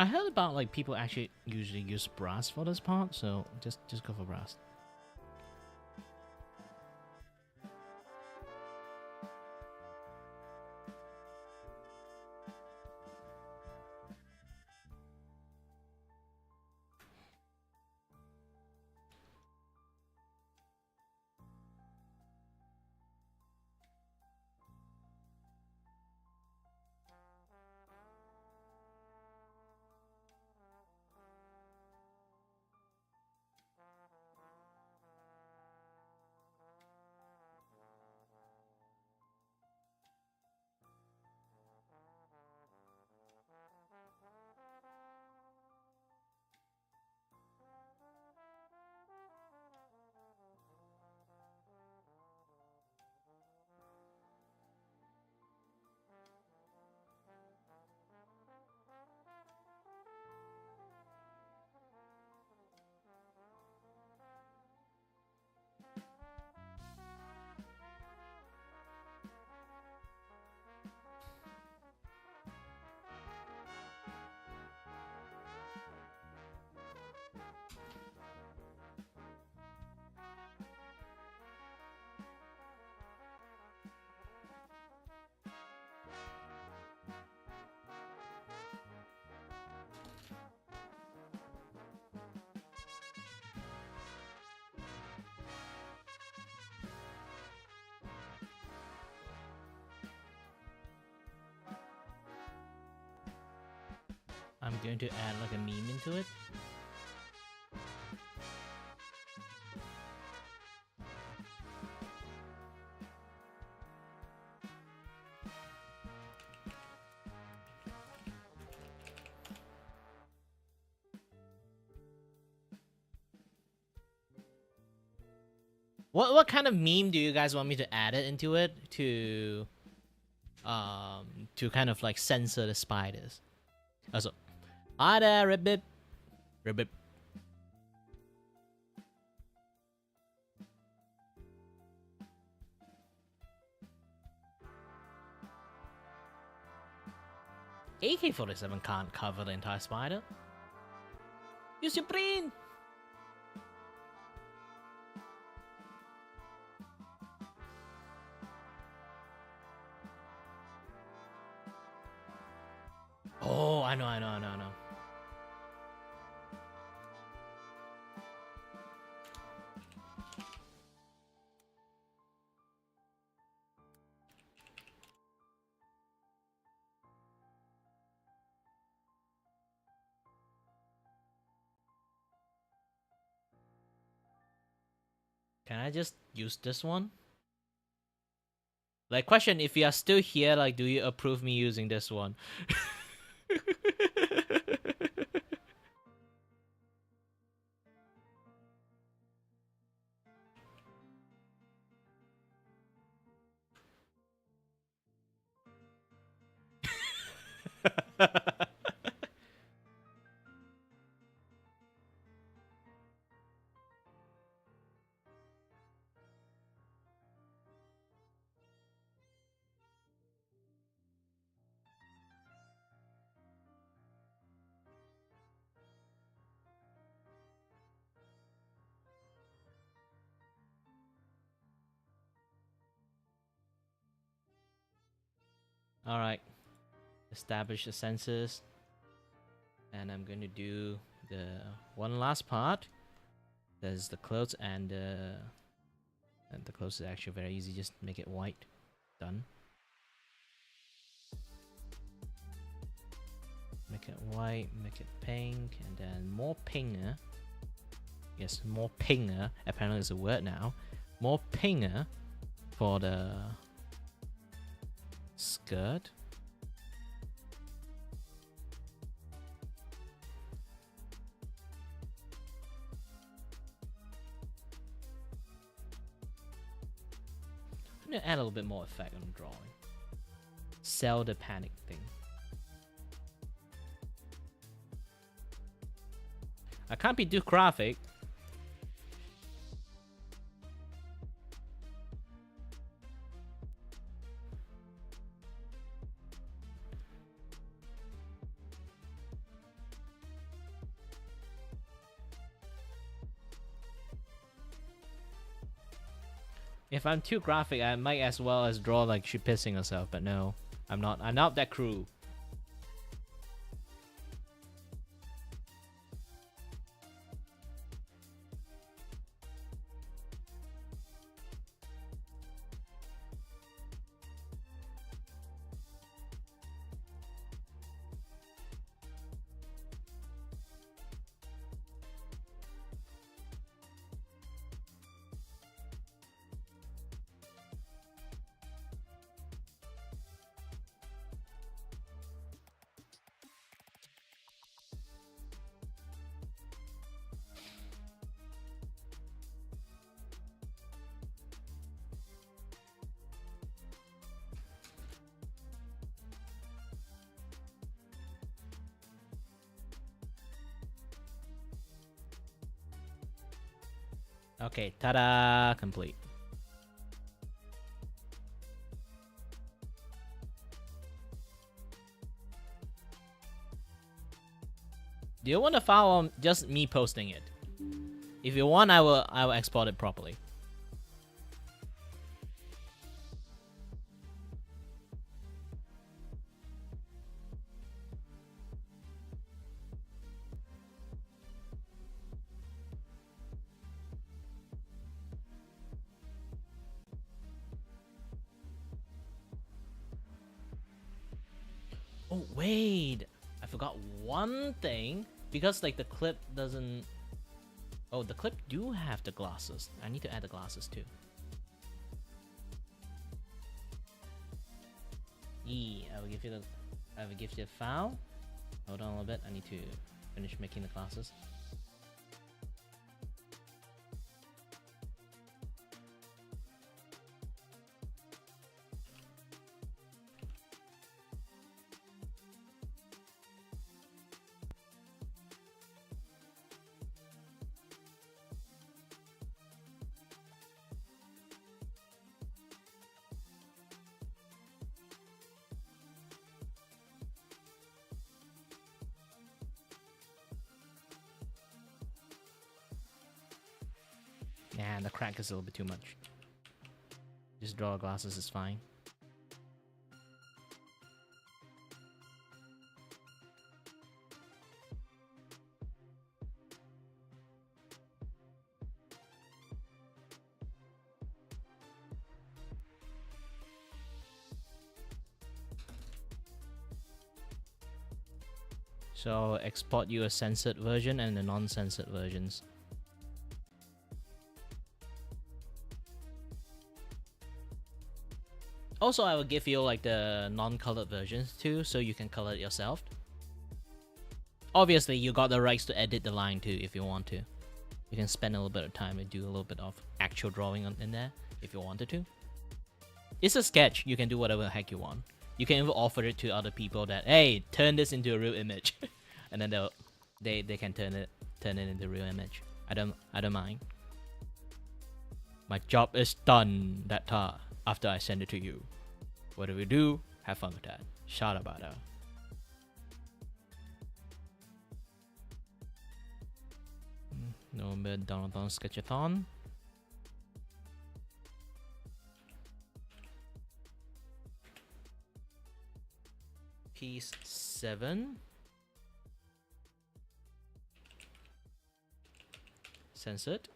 I heard about like people actually usually use brass for this part, so just go for brass. I'm going to add like a meme into it. What kind of meme do you guys want me to add it into it to kind of like censor the spiders? Also, hi there, Ribbit. Ribbit. AK-47 can't cover the entire spider. Use your brain. Oh, I know. Can I just use this one? Like, question, if you are still here, like, do you approve me using this one? Alright. Establish the sensors. And I'm going to do the one last part. There's the clothes and the clothes is actually very easy. Just make it white. Done. Make it white, make it pink, and then more pinger. Yes, more pinger. Apparently it's a word now. More pinger for the skirt. I'm gonna add a little bit more effect on the drawing. Sell the panic thing. I can't be too graphic. If I'm too graphic, I might as well as draw like she pissing herself, but no. I'm not. I'm not that cruel. Okay, ta-da! Complete. Do you want to follow just me posting it? If you want, I will export it properly. Oh wait, I forgot one thing because like the clip doesn't. Oh, the clip do have the glasses. I need to add the glasses too. I will give you the file. Hold on a little bit. I need to finish making the glasses. Yeah, the crack is a little bit too much. Just draw glasses is fine. So export you a censored version and the non-censored versions. Also, I will give you like the non-colored versions too, so you can color it yourself. Obviously, you got the rights to edit the line too if you want to. You can spend a little bit of time and do a little bit of actual drawing in there if you wanted to. It's a sketch. You can do whatever the heck you want. You can even offer it to other people that, hey, turn this into a real image, and then they can turn it into a real image. I don't mind. My job is done. After I send it to you. Whatever you do, have fun with that. Shut about that. November Donothon-Sketchathon. Piece 7. Censored.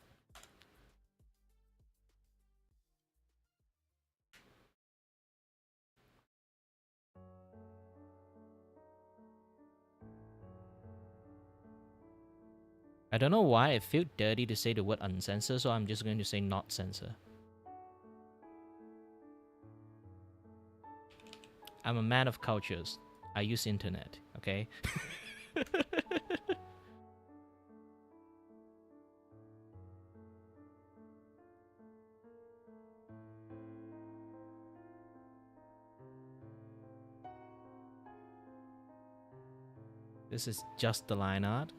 I don't know why I feel dirty to say the word uncensor, so I'm just going to say not censor. I'm a man of cultures. I use internet, okay? This is just the line art.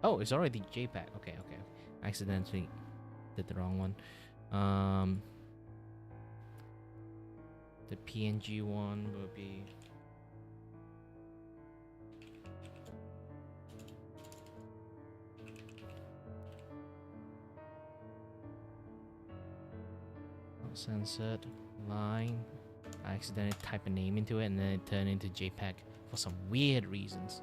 Oh, it's already JPEG. Okay, okay. I accidentally did the wrong one. The PNG one will be. Not censored. Line. I accidentally type a name into it and then it turned into JPEG for some weird reasons.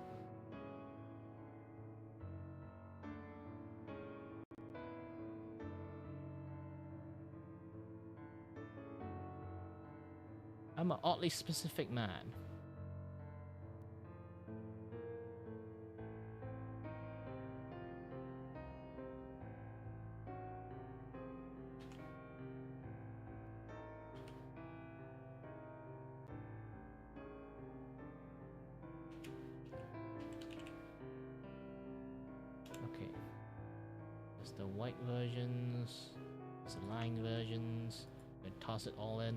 I'm an oddly specific man. Okay. There's the white versions. There's the line versions. I toss it all in.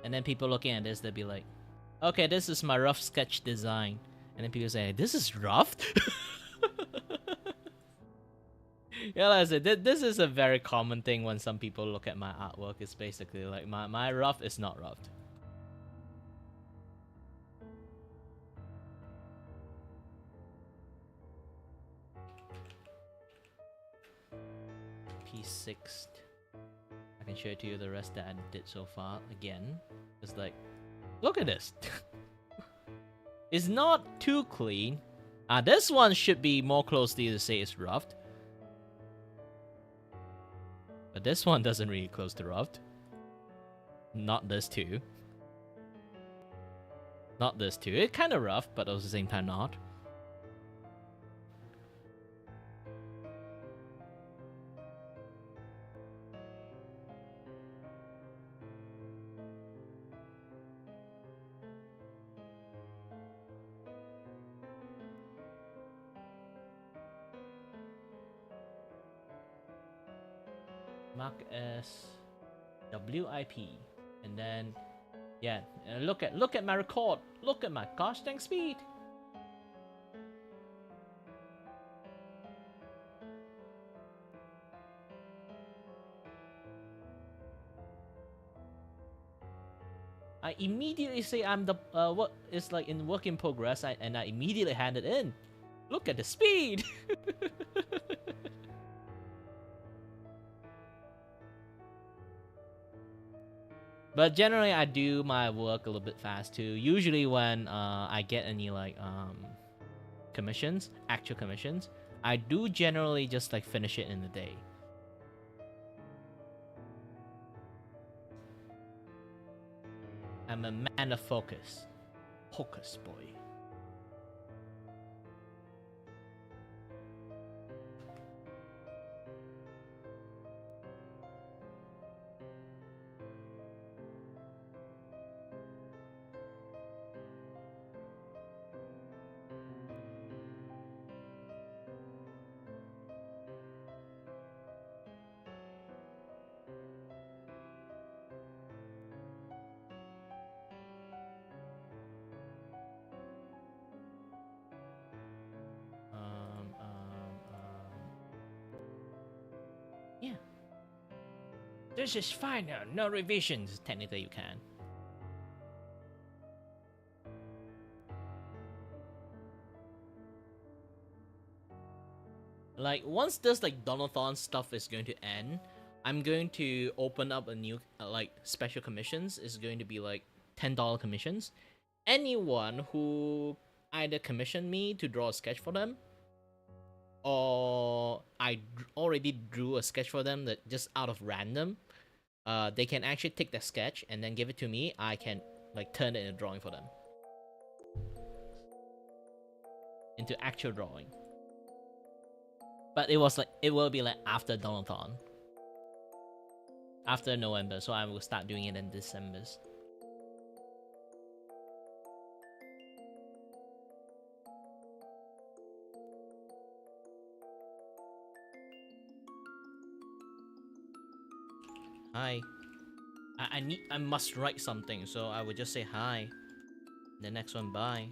And then people looking at this, they'll be like, okay, this is my rough sketch design. And then people say, this is rough? Yeah, like I said, this is a very common thing when some people look at my artwork. It's basically like, my rough is not roughed. P6. I can show it to you the rest that I did so far again. It's like, look at this. It's not too clean. This one should be more closely to say it's roughed. But this one doesn't really close to roughed. Not this too. Not this too. It's kind of rough, but at the same time not. Mark as WIP, and then yeah, look at my record. Look at my gosh dang speed. I immediately say I'm the what is like in work in progress, and I immediately hand it in. Look at the speed. But generally, I do my work a little bit fast too. Usually, when I get any like commissions, actual commissions, I do generally just like finish it in a day. I'm a man of focus, focus boy. Yeah. This is final, no revisions. Technically, you can. Like, once this, like, Donothon stuff is going to end, I'm going to open up a new, like, special commissions. It's going to be, like, $10 commissions. Anyone who either commissioned me to draw a sketch for them, or I already drew a sketch for them that just out of random, they can actually take the sketch and then give it to me. I can like turn it into a drawing for them, into actual drawing. But it will be like after Donothon, after November, so I will start doing it in December. Hi. I must write something, so I would just say hi. The next one, bye.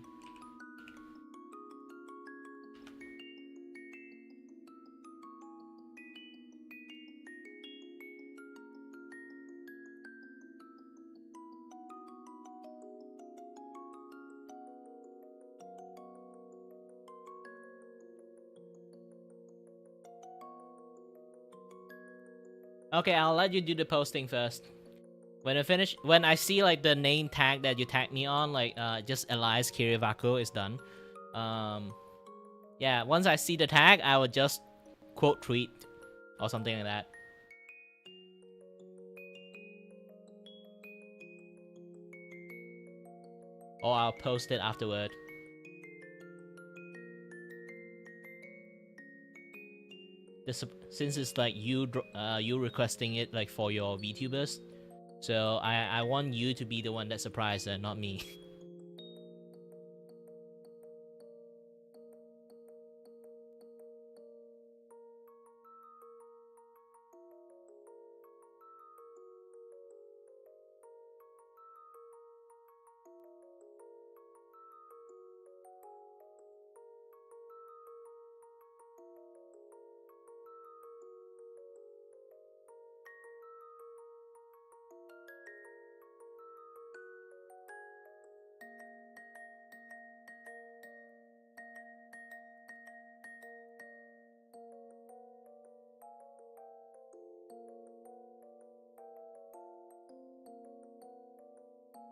Okay, I'll let you do the posting first. When I finish, when I see like the name tag that you tagged me on, like just Elias Kirivako is done. Yeah, once I see the tag, I will just quote tweet or something like that. Or I'll post it afterward. Since it's like you requesting it like for your VTubers, so I want you to be the one that surprised her, not me.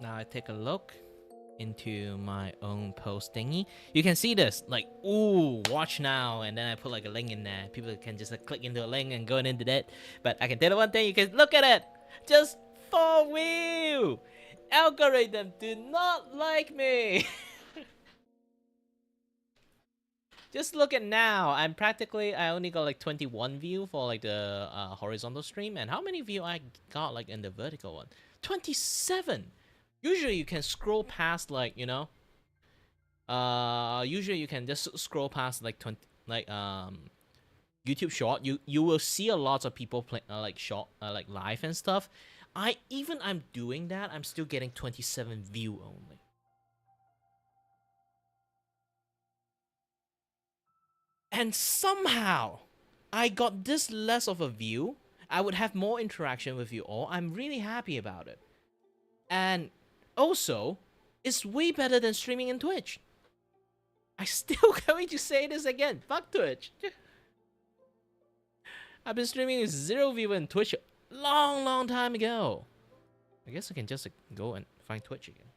Now I take a look into my own post thingy. You can see this, like, ooh, watch now, and then I put like a link in there. People can just like, click into a link and go into that. But I can tell you one thing, you can look at it, just for you. Algorithm do not like me. Just look at now. I only got like 21 view for like the horizontal stream, and how many view I got like in the vertical one? 27. Usually you can scroll past like, you know, usually you can just scroll past like 20 like YouTube short. You will see a lot of people play like short like live and stuff. I'm doing that, I'm still getting 27 view only. And somehow I got this less of a view. I would have more interaction with you all. I'm really happy about it. And also, it's way better than streaming in Twitch. I still going to say this again. Fuck Twitch. I've been streaming with 0 view in Twitch long time ago. I guess I can just go and find Twitch again.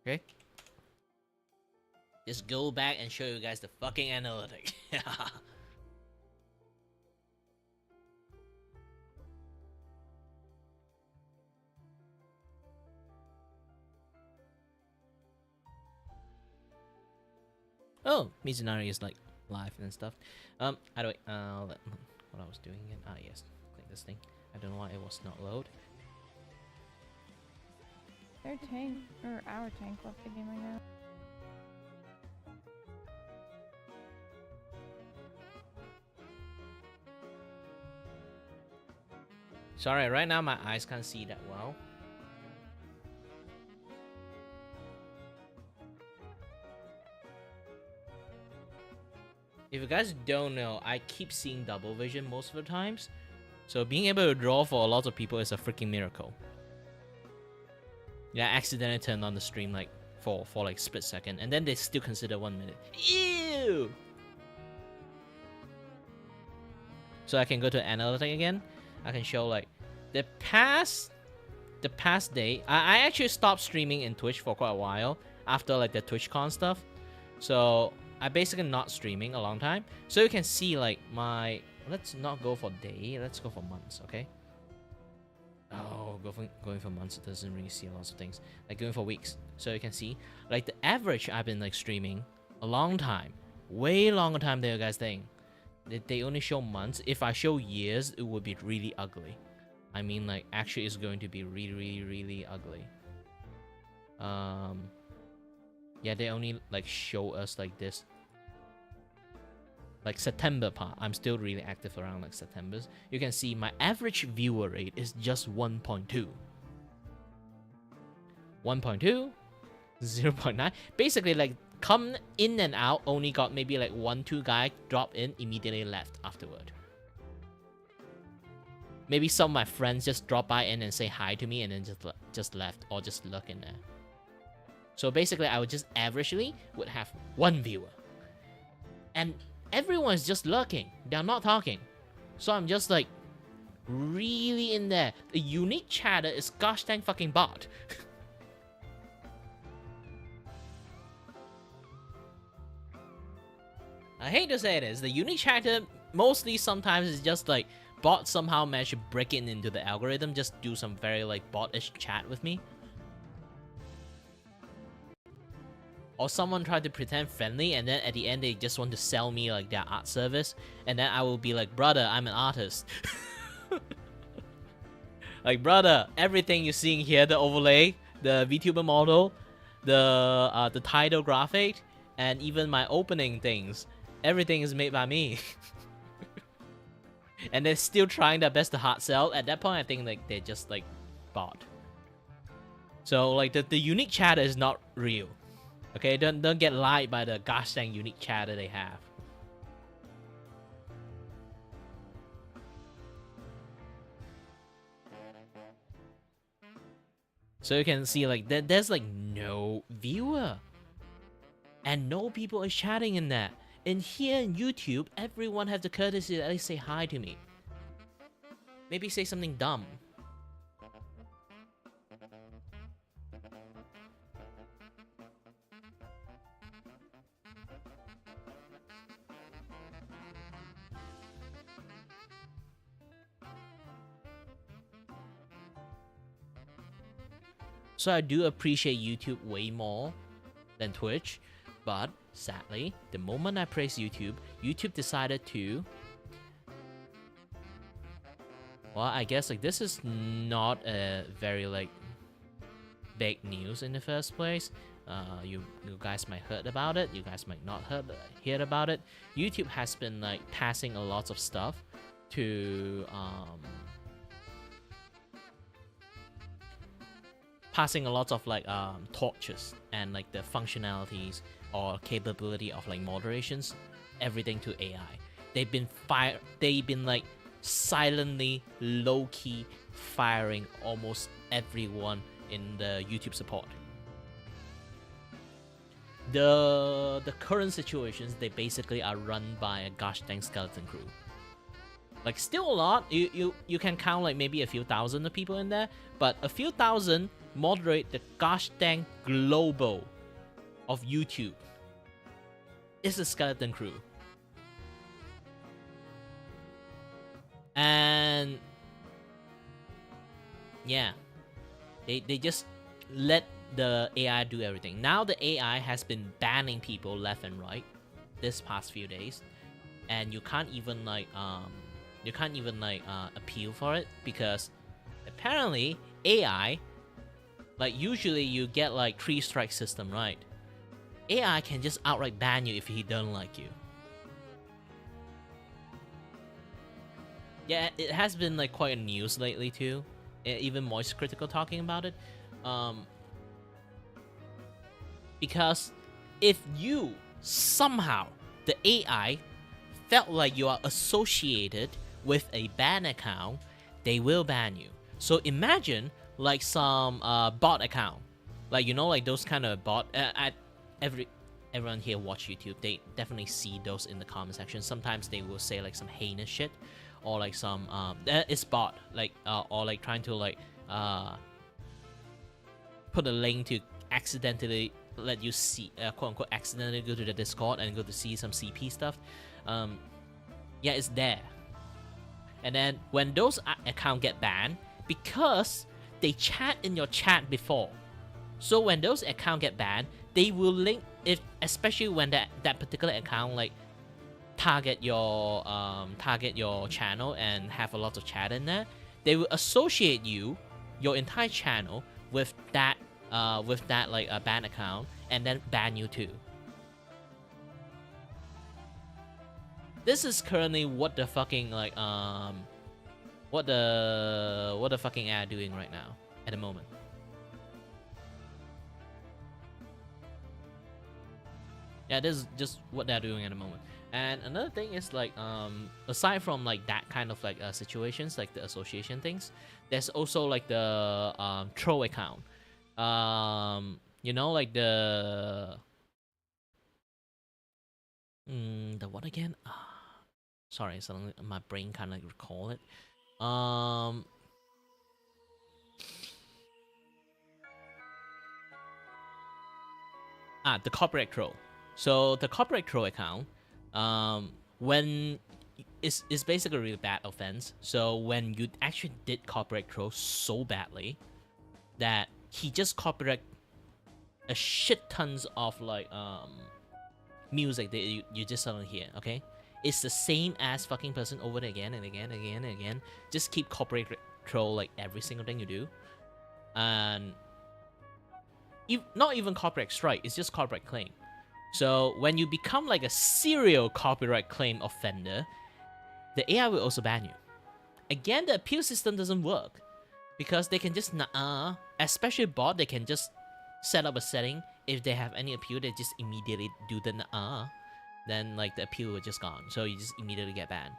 Okay. Just go back and show you guys the fucking analytics. Oh, Mizunari is like live and stuff. How do what I was doing again? Ah, yes, click this thing. I don't know why it was not load. Their tank, or our tank left the game right now. Sorry, right now my eyes can't see that well. If you guys don't know, I keep seeing double vision most of the times. So being able to draw for a lot of people is a freaking miracle. Yeah, I accidentally turned on the stream like for like split second, and then they still consider 1 minute. Ew! So I can go to analytic again. I can show like the past day. I actually stopped streaming in Twitch for quite a while after like the TwitchCon stuff. So I basically not streaming a long time. So you can see like my, let's not go for day, let's go for months, okay? Oh, going for months, it doesn't really see a lot of things. Like going for weeks. So you can see like the average I've been like streaming a long time, way longer time than you guys think. They only show months. If I show years, it would be really ugly. I mean, like, actually it's going to be really ugly. Yeah, they only like show us like this. like September part, I'm still really active around like September's. You can see my average viewer rate is just 1.2. 1.2, 0.9. Basically, like come in and out, only got maybe like 1-2 guy drop in, immediately left afterward. Maybe some of my friends just drop by in and say hi to me and then just left or just look in there. So basically, I would just averagely would have 1 viewer. And everyone's just lurking. They're not talking. So I'm just like really in there. The unique chatter is gosh dang fucking bot. I hate to say this, the unique chatter mostly sometimes is just like bot somehow managed to break in into the algorithm, just do some very like bot-ish chat with me. Or someone tried to pretend friendly and then at the end they just want to sell me like their art service, and then I will be like, brother, I'm an artist. Like, brother, everything you're seeing here, the overlay, the Vtuber model, the title graphic, and even my opening things, everything is made by me. And they're still trying their best to hard sell. At that point, I think like they're just like bot. So like the unique chatter is not real. Okay, don't get lied by the gosh dang unique chatter they have. So you can see like there's like no viewer. And no people is chatting in that. And here in YouTube, everyone has the courtesy to at least say hi to me. Maybe say something dumb. So I do appreciate YouTube way more than Twitch, but sadly, the moment I praised YouTube, YouTube decided to... Well, I guess like this is not a very like big news in the first place. You guys might heard about it. You guys might not heard about it. YouTube has been like passing a lot of stuff to passing a lot of like torches and like the functionalities or capability of like moderations, everything to AI. They've been like silently, low-key firing almost everyone in the YouTube support. The current situations, they basically are run by a gosh dang skeleton crew. Like still a lot. You can count like maybe a few thousand of people in there, but a few thousand moderate the gosh dang global of YouTube. It's a skeleton crew. And yeah, they just let the AI do everything. Now the AI has been banning people left and right this past few days, and you can't even like appeal for it, because apparently AI, like usually you get like 3-strike system, right? AI can just outright ban you if he don't like you. Yeah, it has been like quite a news lately too. Even Moist Critical talking about it. Because if you somehow, the AI, felt like you are associated with a ban account, they will ban you. So imagine like some bot account. Like, you know, like those kind of bot... everyone here watch YouTube, they definitely see those in the comment section. Sometimes they will say like some heinous shit, or like some it's bot, like or like trying to like put a link to accidentally let you see quote unquote accidentally go to the Discord and go to see some CP stuff. Yeah, it's there. And then when those accounts get banned, because they chat in your chat before, so when those accounts get banned, they will link, if especially when that particular account like target your channel and have a lot of chat in there, they will associate your entire channel with that like a ban account, and then ban you too. this is currently what the fucking like what the fucking AI doing right now at the moment. Yeah, this is just what they're doing at the moment. And another thing is like aside from like that kind of like situations like the association things, there's also like the troll account. You know, like the what again? Sorry, suddenly my brain kind of recall it. The corporate troll. So the corporate troll account, when is basically a really bad offense. So when you actually did corporate troll so badly that he just copyright a shit tons of like music that you just suddenly hear, okay? It's the same as fucking person over and again and again and again and again. Just keep corporate troll like every single thing you do. And not even copyright strike, it's just copyright claim. So when you become like a serial copyright claim offender, the AI will also ban you. Again, the appeal system doesn't work because they can just especially bot, they can just set up a setting. If they have any appeal, they just immediately do the then like the appeal will just gone. So you just immediately get banned.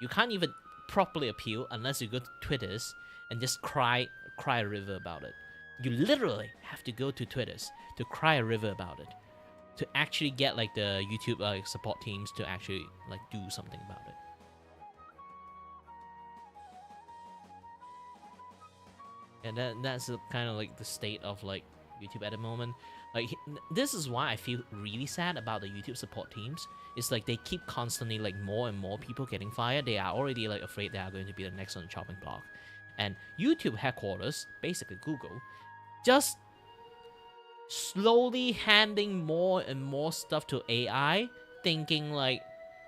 You can't even properly appeal unless you go to Twitter's and just cry a river about it. You literally have to go to Twitter's to cry a river about it, to actually get like the YouTube like support teams to actually like do something about it. And that's kind of like the state of like YouTube at the moment. Like this is why I feel really sad about the YouTube support teams. It's like they keep constantly like more and more people getting fired. They are already like afraid they are going to be the next on the chopping block. And YouTube headquarters, basically Google, just slowly handing more and more stuff to AI, thinking like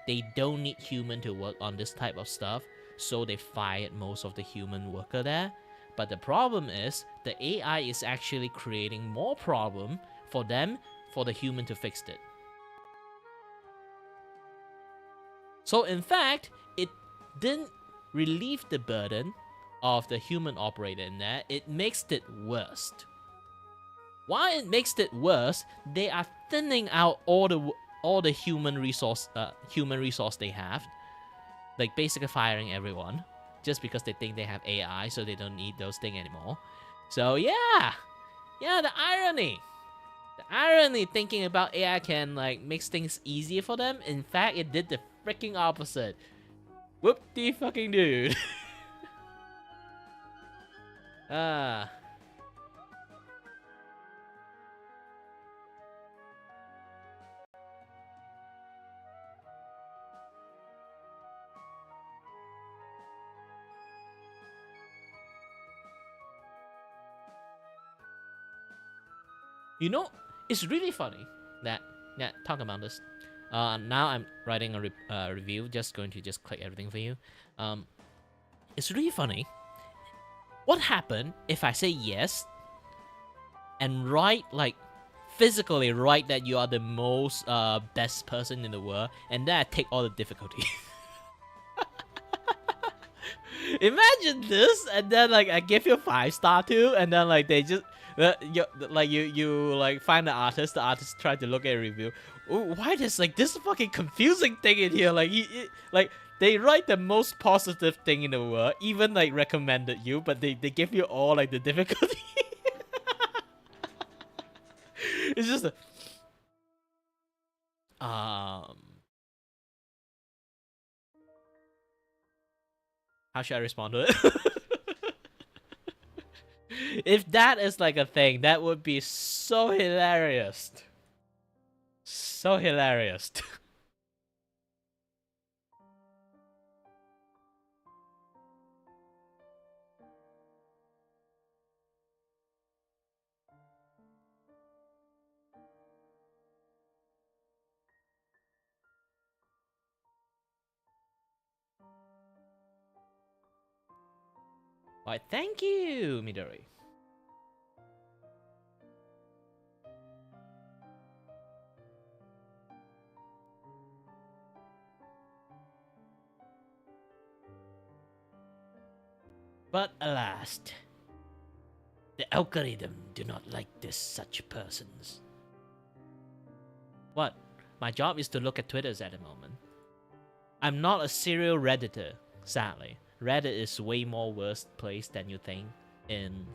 they don't need human to work on this type of stuff, so they fired most of the human worker there. But the problem is the AI is actually creating more problem for them, for the human to fix it. So in fact, it didn't relieve the burden of the human operator in there, it makes it worse. Why it makes it worse, they are thinning out all the human resource they have, like basically firing everyone just because they think they have AI, so they don't need those things anymore. So yeah, the irony thinking about AI can like makes things easier for them. In fact, it did the freaking opposite. Whoop-de-fucking dude. You know, it's really funny that talk about this. Now I'm writing a review. Just going to just click everything for you. It's really funny. What happened if I say yes and write like physically write that you are the most best person in the world, and then I take all the difficulty. Imagine this, and then like I give you a 5-star too, and then like they just you like find the artist try to look at a review. Ooh, why there's like this fucking confusing thing in here? Like like they write the most positive thing in the world, even like recommended you, but they give you all like the difficulty. It's just how should I respond to it? If that is like a thing, that would be so hilarious. So hilarious. Why, thank you, Midori. But alas, the algorithm do not like this such persons. What? My job is to look at Twitters at the moment. I'm not a serial Redditor, sadly. Reddit is way more worse place than you think in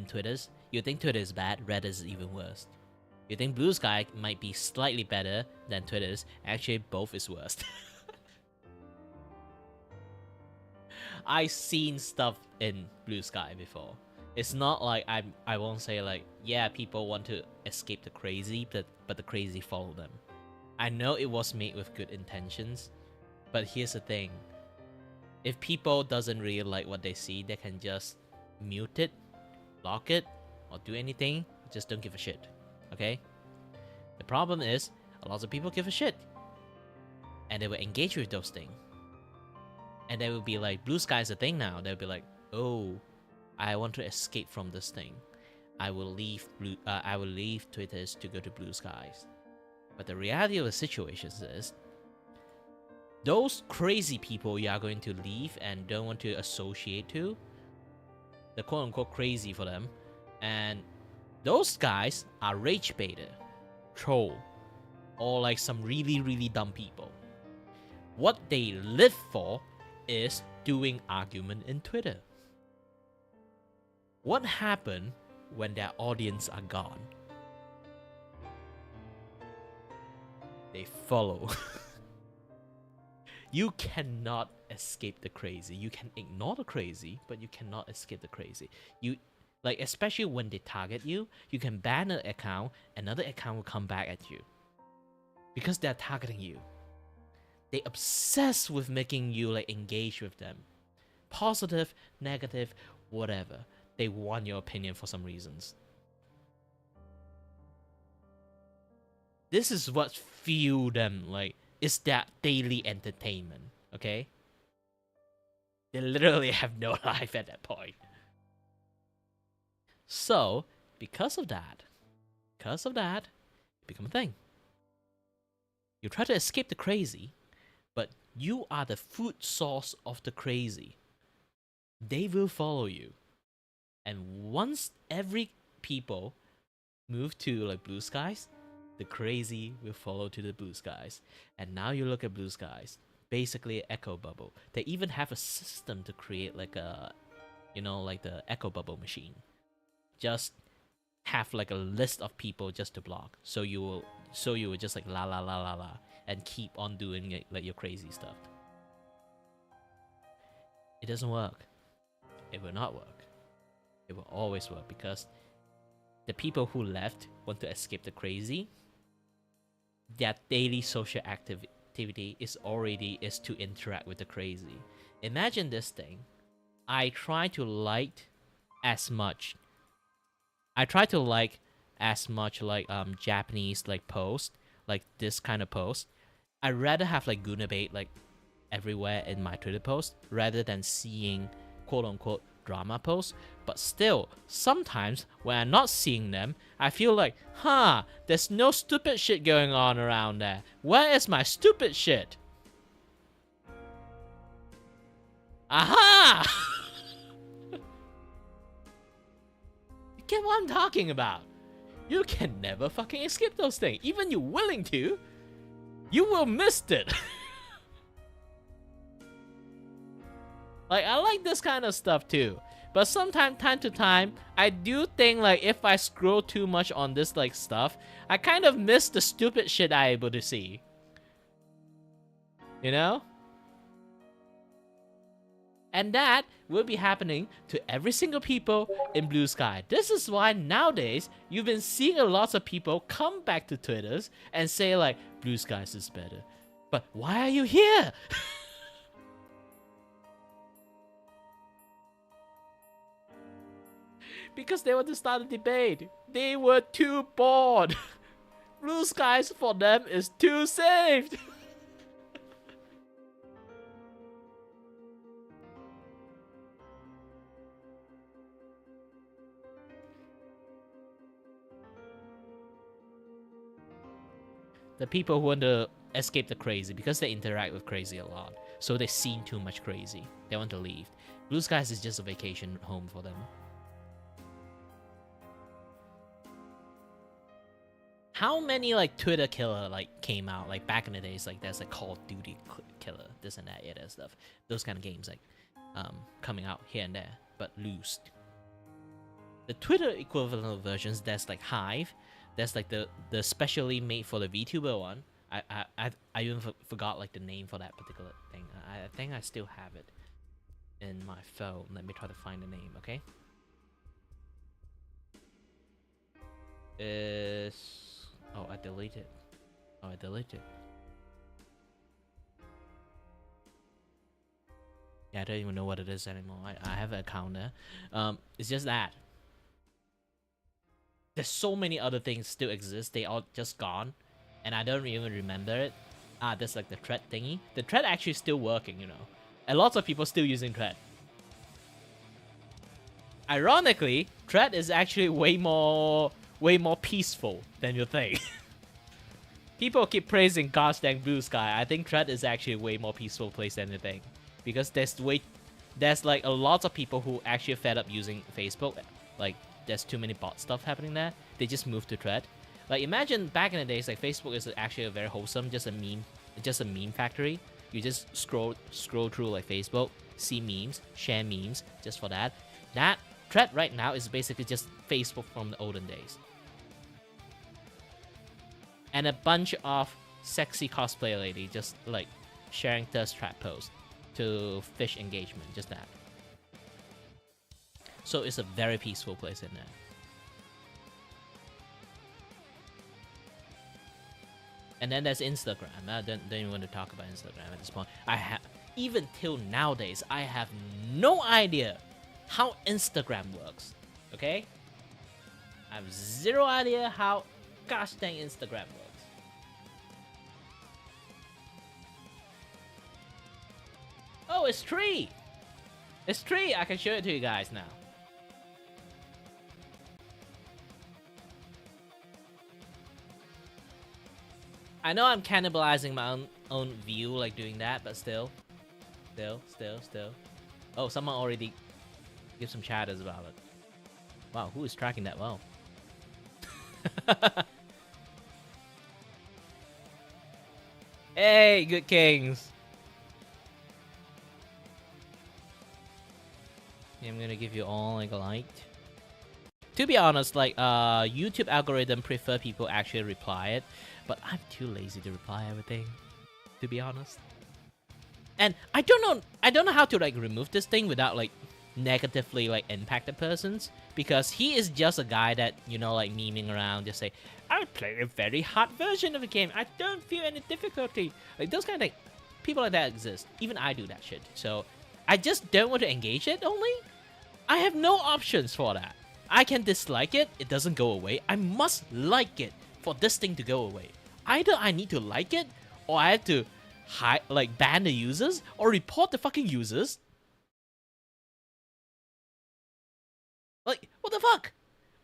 Twitters. You think Twitter is bad, Reddit is even worse. You think Blue Sky might be slightly better than Twitter's, actually both is worse. I've seen stuff in Blue Sky before. It's not like I won't say like, yeah, people want to escape the crazy, but the crazy follow them. I know it was made with good intentions, but here's the thing. If people doesn't really like what they see, they can just mute it, block it, or do anything, just don't give a shit. Okay? The problem is, a lot of people give a shit. And they will engage with those things. And they will be like, Blue Sky is a thing now. They'll be like, oh, I want to escape from this thing. I will leave Twitters to go to Blue Skies. But the reality of the situation is, those crazy people you are going to leave and don't want to associate to, the quote-unquote crazy for them, and those guys are rage baiter, troll, or like some really, really dumb people. What they live for is doing argument in Twitter. What happened when their audience are gone? They follow. You cannot escape the crazy. You can ignore the crazy, but you cannot escape the crazy. You, like, especially when they target you, you can ban an account, another account will come back at you. Because they're targeting you. They obsess with making you like engage with them. Positive, negative, whatever. They want your opinion for some reasons. This is what fuel them, like, it's that daily entertainment, okay? They literally have no life at that point. So, because of that, it become a thing. You try to escape the crazy, but you are the food source of the crazy. They will follow you. And once every people move to like Blue Skies, the crazy will follow to the Blue Skies. And now you look at Blue Skies, basically an echo bubble. They even have a system to create like a, you know, like the echo bubble machine. Just have like a list of people just to block. So you will just like la la la la la and keep on doing it, like your crazy stuff. It doesn't work. It will not work. It will always work because the people who left want to escape the crazy. Their daily social activity is to interact with the crazy. Imagine this thing. I try to like as much like Japanese like post, like this kind of post. I'd rather have like Guna bait like everywhere in my Twitter post rather than seeing quote unquote drama posts. But still, sometimes when I'm not seeing them, I feel like, there's no stupid shit going on around there. Where is my stupid shit? Aha! You get what I'm talking about? You can never fucking escape those things. Even you're willing to, you will miss it. Like, I like this kind of stuff too. But sometimes, time to time, I do think like if I scroll too much on this like stuff, I kind of miss the stupid shit I'm able to see. You know? And that will be happening to every single people in Blue Sky. This is why nowadays, you've been seeing a lot of people come back to Twitters and say like, Blue Skies is better. But why are you here? Because they want to start a debate. They were too bored. Blue Skies for them is too safe. The people who want to escape the crazy because they interact with crazy a lot. So they've seen too much crazy. They want to leave. Blue Skies is just a vacation home for them. How many like Twitter killer like came out like back in the days? Like there's like Call of Duty killer, this and that, yeah, that stuff. Those kind of games like coming out here and there, but loosed. The Twitter equivalent versions, there's like Hive. There's like the specially made for the VTuber one. I even forgot like the name for that particular thing. I think I still have it in my phone. Let me try to find the name. Okay. Oh, I deleted. Oh, I deleted. Yeah, I don't even know what it is anymore. I have an account there. It's just that. There's so many other things still exist. They all just gone. And I don't even remember it. There's like the thread thingy. The thread actually still working, you know. And lots of people still using thread. Ironically, thread is actually way more peaceful than you think. People keep praising gosh dang Blue Sky. I think thread is actually a way more peaceful place than you think. Because there's like a lot of people who actually fed up using Facebook. Like there's too many bot stuff happening there. They just moved to thread. Like imagine back in the days, like Facebook is actually a very wholesome, just a meme factory. You just scroll through like Facebook, see memes, share memes, just for that. That thread right now is basically just Facebook from the olden days. And a bunch of sexy cosplay lady just like sharing thirst trap posts to fish engagement, just that. So it's a very peaceful place in there. And then there's Instagram. I don't even want to talk about Instagram at this point. Even till nowadays, I have no idea how Instagram works. Okay? I have zero idea how gosh dang Instagram works. Oh, it's tree! It's tree! I can show it to you guys now. I know I'm cannibalizing my own view, like doing that, but still. Oh, someone already give some chatters about it. Wow, who is tracking that well? Hey, good kings. I'm gonna give you all like a like. To be honest, like YouTube algorithm prefer people actually reply it, but I'm too lazy to reply everything, to be honest. And I don't know how to like remove this thing without like negatively like impact the persons, because he is just a guy that, you know, like memeing around, just say, I play a very hard version of the game, I don't feel any difficulty. Like those kind of things. People like that exist. Even I do that shit. So I just don't want to engage it only. I have no options for that. I can dislike it, it doesn't go away. I must like it for this thing to go away. Either I need to like it, or I have to ban the users, or report the fucking users. Like, what the fuck?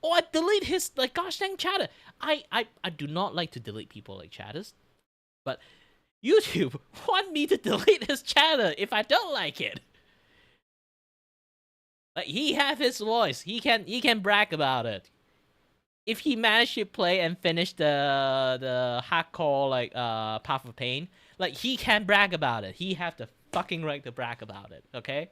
Or I delete his, like, gosh dang chatter. I do not like to delete people like chatters. But YouTube want me to delete his chatter if I don't like it. Like, he have his voice. He can brag about it. If he managed to play and finish the hardcore like Path of Pain, like he can brag about it. He have the fucking right to brag about it. Okay.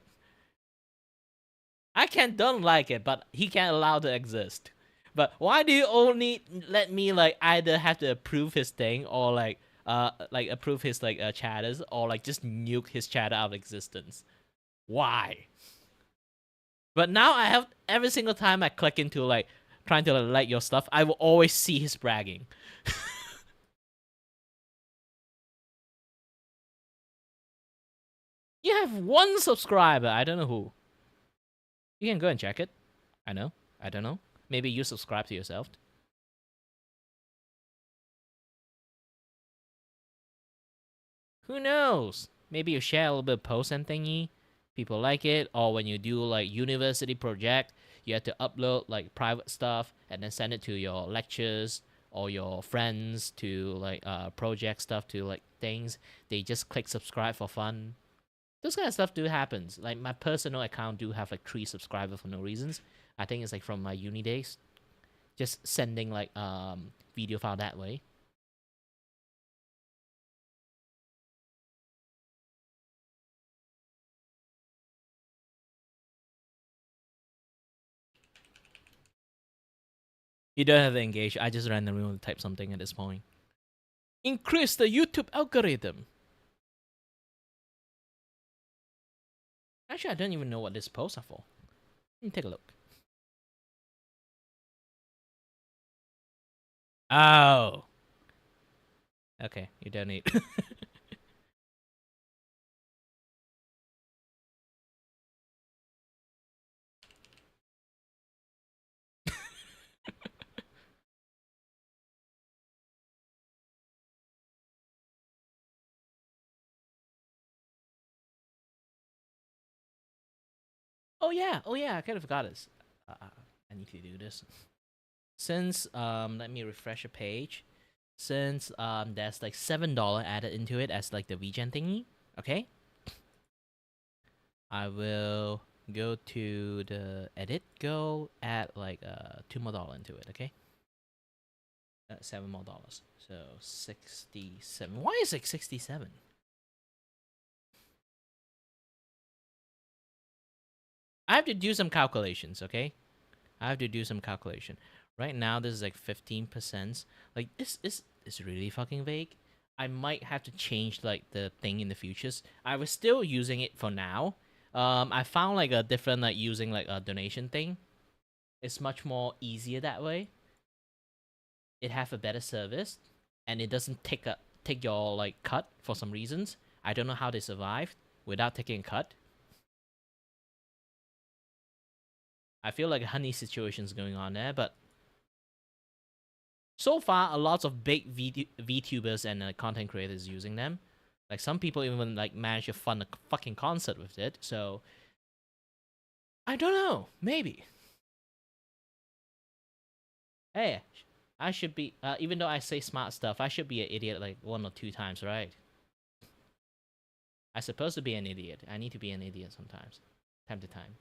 I don't like it, but he can't allow to exist. But why do you only let me like either have to approve his thing, or like approve his like chatters, or like just nuke his chatter out of existence? Why? But now I have, every single time I click into like trying to like your stuff, I will always see his bragging. You have one subscriber. I don't know who. You can go and check it. I know. I don't know. Maybe you subscribe to yourself. Who knows? Maybe you share a little bit of post and thingy. People like it. Or when you do like university project, you have to upload like private stuff and then send it to your lectures all your friends to like project stuff to like things. They just click subscribe for fun. Those kind of stuff do happens. Like my personal account do have like 3 subscribers for no reasons. I think it's like from my uni days. Just sending like video file that way. You don't have to engage. I just randomly want to type something at this point. Increase the YouTube algorithm. Actually, I don't even know what these posts are for. Let me take a look. Oh. Okay, you don't need. Oh yeah, I kind of forgot this. I need to do this. Since let me refresh a page. Since there's like $7 added into it as like the VGen thingy, okay? I will go to the edit, go add like $2 more into it, okay? $7 more. So 67. Why is it 67? I have to do some calculations, okay? I have to do some calculation. Right now, this is like 15%. Like, this is really fucking vague. I might have to change like the thing in the futures. I was still using it for now. I found like a different like using like a donation thing. It's much more easier that way. It have a better service, and it doesn't take your like cut for some reasons. I don't know how they survived without taking a cut. I feel like a honey situation's going on there, but so far, a lot of big VTubers and content creators using them. Like some people even like manage to fund a fucking concert with it. So I don't know. Maybe. Hey, I should be. Even though I say smart stuff, I should be an idiot like 1 or 2 times, right? I'm supposed to be an idiot. I need to be an idiot sometimes, time to time.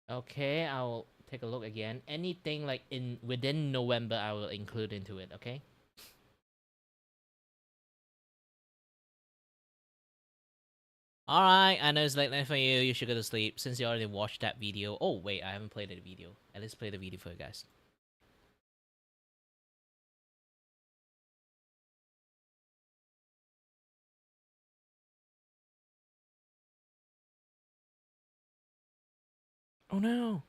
Okay, I'll take a look again. Anything like within November, I will include into it. Okay. All right, I know it's late night for you. You should go to sleep since you already watched that video. Oh wait, I haven't played the video. At least play the video for you guys. Oh no.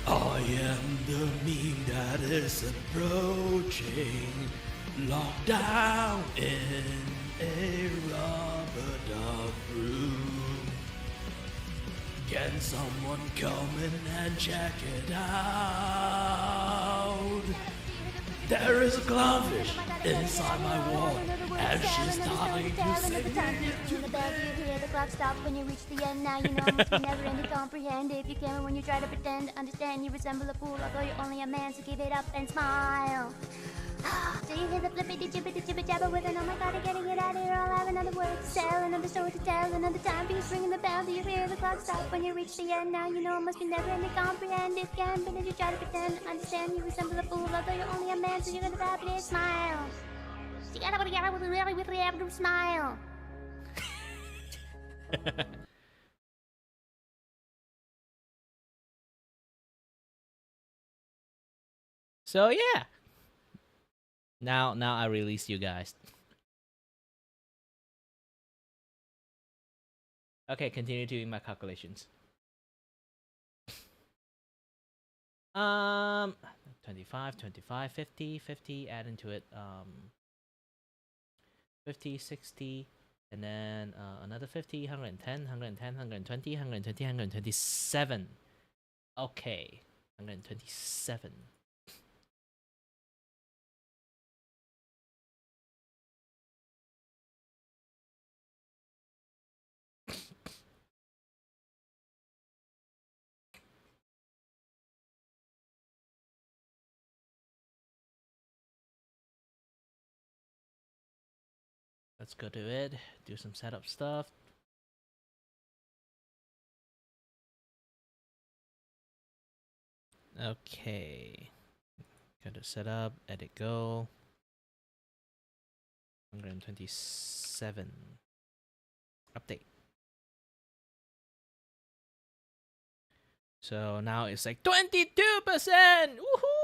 I am the me that is approaching, locked down in a rubber dog room. Can someone come in and check it out? There is a clownfish inside my wall, and she's starting to sing it to the bell, you hear the clock stop when you reach the end. Now you know must be never end to comprehend. If you can when you try to pretend, understand you resemble a fool, although you're only a man, so give it up and smile. So you hear the flippity jibbity jibba jabber with an oh my god, I'm getting it out of here. I'll have another word to tell, another story to tell, another time piece ringing the bell. Do you hear the clock stop when you reach the end? Now you know it must be never end to comprehend. If you can, but if you try to pretend, understand you resemble a fool, although you're only a man, so you're gonna have a smile. You gotta really smile. So yeah. Now I release you guys. Okay, continue doing my calculations. Um, 25, 25, 50, 50. Add into it. 50, 60, and then another 50, 110, 110, 120, 120, 127. Okay, 127. Let's go to it, do some setup stuff. Okay. Go to setup, edit go. 127. Update. So now it's like 22%! Woohoo!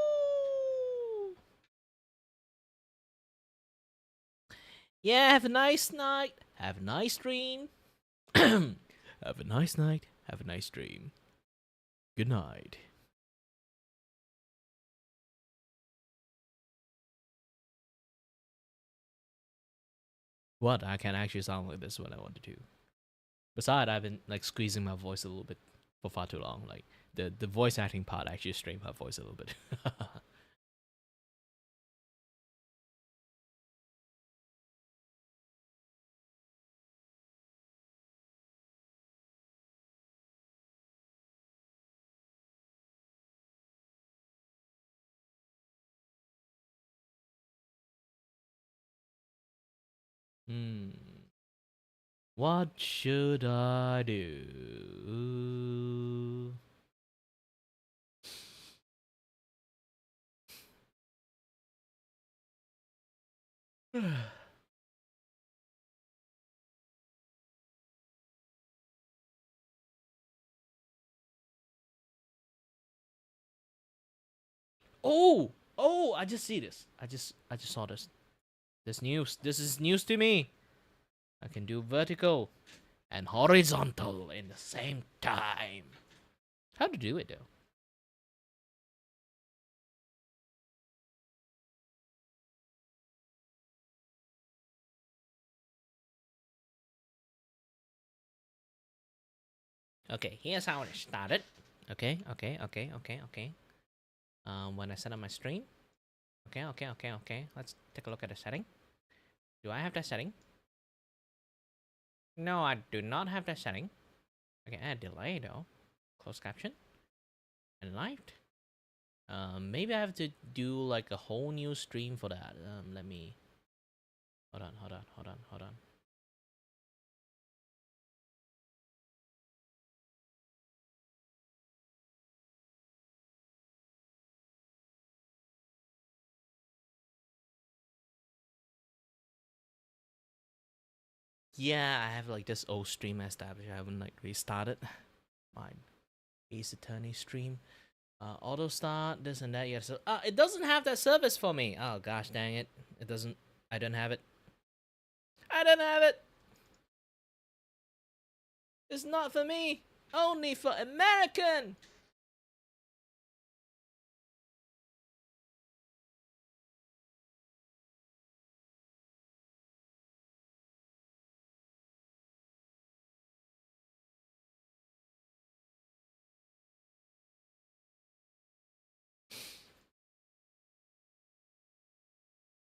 Yeah, have a nice night. Have a nice dream. Have a nice night. Have a nice dream. Good night. What? I can actually sound like this when I wanted to. Besides, I've been like squeezing my voice a little bit for far too long. Like the voice acting part actually strained my voice a little bit. Hmm. What should I do? Oh, oh! I just see this. I just saw this. This news. This is news to me. I can do vertical and horizontal in the same time. How to do it though? Okay, here's how it started. Okay. When I set up my stream. Okay. Let's take a look at the setting. Do I have that setting? No, I do not have that setting. Okay, add delay though. Closed caption. And live. Maybe I have to do like a whole new stream for that. Let me. Hold on. Yeah, I have like this old stream established. I haven't like restarted my Ace Attorney stream. Auto start, this and that. Yeah, so it doesn't have that service for me. Oh gosh, dang it! It doesn't. I don't have it. I don't have it. It's not for me. Only for American.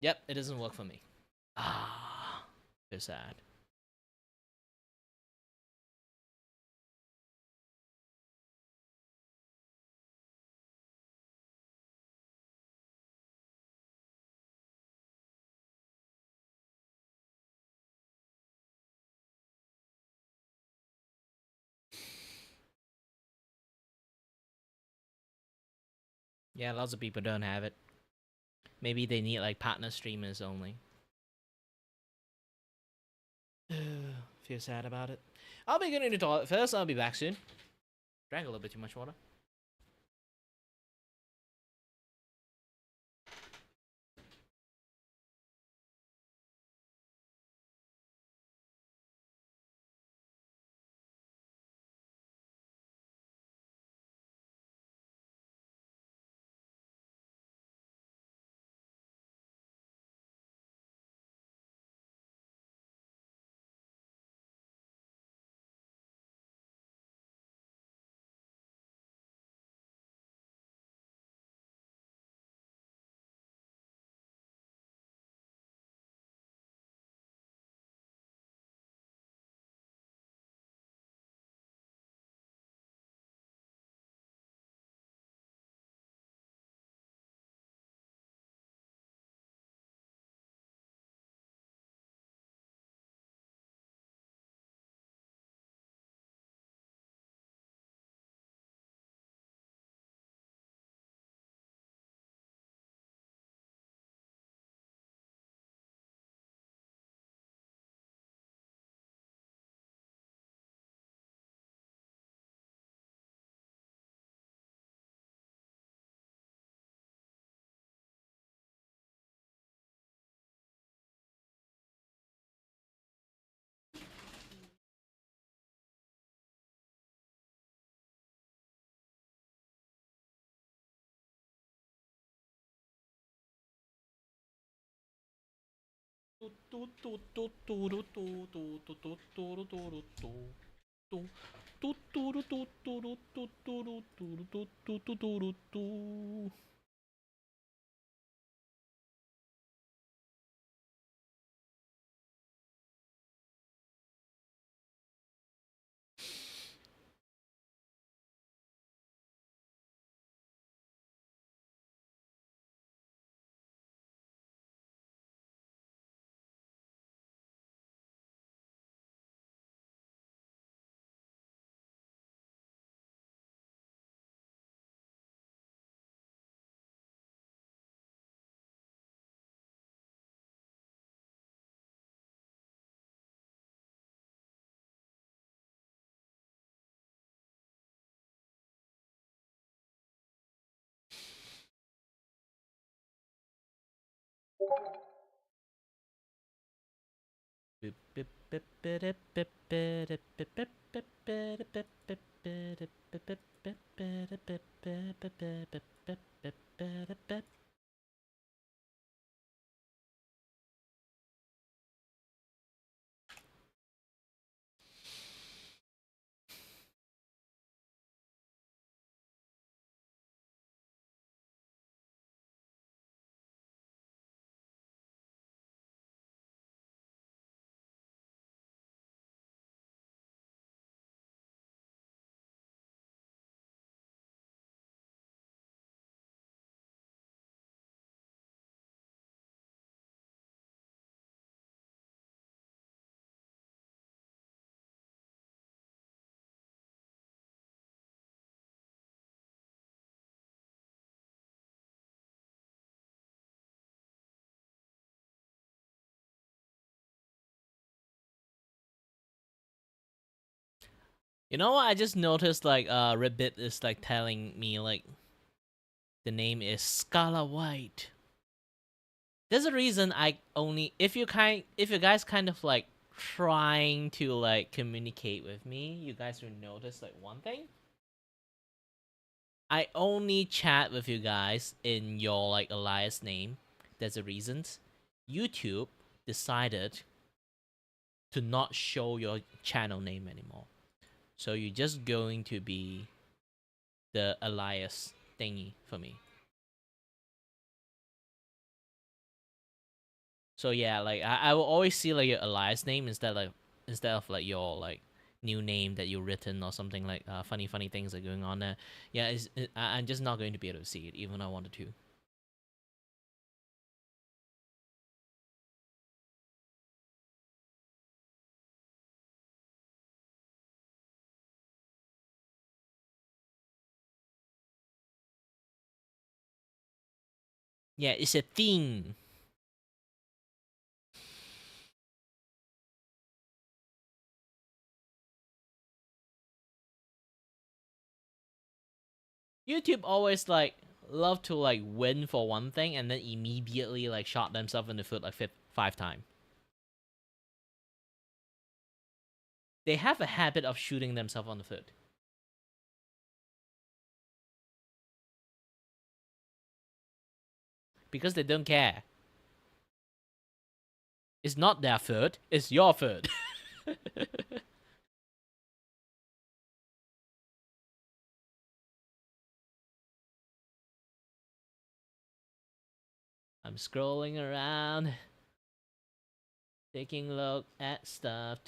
Yep, it doesn't work for me. Ah, so sad. Yeah, lots of people don't have it. Maybe they need like partner streamers only. Feel sad about it. I'll be going to the toilet first. I'll be back soon. Drank a little bit too much water. You know what? I just noticed like Ribbit is like telling me like the name is Scala White. There's a reason I only if you guys kind of like trying to like communicate with me, you guys will notice like one thing. I only chat with you guys in your like alias name. There's a reason. YouTube decided to not show your channel name anymore. So you're just going to be the alias thingy for me. So yeah, like I will always see like your alias name instead of like your like new name that you written or something like funny things are going on there. Yeah, I'm just not going to be able to see it even if I wanted to. Yeah, it's a thing. YouTube always like love to like win for one thing and then immediately like shot themselves in the foot like 5 times. They have a habit of shooting themselves on the foot. Because they don't care. It's not their foot, it's your foot. I'm scrolling around, taking a look at stuff.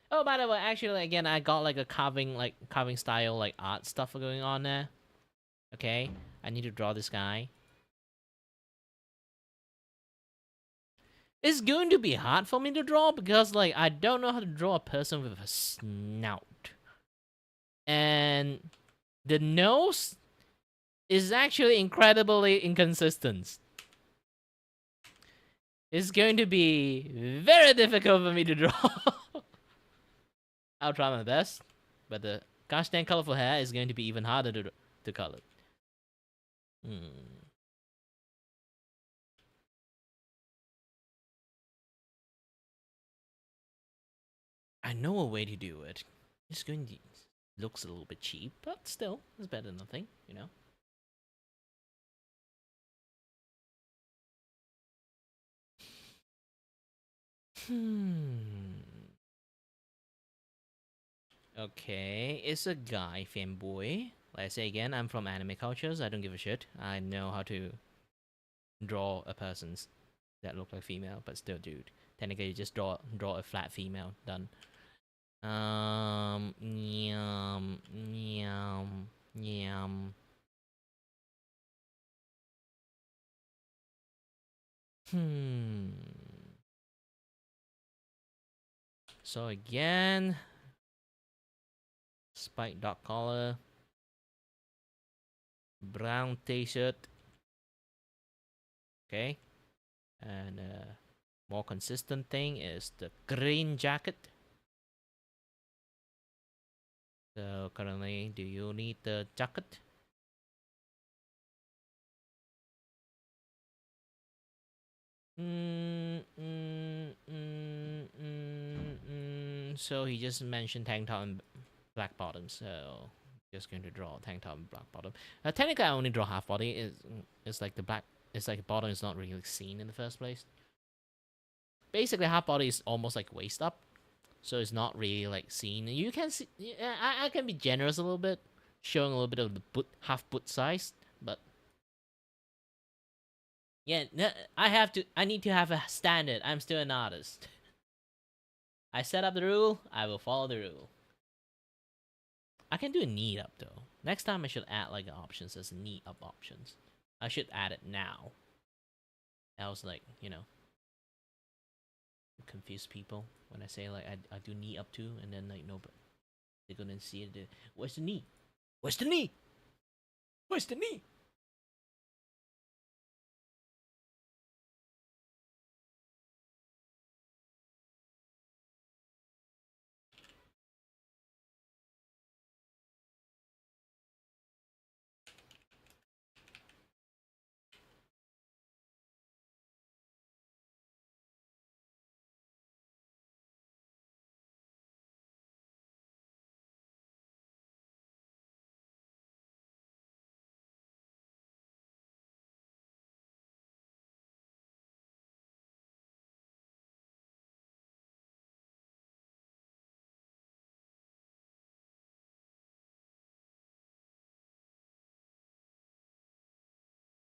Oh, by the way, actually, again, I got like a carving style like art stuff going on there. Okay, I need to draw this guy. It's going to be hard for me to draw because like I don't know how to draw a person with a snout. And the nose is actually incredibly inconsistent. It's going to be very difficult for me to draw. I'll try my best, but the gosh dang colorful hair is going to be even harder to color. I know a way to do it. It's going to looks a little bit cheap, but still, it's better than nothing, you know. Okay, it's a guy fanboy. Like I say again, I'm from anime cultures. I don't give a shit. I know how to draw a person's that look like female, but still dude. Technically, you just draw a flat female. Done. Yum, yum, yum. So again, spike dot collar, brown t-shirt. Okay, and more consistent thing is the green jacket. So currently, do you need the jacket? So he just mentioned tank top and black bottom. So just going to draw tank top and black bottom. Technically, I only draw half body. It's like the black. It's like the bottom is not really seen in the first place. Basically, half body is almost like waist up, so it's not really like seen. You can see. I can be generous a little bit, showing a little bit of the half boot size, but yeah, I need to have a standard. I'm still an artist. I set up the rule, I will follow the rule. I can do a knee up though. Next time I should add like options as knee up options. I should add it now. I was like, you know, confuse people when I say like I do knee up too, and then like no, but they're gonna see it. Where's the knee? Where's the knee? Where's the knee?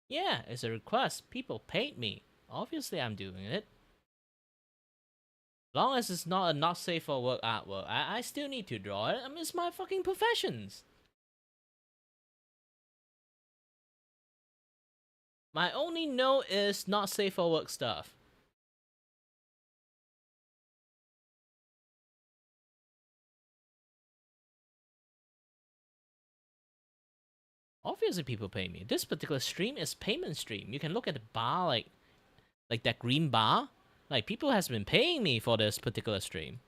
Yeah, it's a request. People paid me. Obviously, I'm doing it. Long as it's not a not safe for work artwork, I still need to draw it. I mean, it's my fucking professions. My only no is not safe for work stuff. Obviously, people pay me. This particular stream is payment stream. You can look at the bar, like that green bar. Like people has been paying me for this particular stream.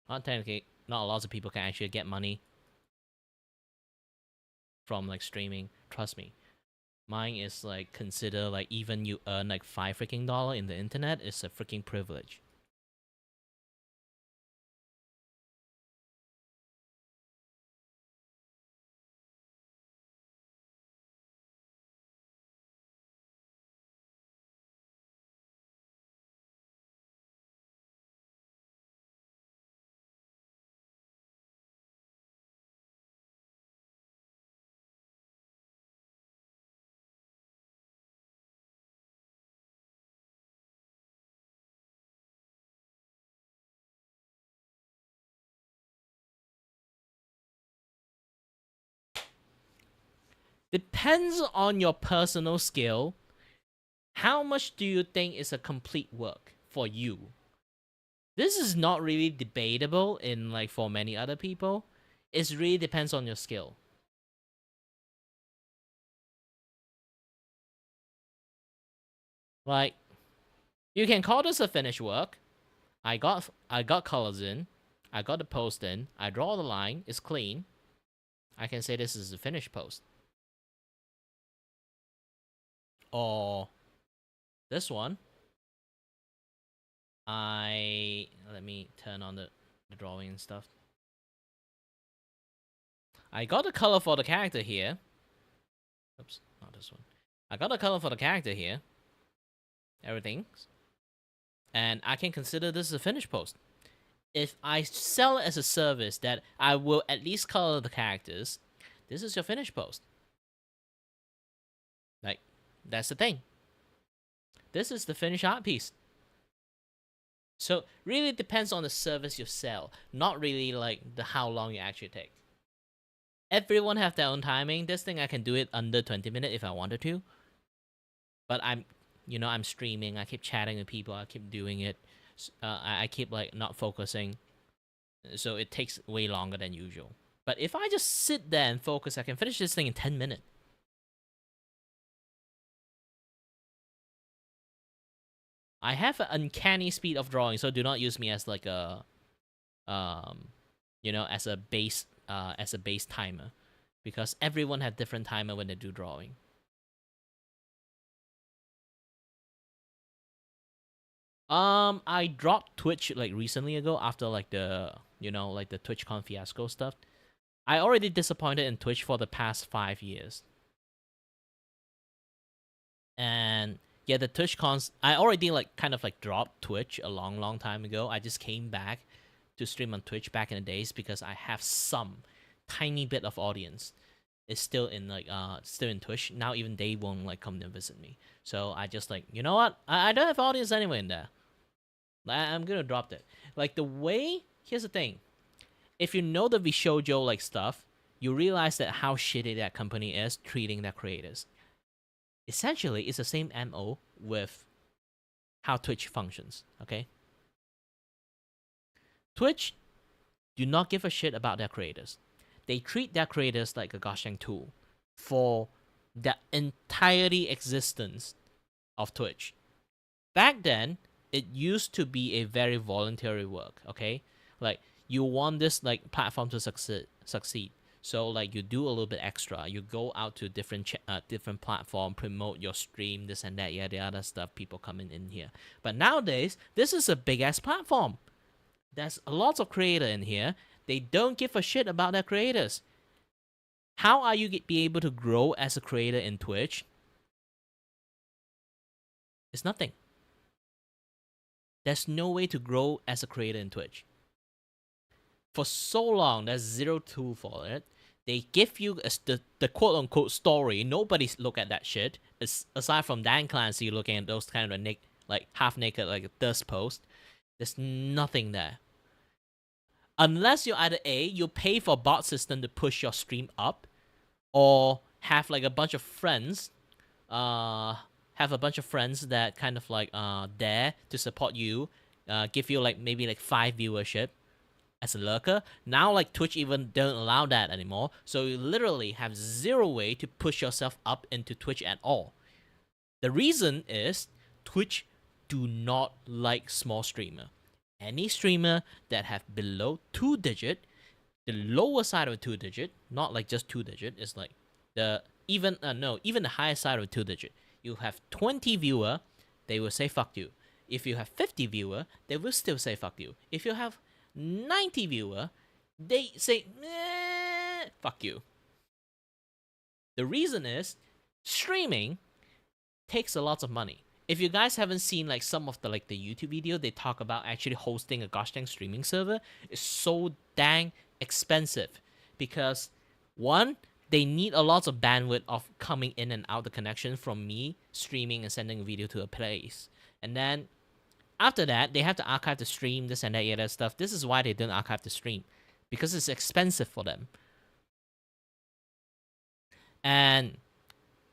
Not technically, not a lot of people can actually get money from like streaming. Trust me, mine is like consider like even you earn like $5 freaking in the internet is a freaking privilege. Depends on your personal skill. How much do you think is a complete work for you? This is not really debatable in like for many other people. It really depends on your skill. Like, you can call this a finished work. I got colors in. I got the post in. I draw the line. It's clean. I can say this is a finished post. Or this one. Let me turn on the drawing and stuff. I got the color for the character here. Oops, not this one. I got the color for the character here. Everything. And I can consider this a finished post. If I sell it as a service that I will at least color the characters, this is your finished post. Like, that's the thing. This is the finished art piece. So really depends on the service you sell, not really like the how long you actually take. Everyone have their own timing. This thing I can do it under 20 minutes if I wanted to. But I'm streaming. I keep chatting with people. I keep doing it. I keep like not focusing. So it takes way longer than usual. But if I just sit there and focus, I can finish this thing in 10 minutes. I have an uncanny speed of drawing, so do not use me as like a, as a base timer, because everyone has different timer when they do drawing. I dropped Twitch like recently ago after like the the TwitchCon fiasco stuff. I already disappointed in Twitch for the past 5 years, and yeah, the TwitchCons, I already like kind of like dropped Twitch a long time ago. I just came back to stream on Twitch back in the days because I have some tiny bit of audience. It's still in Twitch. Now even they won't like come and visit me. So I just like, you know what? I don't have audience anyway in there. I'm gonna drop that. Like the way, here's the thing. If you know the Vishojo like stuff, you realize that how shitty that company is treating their creators. Essentially, it's the same MO with how Twitch functions, okay? Twitch do not give a shit about their creators. They treat their creators like a gosh dang tool for the entirety existence of Twitch. Back then, it used to be a very voluntary work, okay? Like, you want this like platform to succeed. So like you do a little bit extra. You go out to different platform, promote your stream, this and that, yeah, the other stuff. People coming in here. But nowadays, this is a big ass platform. There's lots of creator in here. They don't give a shit about their creators. How are you be able to grow as a creator in Twitch? It's nothing. There's no way to grow as a creator in Twitch. For so long, there's zero tool for it. They give you the quote-unquote story. Nobody look at that shit. Aside from Dan Clancy looking at those kind of like half-naked like dust post. There's nothing there. Unless you're either A, you pay for bot system to push your stream up, or have like a bunch of friends, that kind of like there to support you, give you like maybe like 5 viewership as a lurker. Now like Twitch even don't allow that anymore, so you literally have zero way to push yourself up into Twitch at all. The reason is Twitch do not like small streamer. Any streamer that have below 2-digit, the lower side of a 2-digit, not like just 2-digit, is like even the higher side of a 2-digit. You have 20 viewer, they will say fuck you. If you have 50 viewer, they will still say fuck you. If you have 90 viewer, they say fuck you. The reason is streaming takes a lot of money. If you guys haven't seen like some of the YouTube video, they talk about actually hosting a gosh dang streaming server. It's so dang expensive because one, they need a lot of bandwidth of coming in and out the connection from me streaming and sending a video to a place, and then after that, they have to archive the stream, this and that, yeah, that stuff. This is why they don't archive the stream, because it's expensive for them. And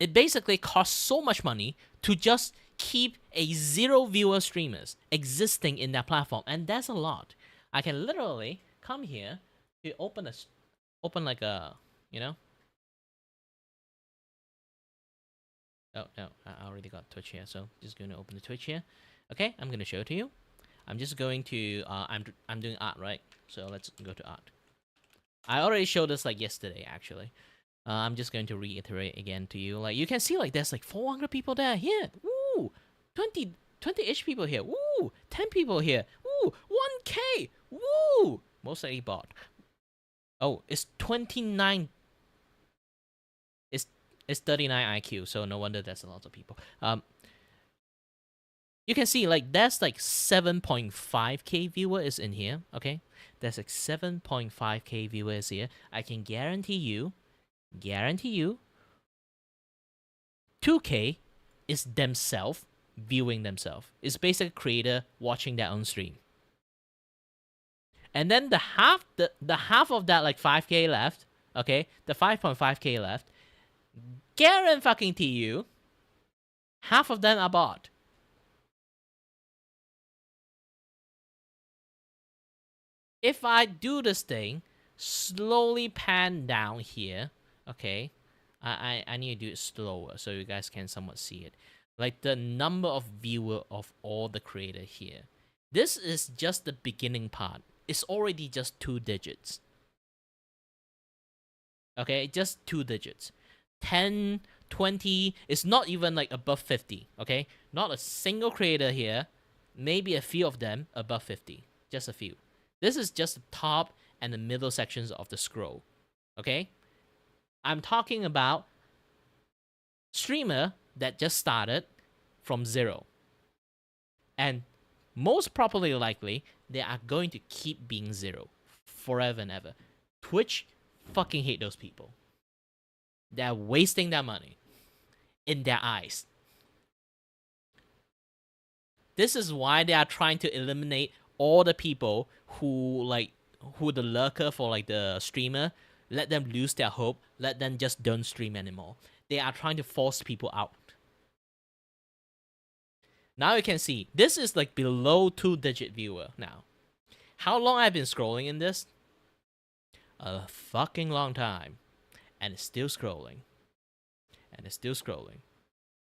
it basically costs so much money to just keep a 0 viewer streamers existing in that platform, and that's a lot. I can literally come here to open like a, Oh, no, I already got Twitch here, so just going to open the Twitch here. Okay, I'm going to show it to you. I'm just going to I'm doing art, right? So let's go to art. I already showed this like yesterday, actually. I'm just going to reiterate again to you. Like, you can see like there's like 400 people there. Here, woo, 20-ish people here. Woo, 10 people here. Woo, 1K. Woo, most likely bot. Oh, it's 29. It's 39 IQ, so no wonder there's a lot of people. You can see like there's like 7.5K viewers in here. Okay, there's like 7.5K viewers here. I can guarantee you, 2K is themselves viewing themselves. It's basically a creator watching their own stream. And then the half of that, like 5K left, okay, the 5.5K left, guarantee you, half of them are bot. If I do this thing, slowly pan down here, okay, I need to do it slower so you guys can somewhat see it. Like the number of viewer of all the creator here. This is just the beginning part. It's already just 2 digits. Okay, just 2 digits. 10, 20, it's not even like above 50, okay? Not a single creator here. Maybe a few of them above 50. Just a few. This is just the top and the middle sections of the scroll, okay? I'm talking about streamer that just started from 0. And most probably likely, they are going to keep being 0 forever and ever. Twitch fucking hate those people. They're wasting their money in their eyes. This is why they are trying to eliminate all the people who the lurker for like the streamer, let them lose their hope, let them just don't stream anymore. They are trying to force people out. Now you can see, this is like below 2-digit viewer now. How long I've been scrolling in this? A fucking long time. And it's still scrolling. And it's still scrolling.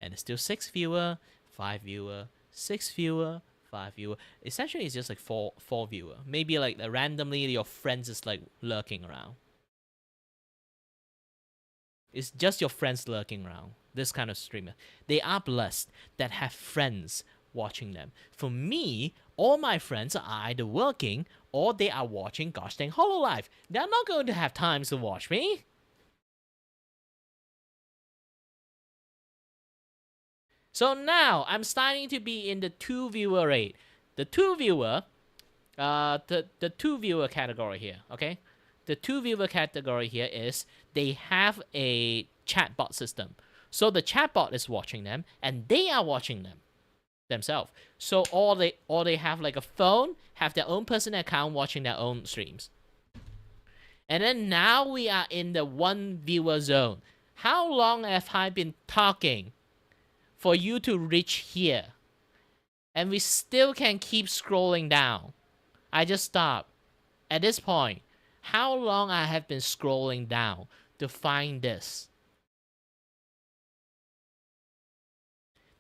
And it's still 6 viewer, 5 viewer, 6 viewer, 5 viewer. Essentially, it's just like 4 viewer. Maybe like randomly your friends is like lurking around. It's just your friends lurking around. This kind of streamer. They are blessed that have friends watching them. For me, all my friends are either working or they are watching gosh dang Hololive. They're not going to have time to watch me. So now I'm starting to be in the 2 viewer rate. The 2 viewer, the 2 viewer category here, okay? The 2 viewer category here is they have a chatbot system. So the chatbot is watching them and they are watching them themselves. So or they have like a phone, have their own personal account watching their own streams. And then now we are in the 1 viewer zone. How long have I been talking for you to reach here? And we still can keep scrolling down. I just stopped. At this point, how long I have been scrolling down to find this?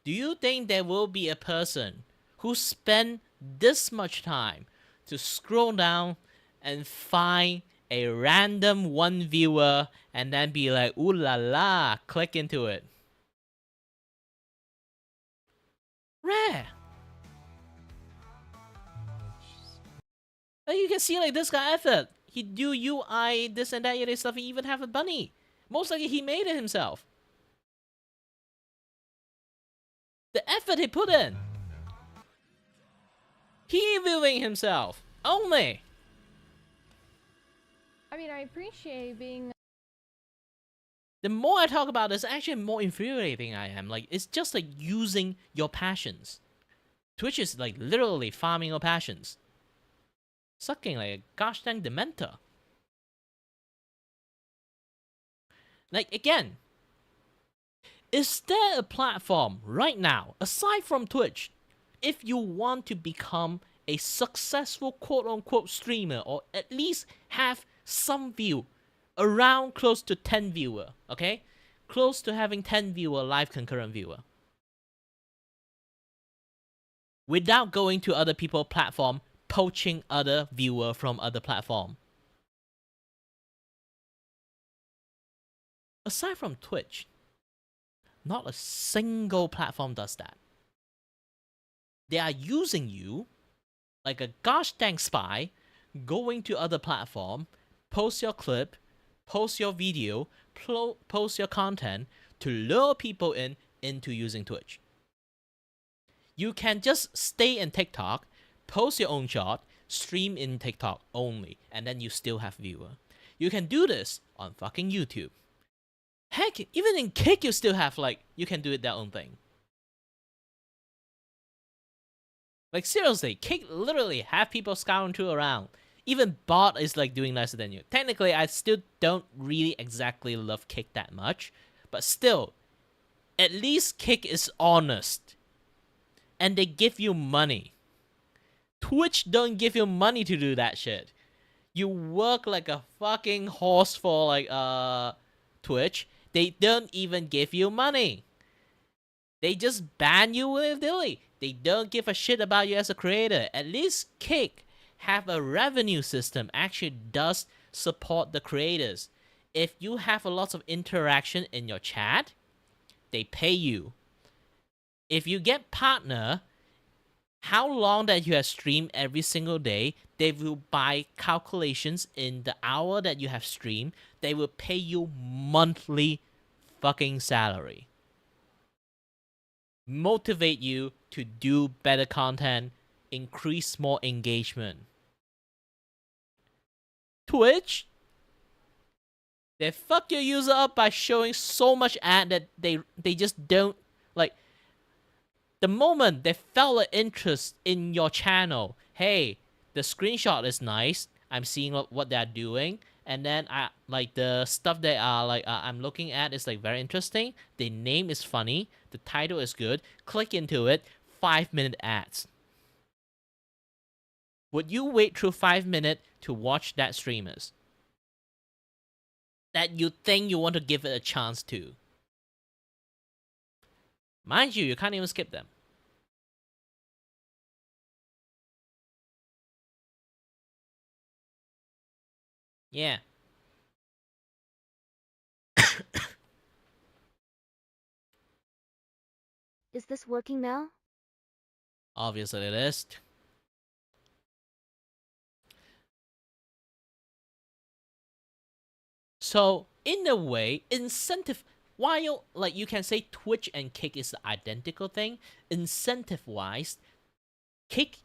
Do you think there will be a person who spent this much time to scroll down and find a random 1 viewer and then be like, ooh la la, click into it? Rare. Like you can see like this guy effort. He do UI, this and that stuff. He even have a bunny. Most likely he made it himself. The effort he put in. He viewing himself. Only. I mean, I appreciate being. The more I talk about this, actually more infuriating I am. Like, it's just like using your passions. Twitch is like literally farming your passions. Sucking like a gosh dang dementor. Like, again, is there a platform right now, aside from Twitch, if you want to become a successful quote-unquote streamer, or at least have some view, around close to 10 viewer, okay? Close to having 10 viewer, live concurrent viewer. without going to other people's platform, poaching other viewer from other platform. Aside from Twitch, not a single platform does that. They are using you like a gosh dang spy, going to other platform, post your clip, post your video, post your content to lure people into using Twitch. You can just stay in TikTok, post your own shot, stream in TikTok only, and then you still have viewer. You can do this on fucking YouTube. Heck, even in Kick you still have you can do it their own thing. Like seriously, Kick literally have people scouring through around. Even Bot is doing nicer than you. Technically, I still don't really exactly love Kick that much, but still, at least Kick is honest. And they give you money. Twitch don't give you money to do that shit. You work like a fucking horse for Twitch. They don't even give you money. They just ban you willy-nilly. They don't give a shit about you as a creator. At least Kick have a revenue system actually does support the creators. If you have a lot of interaction in your chat, they pay you. If you get partner, how long that you have streamed every single day, they will buy calculations in the hour that you have streamed. They will pay you monthly fucking salary. Motivate you to do better content, increase more engagement. Twitch, they fuck your user up by showing so much ad that they just don't the moment they felt an interest in your channel. Hey, the screenshot is nice. I'm seeing what they're doing, and then I the stuff they are I'm looking at is very interesting. The name is funny. The title is good. Click into it. 5-minute ads. Would you wait through 5 minutes to watch that streamers that you think you want to give it a chance to? Mind you can't even skip them. Yeah. Is this working now? Obviously it is. So, in a way, incentive, while you can say Twitch and Kick is the identical thing, incentive-wise, Kick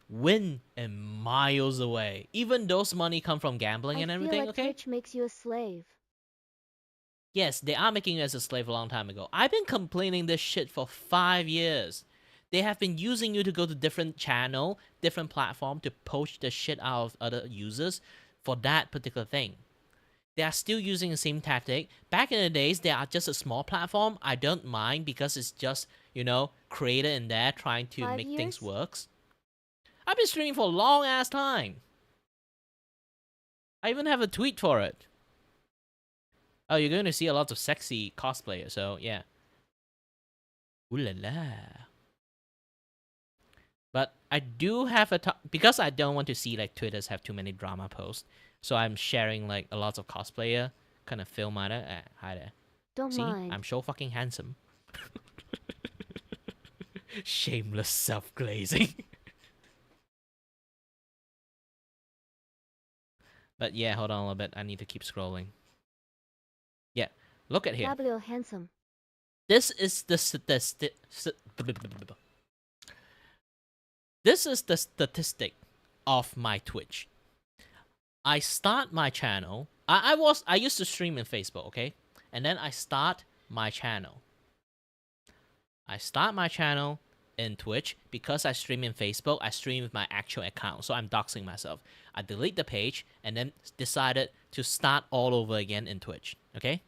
win and miles away. Even those money come from gambling and everything, I feel like okay? Twitch makes you a slave. Yes, they are making you as a slave a long time ago. I've been complaining this shit for 5 years. They have been using you to go to different channel, different platform to poach the shit out of other users for that particular thing. They are still using the same tactic. Back in the days, they are just a small platform. I don't mind because it's just, creator in there trying to 5 make years? things work. I've been streaming for a long ass time. I even have a tweet for it. Oh, you're going to see a lot of sexy cosplayers, so yeah. Ooh la la. But I do have because I don't want to see Twitters have too many drama posts, so I'm sharing a lot of cosplayer kind of film either. Hi there. Don't See, mind. I'm so fucking handsome. Shameless self-glazing. But yeah, hold on a little bit. I need to keep scrolling. Yeah, look at here. Gabriel handsome. This is the This is the statistic of my Twitch. I start my channel. I used to stream in Facebook, okay? And then I start my channel. I start my channel in Twitch because I stream in Facebook. I stream with my actual account, so I'm doxing myself. I delete the page and then decided to start all over again in Twitch, okay?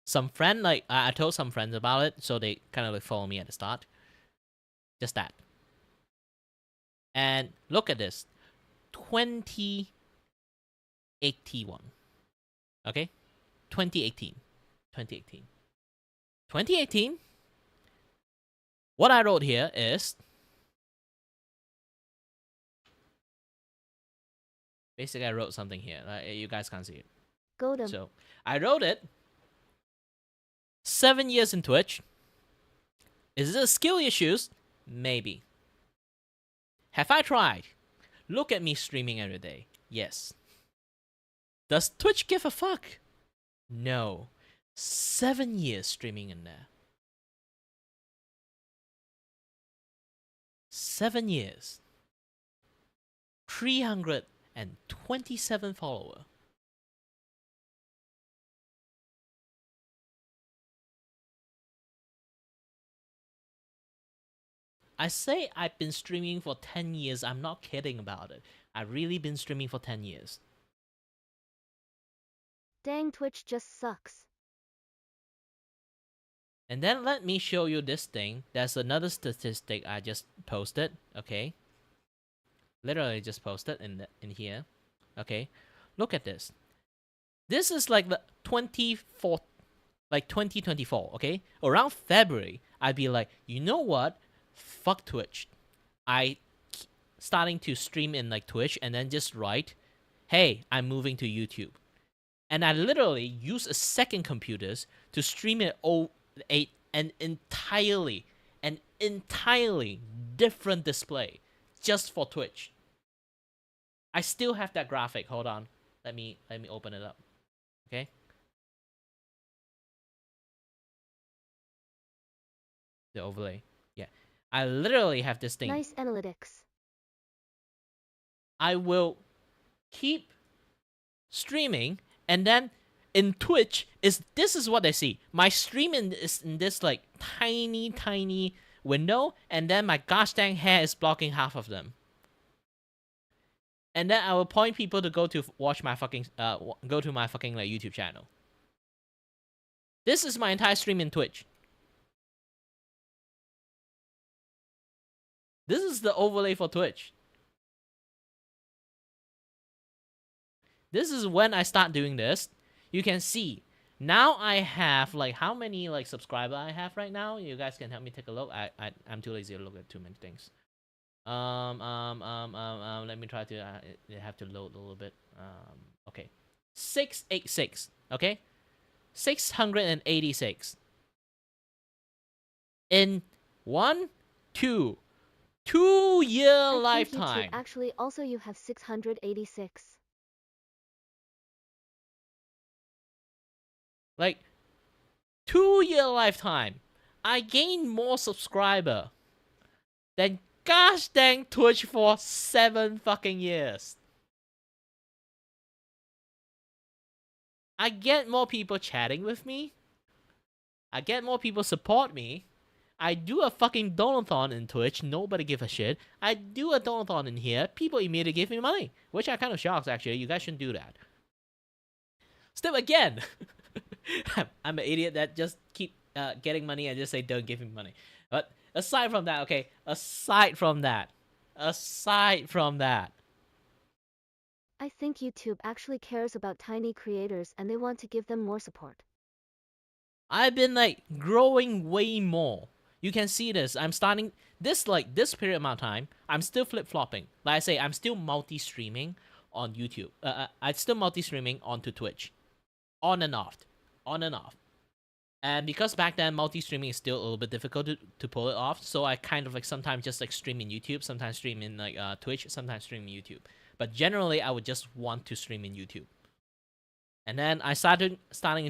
Some friend, I told some friends about it, so they kind of follow me at the start. Just that. And look at this. 2081. Okay? 2018. 2018. 2018. What I wrote here is Basically, I wrote something here. You guys can't see it. Go to. So I wrote it. 7 years in Twitch. Is it skill issues? Maybe. Have I tried? Look at me streaming every day. Yes. Does Twitch give a fuck? No. 7 years streaming in there. 7 years. 327 follower. I say I've been streaming for 10 years. I'm not kidding about it. I've really been streaming for 10 years. Dang, Twitch just sucks. And then let me show you this thing. That's another statistic I just posted, okay? Literally just posted in here. Okay? Look at this. This is like the 2024, okay? Around February, I'd be like, you know what? Fuck Twitch. Starting to stream in like Twitch and then just write, hey, I'm moving to YouTube. And I literally use a second computers to stream it an entirely different display just for Twitch. I still have that graphic. Hold on. Let me open it up. Okay? The overlay. Yeah. I literally have this thing. Nice analytics. I will keep streaming, and then in Twitch this is what I see. My stream is in this like tiny window, and then my gosh dang hair is blocking half of them. And then I will point people to go to watch my fucking go to my fucking like YouTube channel. This is my entire stream in Twitch. This is the overlay for Twitch. This is when I start doing this. You can see now I have like how many like subscribers I have right now. You guys can help me take a look. I'm too lazy to look at too many things. Let me try to. You have to load a little bit. Okay, 686. Okay, 686. In 2 year I think lifetime. YouTube actually also you have 686. Like 2 year lifetime, I gained more subscriber than gosh dang Twitch for 7 fucking years. I get more people chatting with me. I get more people support me. I do a fucking donathon in Twitch. Nobody give a shit. I do a donathon in here. People immediately give me money, which I kind of shocked actually. You guys shouldn't do that. Still again. I'm an idiot that just keep getting money and just say don't give me money. But aside from that, okay, aside from that, I think YouTube actually cares about tiny creators and they want to give them more support. I've been like growing way more. You can see this. I'm starting this period amount of time. I'm still flip-flopping. Like I say, I'm still multi-streaming on YouTube. I'm still multi-streaming onto Twitch, on and off. And because back then multi-streaming is still a little bit difficult to pull it off, so I kind of like sometimes just like stream in YouTube, sometimes stream in like Twitch, sometimes stream in YouTube. But generally, I would just want to stream in YouTube. And then I starting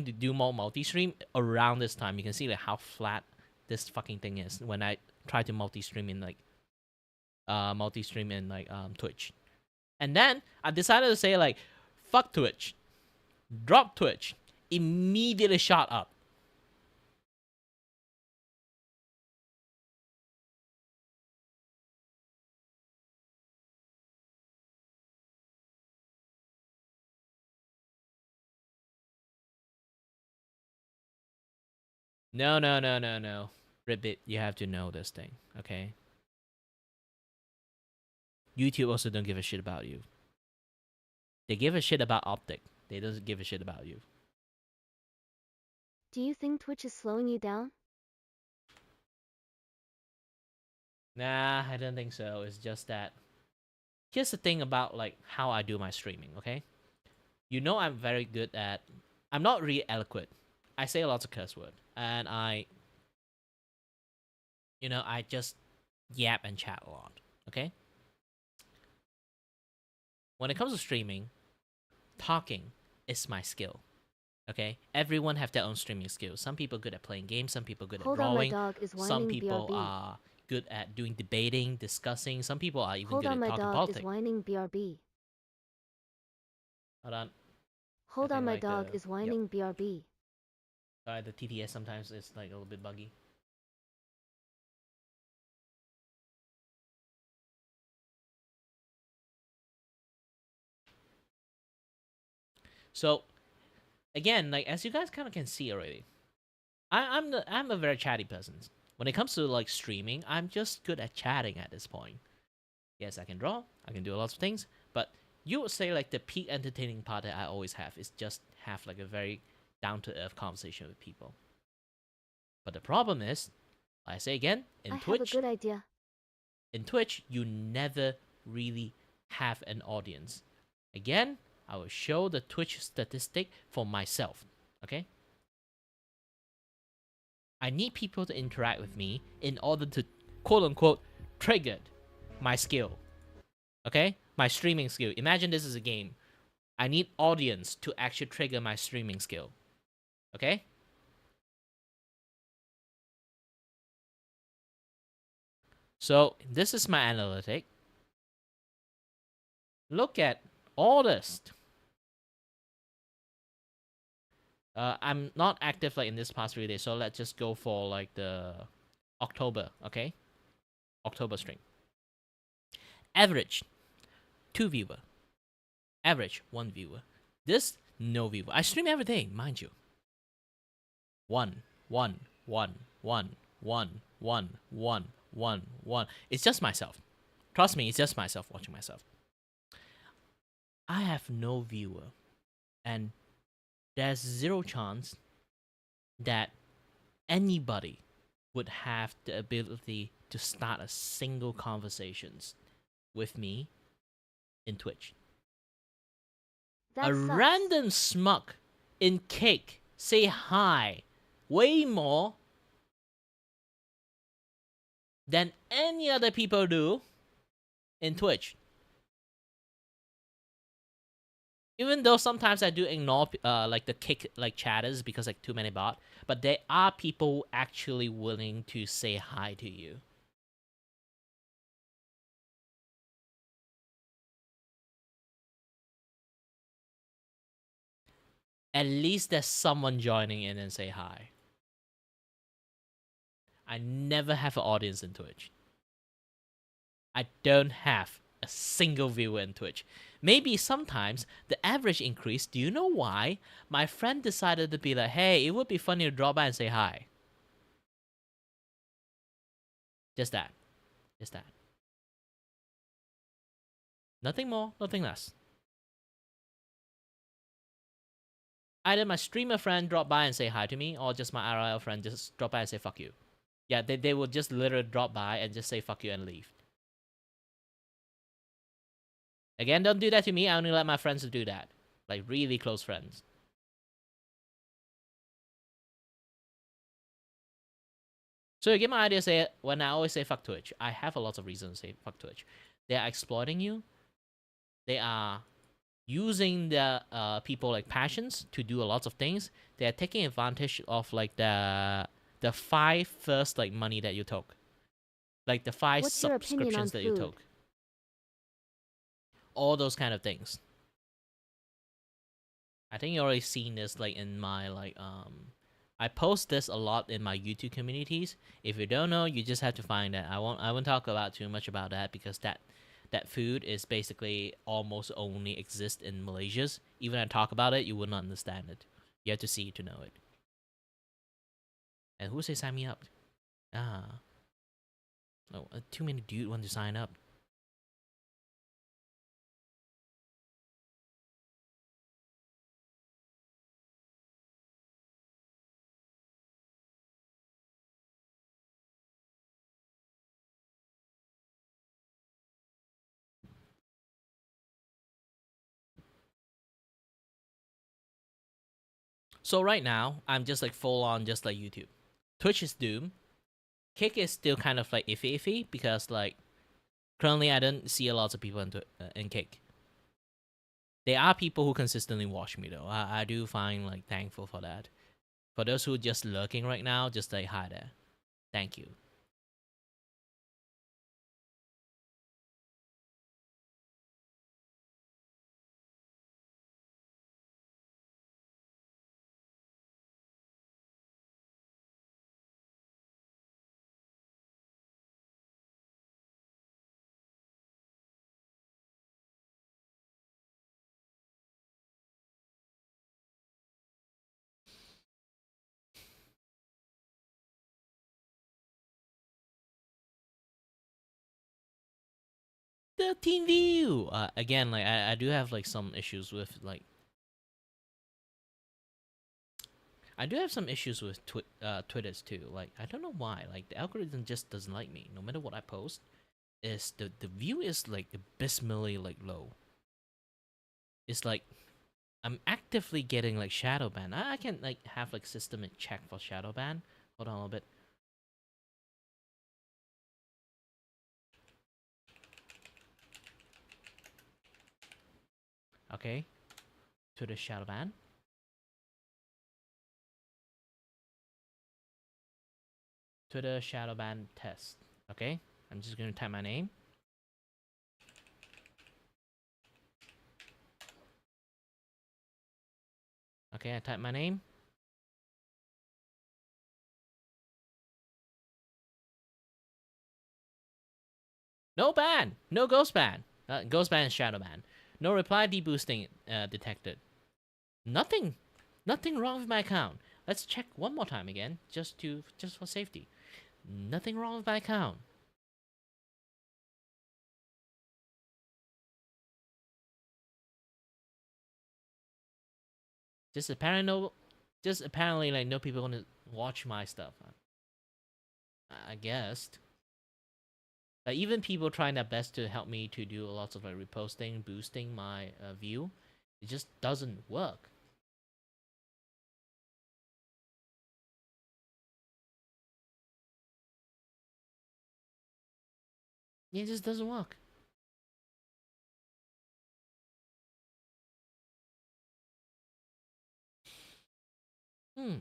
to do more multi-stream around this time. You can see like how flat this fucking thing is when I try to multi-stream in like Twitch. And then I decided to say like, fuck Twitch, drop Twitch. Immediately shot up. No. Ribbit, you have to know this thing, okay? YouTube also don't give a shit about you. They give a shit about Optic. They don't give a shit about you. Do you think Twitch is slowing you down? Nah, I don't think so. It's just that here's the thing about like how I do my streaming, okay? You know I'm very good at I'm not really eloquent. I say lots of curse word and I I just yap and chat a lot, okay? When it comes to streaming, talking is my skill. Okay? Everyone have their own streaming skills. Some people good at playing games, some people good at Hold on, my drawing, dog is some whining people BRB. are good at doing debating, discussing, some people are even Hold good on, at my talking dog politics. is whining BRB. Hold on. Hold I on, think my like dog the is whining BRB. the TTS sometimes is like a little bit buggy. So again, like as you guys kind of can see already, I'm a very chatty person. When it comes to like streaming, I'm just good at chatting at this point. Yes, I can draw, I can do lots of things, but you would say like the peak entertaining part that I always have is just have like a very down to earth conversation with people. But the problem is, I say again, I have a good idea. in Twitch, you never really have an audience. Again, I will show the Twitch statistic for myself. Okay? I need people to interact with me in order to quote unquote trigger my skill. Okay? My streaming skill. Imagine this is a game. I need audience to actually trigger my streaming skill. Okay? So this is my analytic. Look at all this. I'm not active like in this past 3 days, so let's just go for like the October, okay? October stream. Average 2 viewer. Average 1 viewer. This no viewer. I stream every day, mind you. 1, 1, 1, 1, 1, 1, 1, 1, 1. It's just myself. Trust me, it's just myself watching myself. I have no viewer, and there's zero chance that anybody would have the ability to start a single conversations with me in Twitch. That A sucks. random smug in cake say hi way more than any other people do in Twitch. Even though sometimes I do ignore like the kick like chatters because like too many bot, but there are people actually willing to say hi to you. At least there's someone joining in and say hi. I never have an audience in Twitch. I don't have a single viewer in Twitch. Maybe sometimes the average increase. Do you know why? My friend decided to be like, hey, it would be funny to drop by and say hi. Just that. Just that. Nothing more, nothing less. Either my streamer friend drop by and say hi to me, or just my IRL friend just drop by and say fuck you. Yeah, they will just literally drop by and just say fuck you and leave. Again, don't do that to me. I only let my friends do that. Like really close friends. So you get my idea, say when I always say fuck Twitch, I have a lot of reasons to say fuck Twitch. They are exploiting you. They are using the people like passions to do a lot of things. They are taking advantage of like the 5 first like money that you took. Like the 5 What's your opinion on subscriptions that you food? took. All those kind of things. I think you already seen this like in my like I post this a lot in my YouTube communities. If you don't know, you just have to find it. I won't talk about too much about that because that food is basically almost only exist in Malaysia. Even I talk about it, you will not understand it. You have to see it to know it. And who say sign me up? Oh, too many dude want to sign up. So right now, I'm just like full on just like YouTube. Twitch is doom. Kick is still kind of like iffy because like currently I don't see a lot of people in Kick. There are people who consistently watch me though. I do find like thankful for that. For those who are just lurking right now, just say hi there. Thank you. The team view. Again, like I do have like some issues with like I do have some issues with Twitters too. Like I don't know why. Like the algorithm just doesn't like me. No matter what I post, is the view is like abysmally like low. It's like I'm actively getting like shadow ban. I can like have like system and check for shadow ban. Hold on a little bit. Okay, to the shadow ban. To the shadow ban test. Okay, I'm just gonna type my name. Okay, I type my name. No ban. No ghost ban. Ghost ban and shadow ban. No reply deboosting detected. Nothing. Nothing wrong with my account. Let's check one more time again, just for safety. Nothing wrong with my account. Just apparently like no people want to watch my stuff. I guess. Even people trying their best to help me to do lots of like reposting, boosting my view, it just doesn't work. It just doesn't work. Hmm.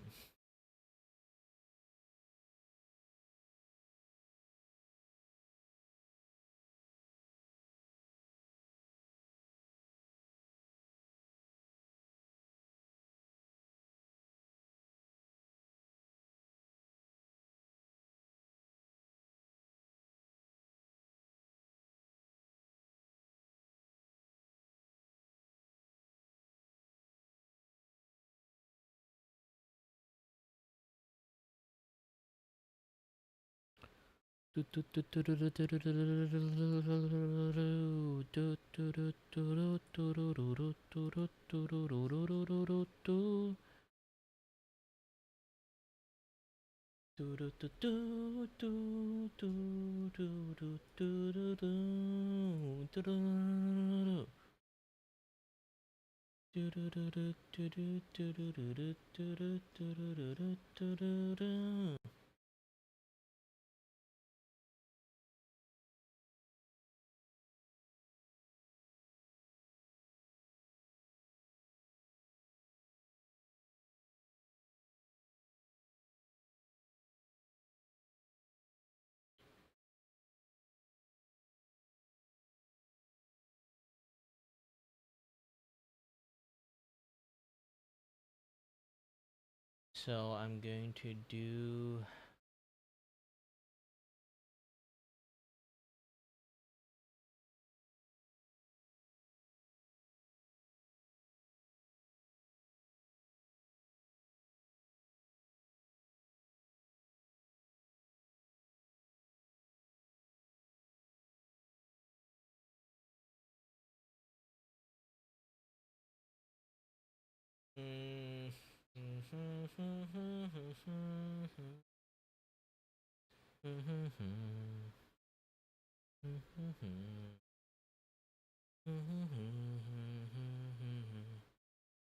So I'm going to do.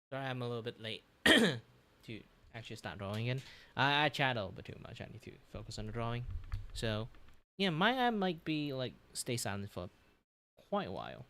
Sorry, I'm a little bit late. to actually start drawing again. I chat a little bit too much. I need to focus on the drawing. So yeah, my app might be like stay silent for quite a while.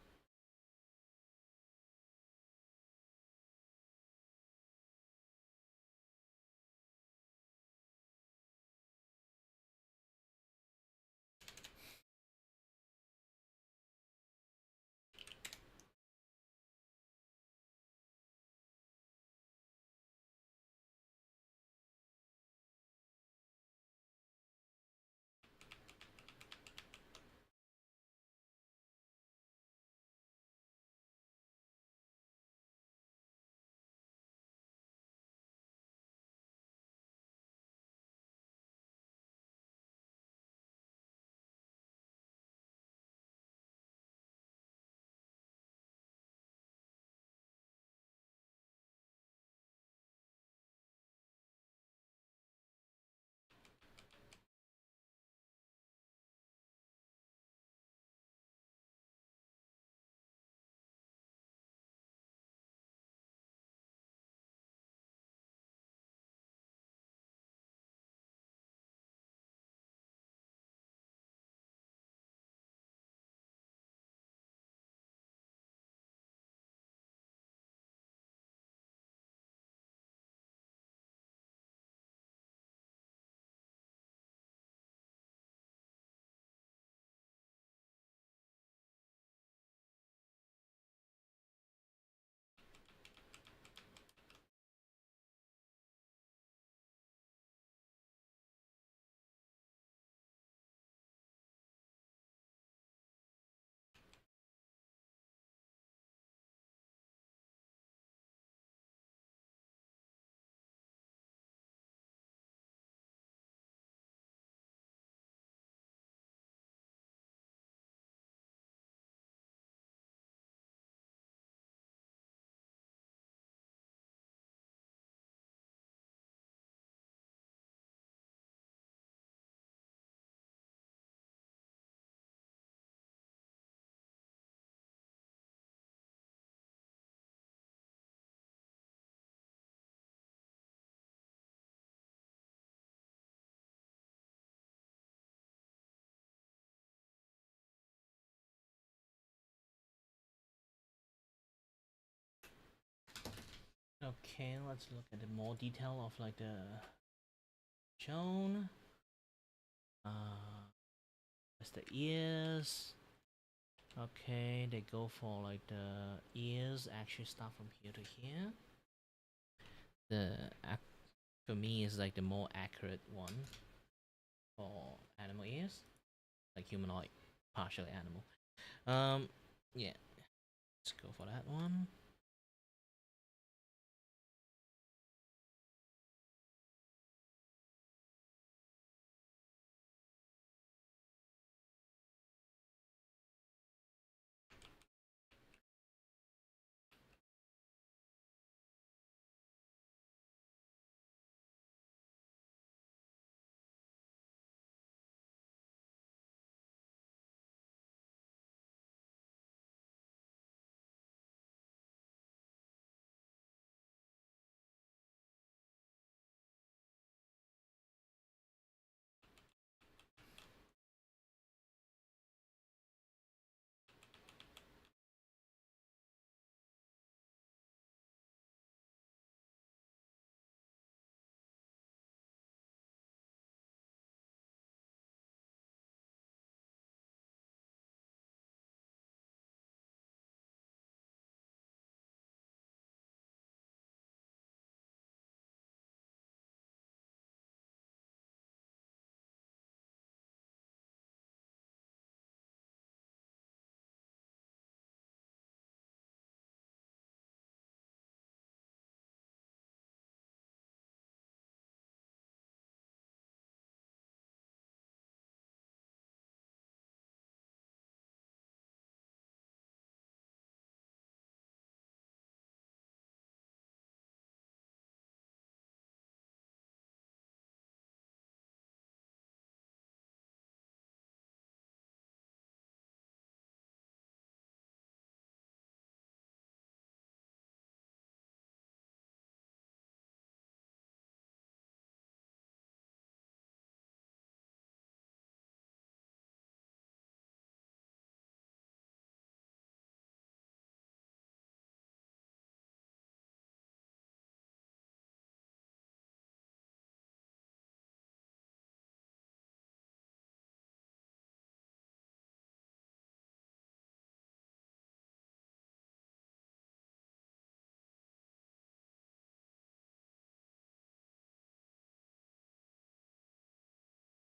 Okay, let's look at the more detail of like the shown. That's the ears. Okay, they go for like the ears actually start from here to here. For me is like the more accurate one for animal ears, like humanoid, partially animal. Yeah, let's go for that one.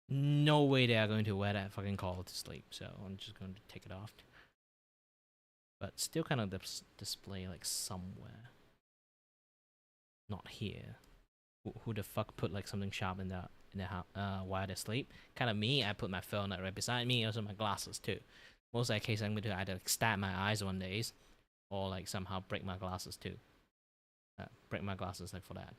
No way they are going to wear that fucking collar to sleep, so I'm just going to take it off. But still kind of display like somewhere. Not here. Who the fuck put like something sharp in the while they sleep? Kind of me. I put my phone like right beside me, also my glasses too. Most of the case, I'm going to either like, stab my eyes one days, or like somehow break my glasses too. Break my glasses like for that.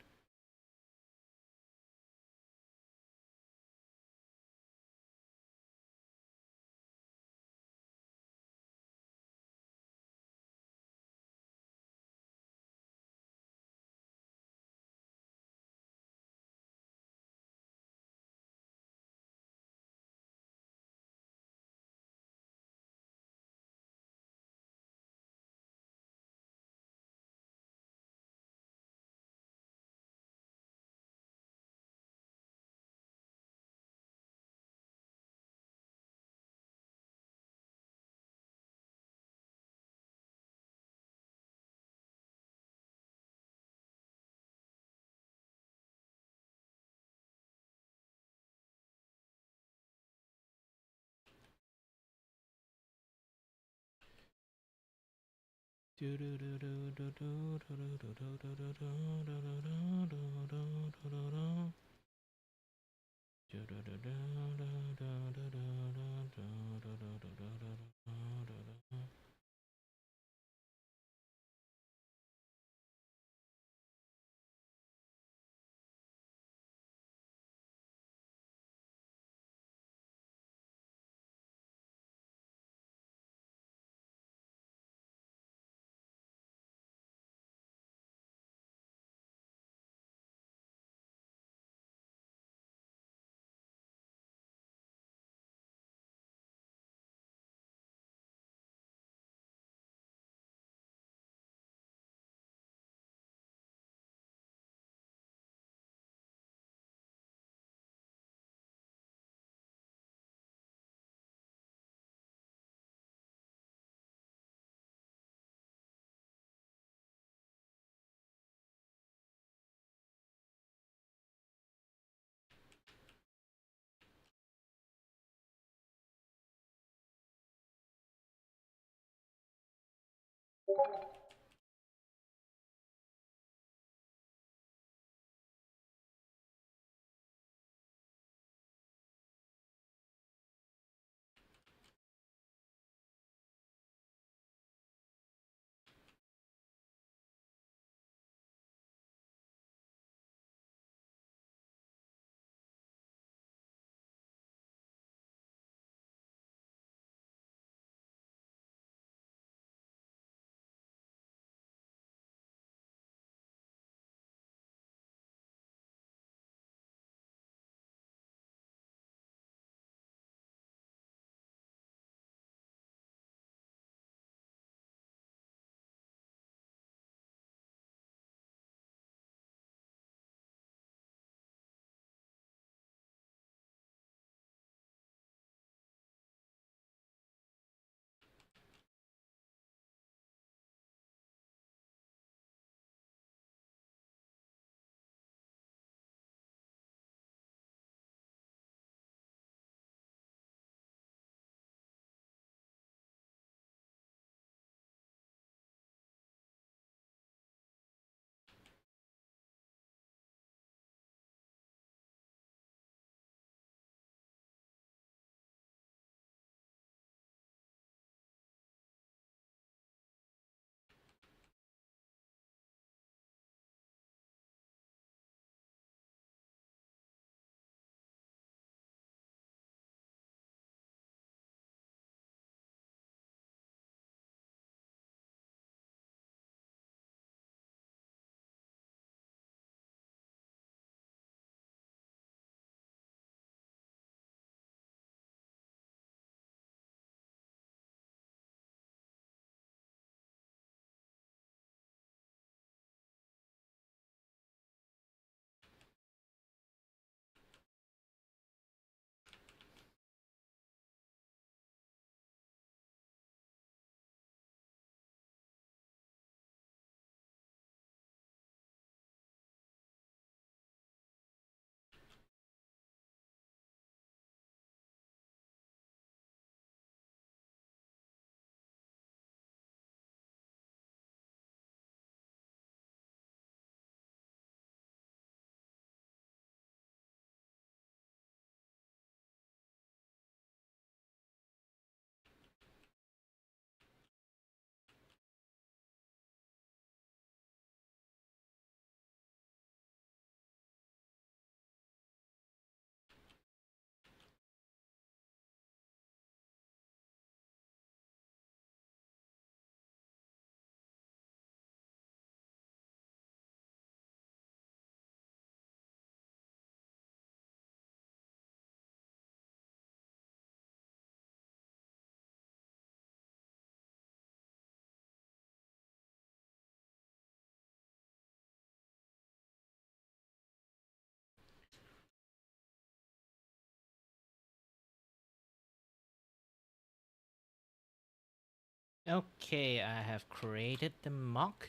Okay, I have created the mock.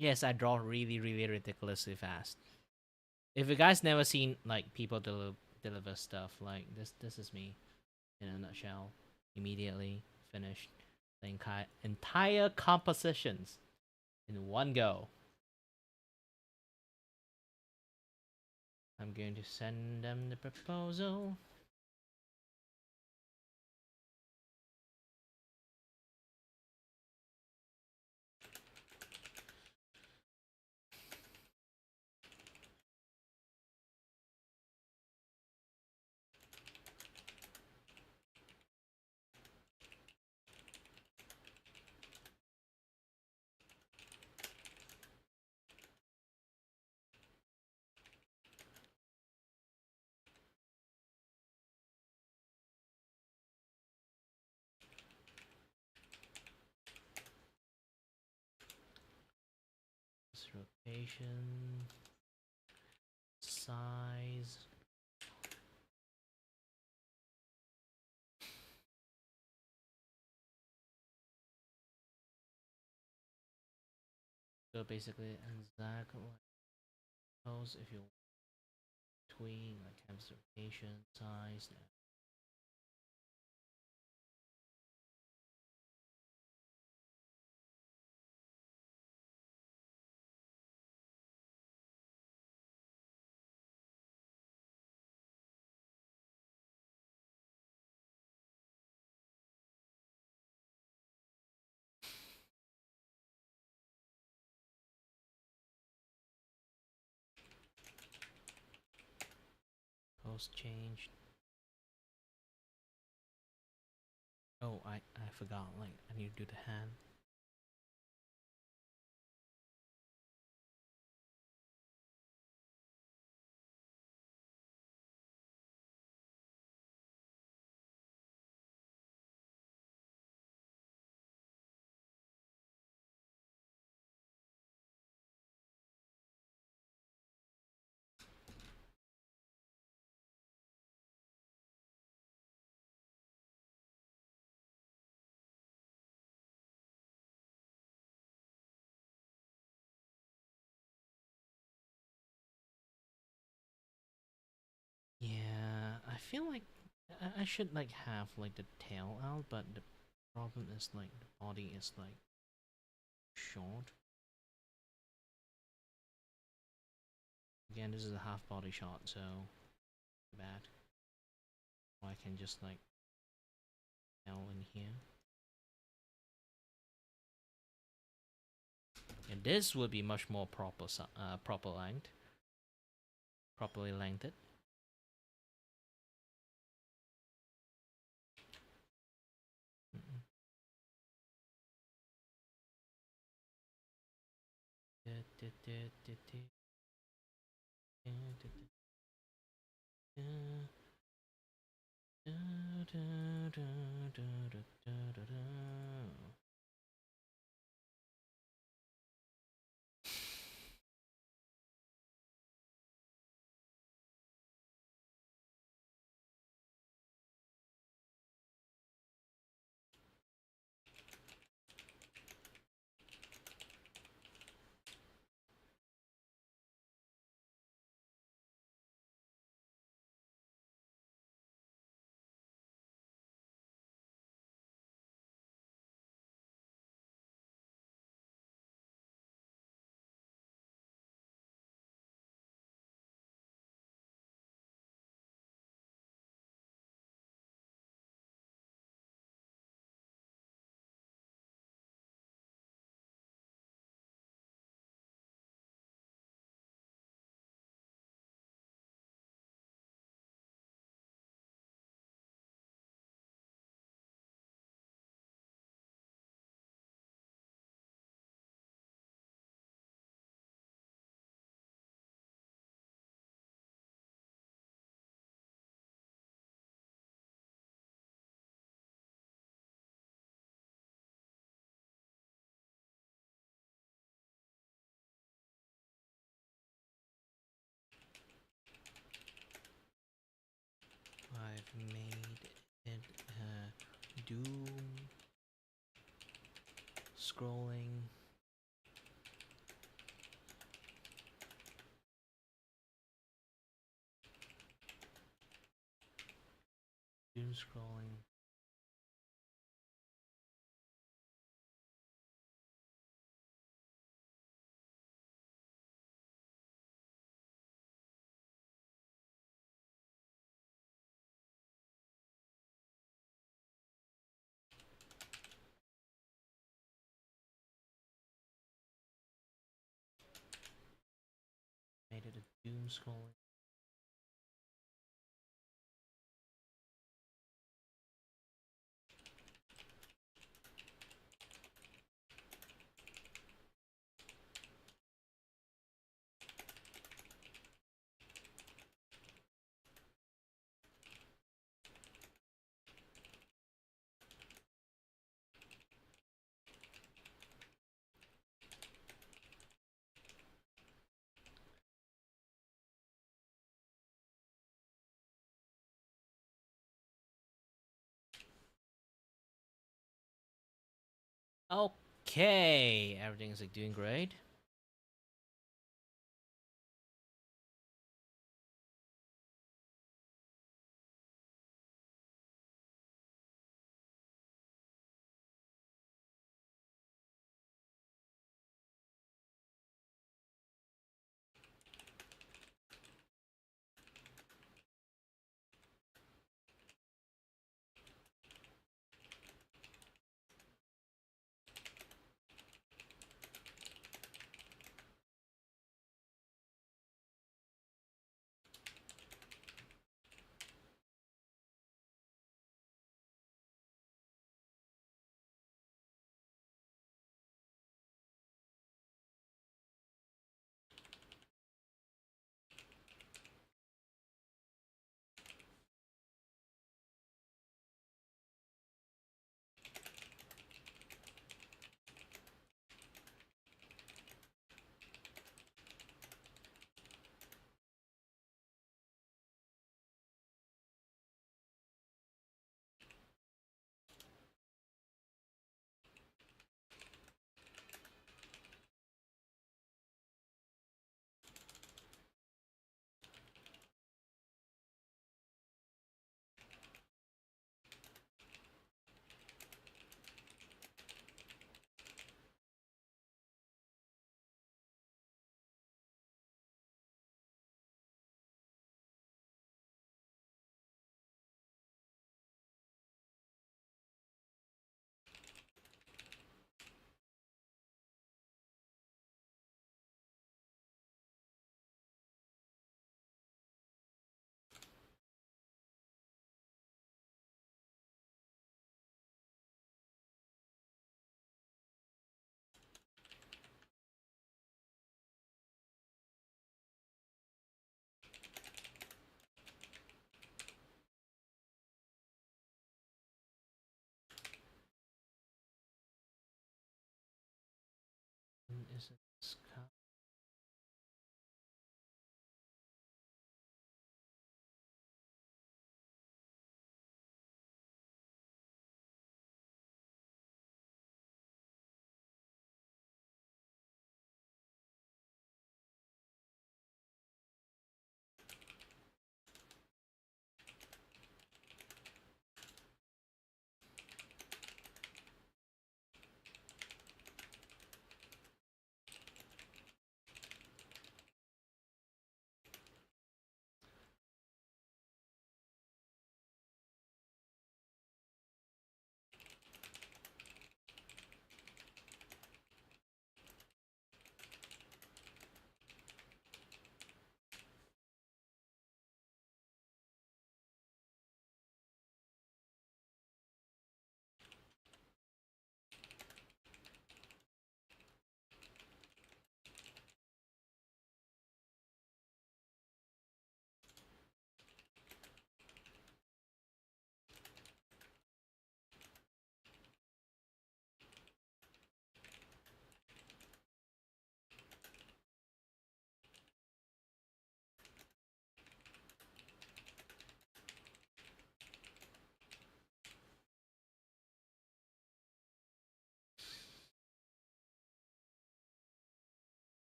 Yes, I draw really, really ridiculously fast. If you guys never seen like people deliver stuff like this is me in a nutshell. Immediately finished the entire compositions in one go. I'm going to send them the proposal. Rotation, size. So basically, exactly like those if you tweak like canvas rotation, size. Post changed. Oh, I forgot. Like I need to do the hand. Yeah, I feel like I should like have like the tail out, but the problem is like the body is like short. Again, this is a half body shot, so bad. Or I can just like tail in here. And this would be much more proper length, properly lengthed. I've made it do scrolling. Doom scrolling. Made it a doom scrolling. Okay, everything's like doing great. Is it Scott?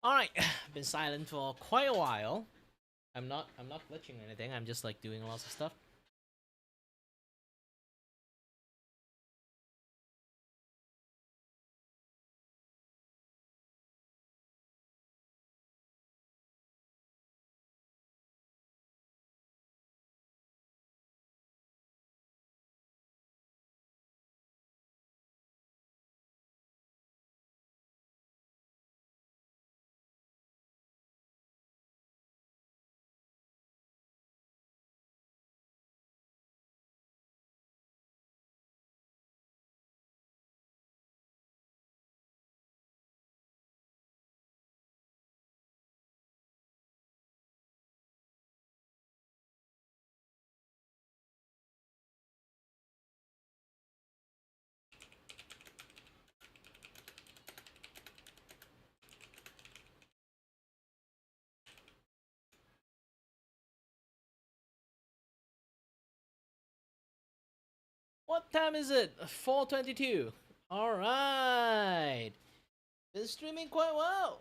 All right, been silent for quite a while. I'm not glitching or anything. I'm just like doing lots of stuff. What time is it? 4:22. All right. Been streaming quite well.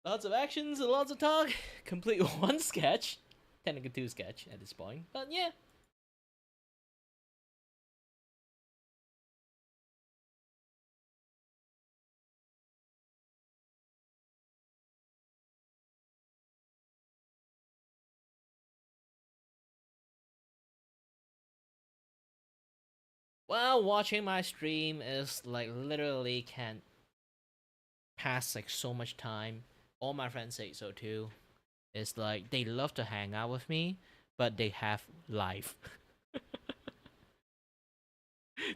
Lots of actions and lots of talk. Complete one sketch. Technically two sketch at this point. But yeah. Well, watching my stream is like literally can pass like so much time. All my friends say so too. It's like they love to hang out with me, but they have life.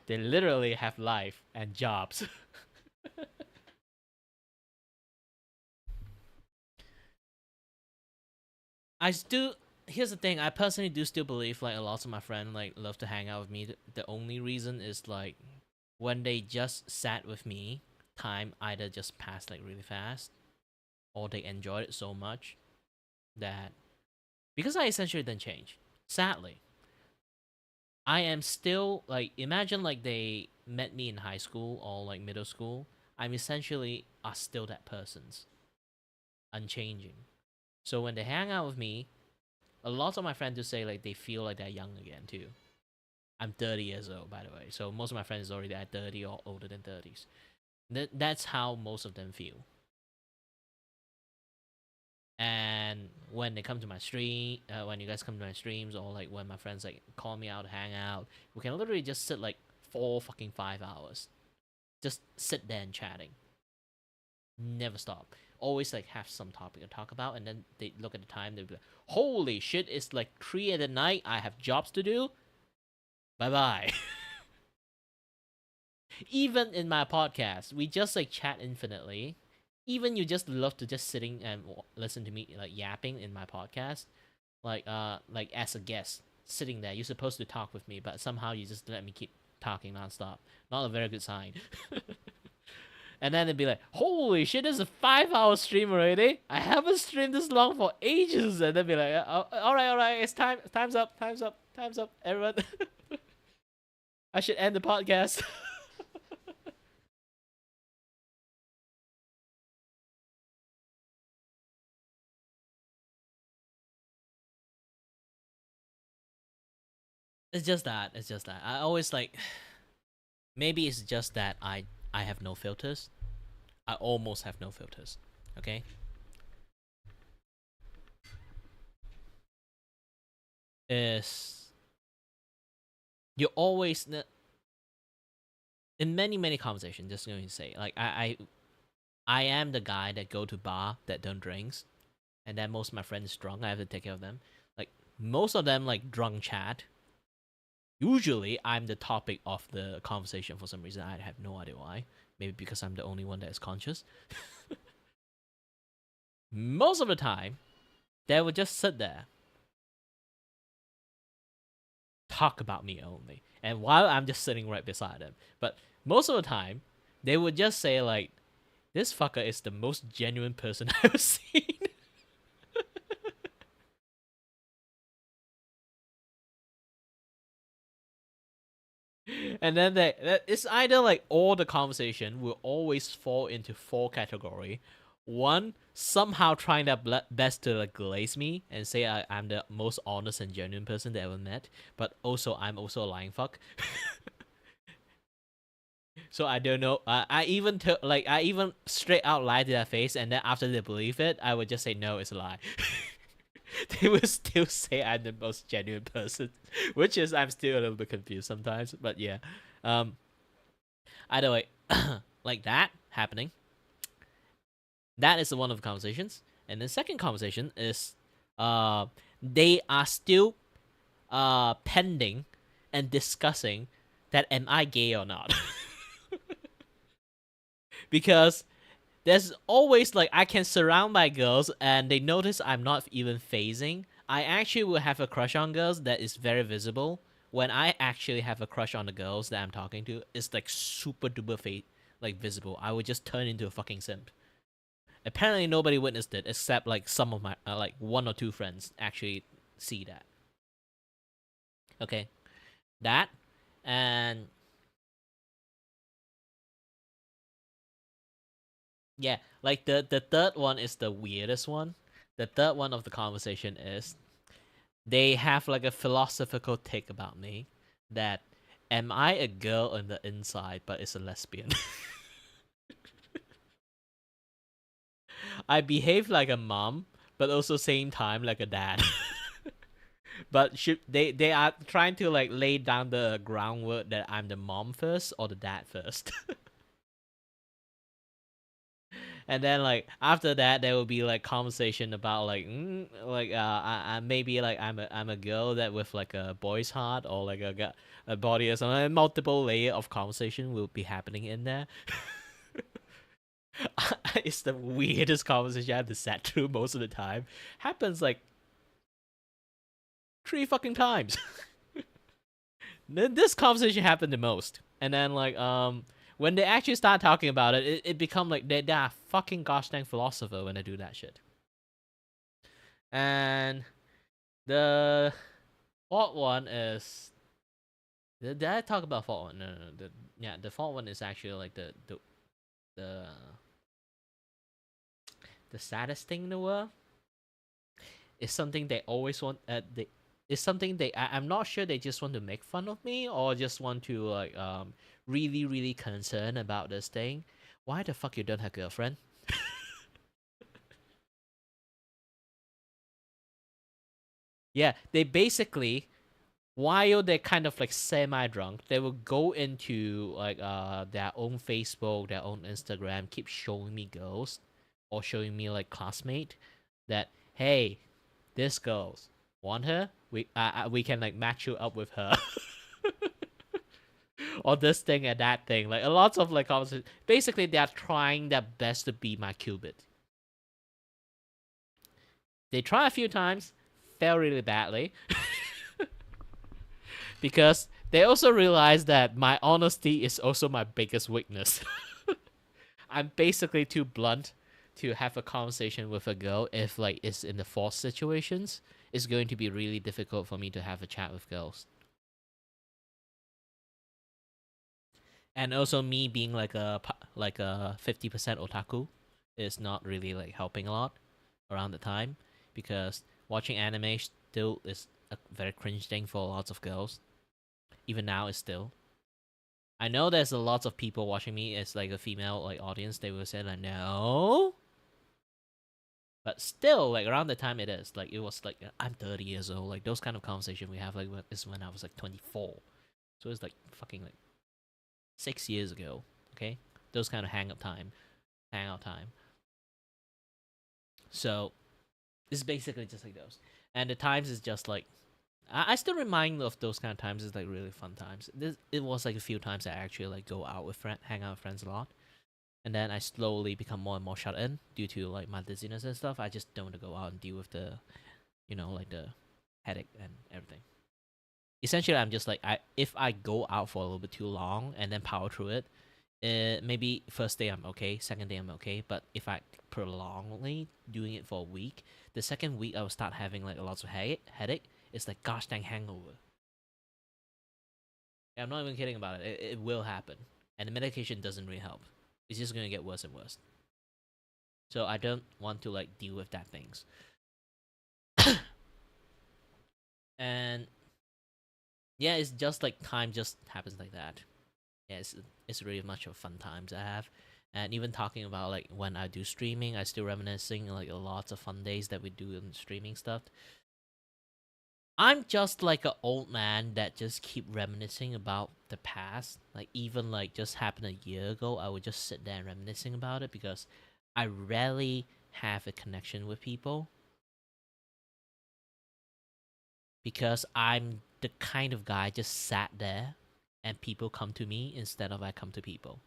They literally have life and jobs. I still Here's the thing. I personally do still believe like a lot of my friends like love to hang out with me. The only reason is like when they just sat with me, time either just passed like really fast, or they enjoyed it so much that because I essentially didn't change. Sadly, I am still like imagine like they met me in high school or like middle school. I'm essentially are still that person's unchanging. So when they hang out with me, a lot of my friends do say like they feel like they're young again too. I'm 30 years old, by the way, so most of my friends is already at 30 or older than 30s. That's how most of them feel. And when they come to my stream, when you guys come to my streams, or like when my friends like call me out to hang out, we can literally just sit like 5 hours, just sit there and chatting, never stop. Always like have some topic to talk about, and then they look at the time, they'll be like, "Holy shit! It's like 3 at night. I have jobs to do. Bye bye." Even in my podcast, we just like chat infinitely. Even you just love to just sitting and listen to me like yapping in my podcast, like as a guest sitting there. You're supposed to talk with me, but somehow you just let me keep talking nonstop. Not a very good sign. And then they'd be like, "Holy shit! This is a 5 hour stream already. I haven't streamed this long for ages." And they'd be like, all right, it's time. Time's up. Everyone, I should end the podcast." It's just that. I always like. Maybe it's just that I have no filters. I almost have no filters. Okay. Is you always in many conversations. Just going to say like I am the guy that go to bar that don't drinks, and then most of my friends drunk. I have to take care of them. Like most of them like drunk chat. Usually, I'm the topic of the conversation for some reason. I have no idea why. Maybe because I'm the only one that is conscious. Most of the time, they would just sit there, talk about me only, and while I'm just sitting right beside them. But most of the time, they would just say like, "This fucker is the most genuine person I've seen." And then it's either like all the conversation will always fall into 4 category. One, somehow trying their best to like glaze me and say I'm the most honest and genuine person they ever met, but also I'm also a lying fuck. So I don't know. I even I even straight out lie to their face, and then after they believe it, I would just say no, it's a lie. They will still say I'm the most genuine person, which is I'm still a little bit confused sometimes. But yeah, either way, like that happening. That is one of the conversations, and the second conversation is, they are still pending and discussing that am I gay or not. Because there's always like I can surround my girls and they notice I'm not even phasing. I actually will have a crush on girls that is very visible. When I actually have a crush on the girls that I'm talking to, it's like super duper like visible. I would just turn into a fucking simp. Apparently nobody witnessed it except like some of my like 1 or 2 friends actually see that. Okay, that and yeah, like the third one is the weirdest one. The third one of the conversation is they have like a philosophical take about me that am I a girl on the inside but is a lesbian? I behave like a mom, but also same time like a dad. But should they are trying to like lay down the groundwork that I'm the mom first or the dad first. And then like after that there will be like conversation about like I maybe like I'm a girl that with like a boy's heart or like a body or something. And multiple layer of conversation will be happening in there. It's the weirdest conversation I have to sit through most of the time. Happens like 3 fucking times. This conversation happened the most, and then like when they actually start talking about it, it become like they are fucking gosh dang philosopher when they do that shit. And the fourth one is, did I talk about fourth one? No. The fourth one is actually like the the saddest thing in the world. It's something they always want. It's something I'm not sure they just want to make fun of me or just want to like really concerned about this thing. Why the fuck you don't have a girlfriend? Yeah, they basically, while they're kind of like semi-drunk, they will go into like their own Facebook, their own Instagram, keep showing me girls or showing me like classmate that, hey, this girl's want her, we can like match you up with her. Or this thing and that thing, like a lots of like conversation. Basically they are trying their best to be my cubit. They try a few times, fail really badly. Because they also realize that my honesty is also my biggest weakness. I'm basically too blunt to have a conversation with a girl if like it's in the forced situations. It's going to be really difficult for me to have a chat with girls. And also me being like a 50% otaku is not really like helping a lot around the time, because watching anime still is a very cringe thing for lots of girls. Even now it's still. I know there's a lot of people watching me as like a female like audience. They will say like no, but still like around the time it was like I'm 30 years old. Like those kind of conversation we have like is when I was like 24. So it's like fucking like 6 years ago. Okay, those kind of hangout time. So it's basically just like those, and the times is just like I still remind of those kind of times. It's like really fun times. It was like a few times I actually like go out with hang out with friends a lot, and then I slowly become more and more shut in due to like my dizziness and stuff. I just don't want to go out and deal with the, like the headache and everything. Essentially, I'm just like if I go out for a little bit too long and then power through it, maybe first day I'm okay, second day I'm okay, but if I prolongly doing it for a week, the second week I will start having like lots of headache. It's like gosh dang hangover. I'm not even kidding about it. It will happen. And the medication doesn't really help. It's just gonna get worse and worse. So I don't want to like deal with that things. And yeah, it's just like time just happens like that. Yeah, it's really much of fun times I have. And even talking about like when I do streaming, I still reminiscing like lots of fun days that we do in streaming stuff. I'm just like an old man that just keep reminiscing about the past. Like even like just happened a year ago, I would just sit there and reminiscing about it because I rarely have a connection with people. Because I'm the kind of guy just sat there and people come to me instead of I come to people.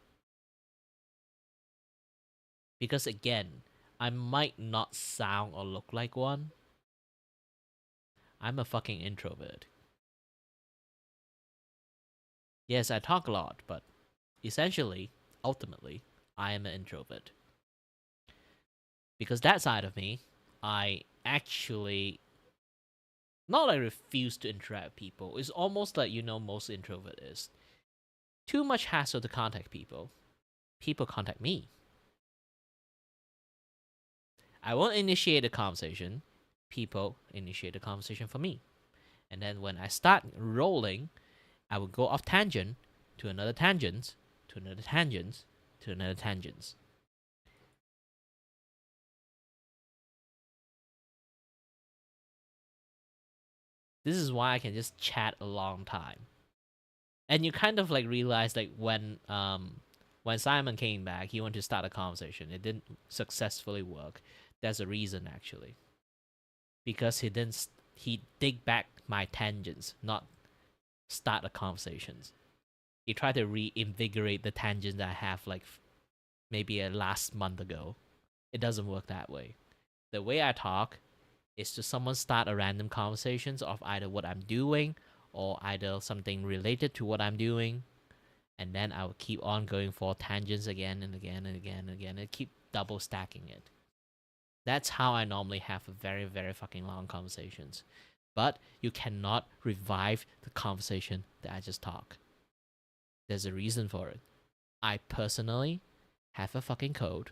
Because again, I might not sound or look like one. I'm a fucking introvert. Yes, I talk a lot, but essentially, ultimately, I am an introvert. Because that side of me, I actually not like refuse to interact with people. It's almost like most introvert is. Too much hassle to contact people. People contact me. I won't initiate a conversation. People initiate a conversation for me. And then when I start rolling, I will go off tangent to another tangent to another tangent to another tangent. This is why I can just chat a long time. And you kind of like realize like when Simon came back, he wanted to start a conversation. It didn't successfully work. There's a reason actually. Because he dig back my tangents, not start a conversations. He tried to reinvigorate the tangent that I have like maybe a last month ago. It doesn't work that way. The way I talk is to someone start a random conversations of either what I'm doing or either something related to what I'm doing, and then I will keep on going for tangents again and again and again and again and keep double stacking it. That's how I normally have a very, very fucking long conversations. But you cannot revive the conversation that I just talk. There's a reason for it. I personally have a fucking code.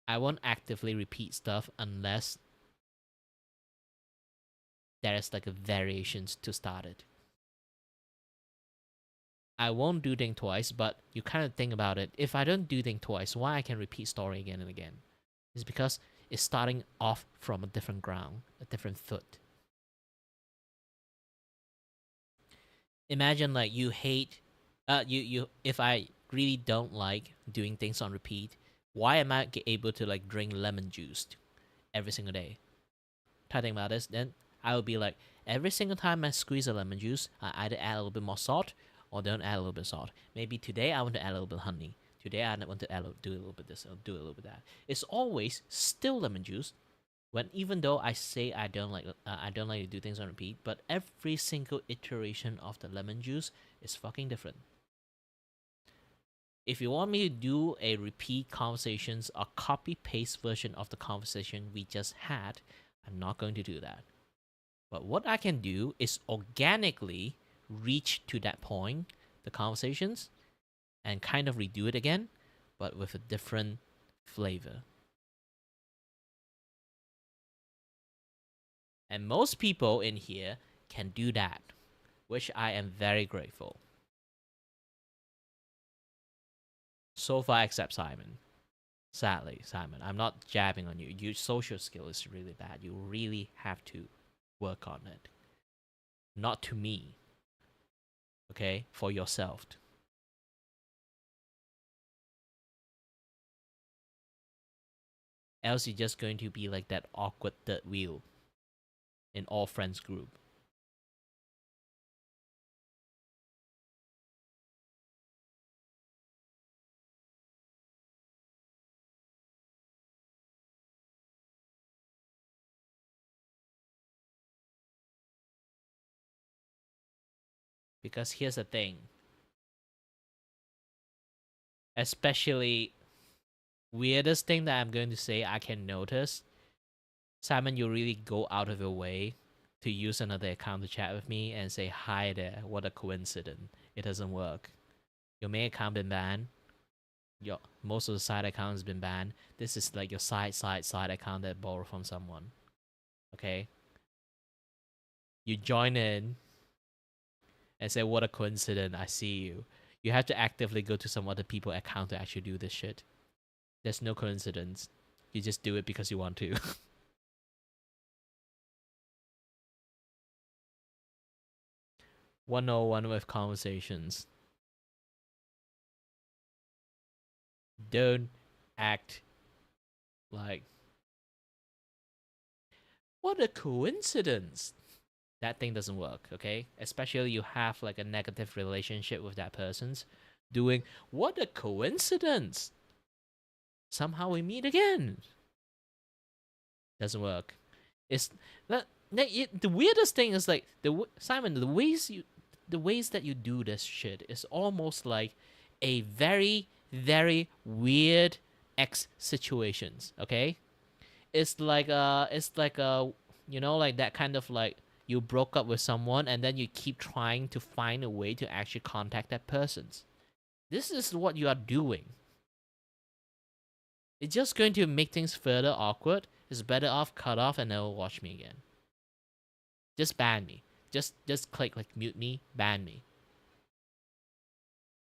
I won't actively repeat stuff unless there is like a variations to start it. I won't do things twice, but you kind of think about it. If I don't do things twice, why I can repeat story again and again? It's because it's starting off from a different ground, a different foot. Imagine like you hate, if I really don't like doing things on repeat, why am I able to like drink lemon juice every single day? Try to think about this, then I will be like, every single time I squeeze a lemon juice, I either add a little bit more salt or don't add a little bit of salt. Maybe today I want to add a little bit of honey. Today I want to do a little bit this, or do a little bit that. It's always still lemon juice. When even though I say I don't like to do things on repeat, but every single iteration of the lemon juice is fucking different. If you want me to do a repeat conversations or copy paste version of the conversation we just had, I'm not going to do that. But what I can do is organically reach to that point, the conversations, and kind of redo it again, but with a different flavor. And most people in here can do that, which I am very grateful. So far, except Simon. Sadly, Simon, I'm not jabbing on you. Your social skill is really bad. You really have to work on it. Not to me. Okay? For yourself. Else you're just going to be like that awkward third wheel in all friends group. Because here's the thing. Especially weirdest thing that I'm going to say I can notice. Simon, you really go out of your way to use another account to chat with me and say hi there. What a coincidence. It doesn't work. Your main account been banned. Your most of the side accounts been banned. This is like your side account that borrowed from someone. Okay? You join in and say, what a coincidence, I see you. You have to actively go to some other people's account to actually do this shit. There's no coincidence. You just do it because you want to. 101 with conversations. Don't act like, what a coincidence. That thing doesn't work, okay? Especially you have like a negative relationship with that person's doing, what a coincidence. Somehow we meet again. Doesn't work. It's the weirdest thing is like Simon, the ways that you do this shit is almost like a very, very weird X situations, okay? It's like you know, like that kind of like you broke up with someone and then you keep trying to find a way to actually contact that person. This is what you are doing. It's just going to make things further awkward. It's better off cut off and never watch me again. Just ban me. Just click like mute me, ban me.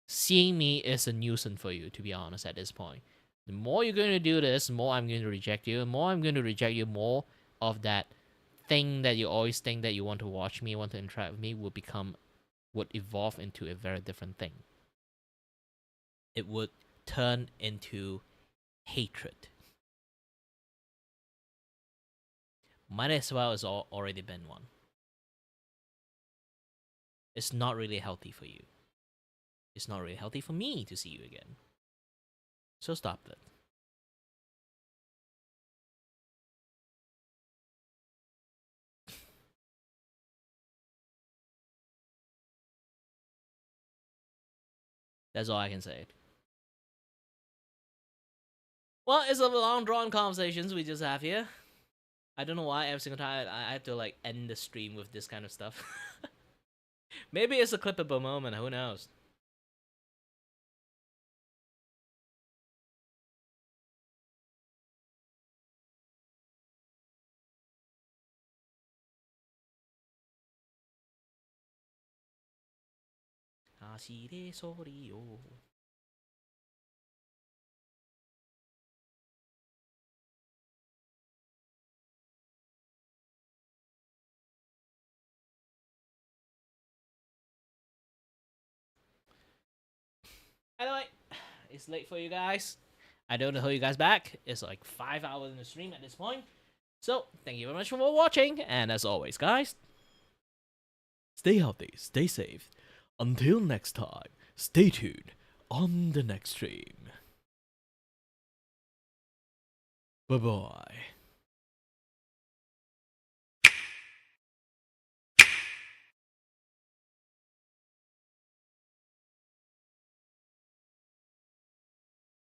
Seeing me is a nuisance for you, to be honest, at this point. The more you're going to do this, the more I'm going to reject you. The more I'm going to reject you, more of that thing that you always think that you want to watch me, want to interact with me, would evolve into a very different thing. It would turn into hatred. Might as well has already been one. It's not really healthy for you. It's not really healthy for me to see you again. So stop that. That's all I can say. Well, it's a long drawn conversations we just have here. I don't know why every single time I have to like end the stream with this kind of stuff. Maybe it's a clippable moment, who knows? Anyway, it's late for you guys. I don't know hold you guys back. It's like 5 hours in the stream at this point. So, thank you very much for watching. And as always, guys, stay healthy, stay safe. Until next time, stay tuned on the next stream. Bye-bye.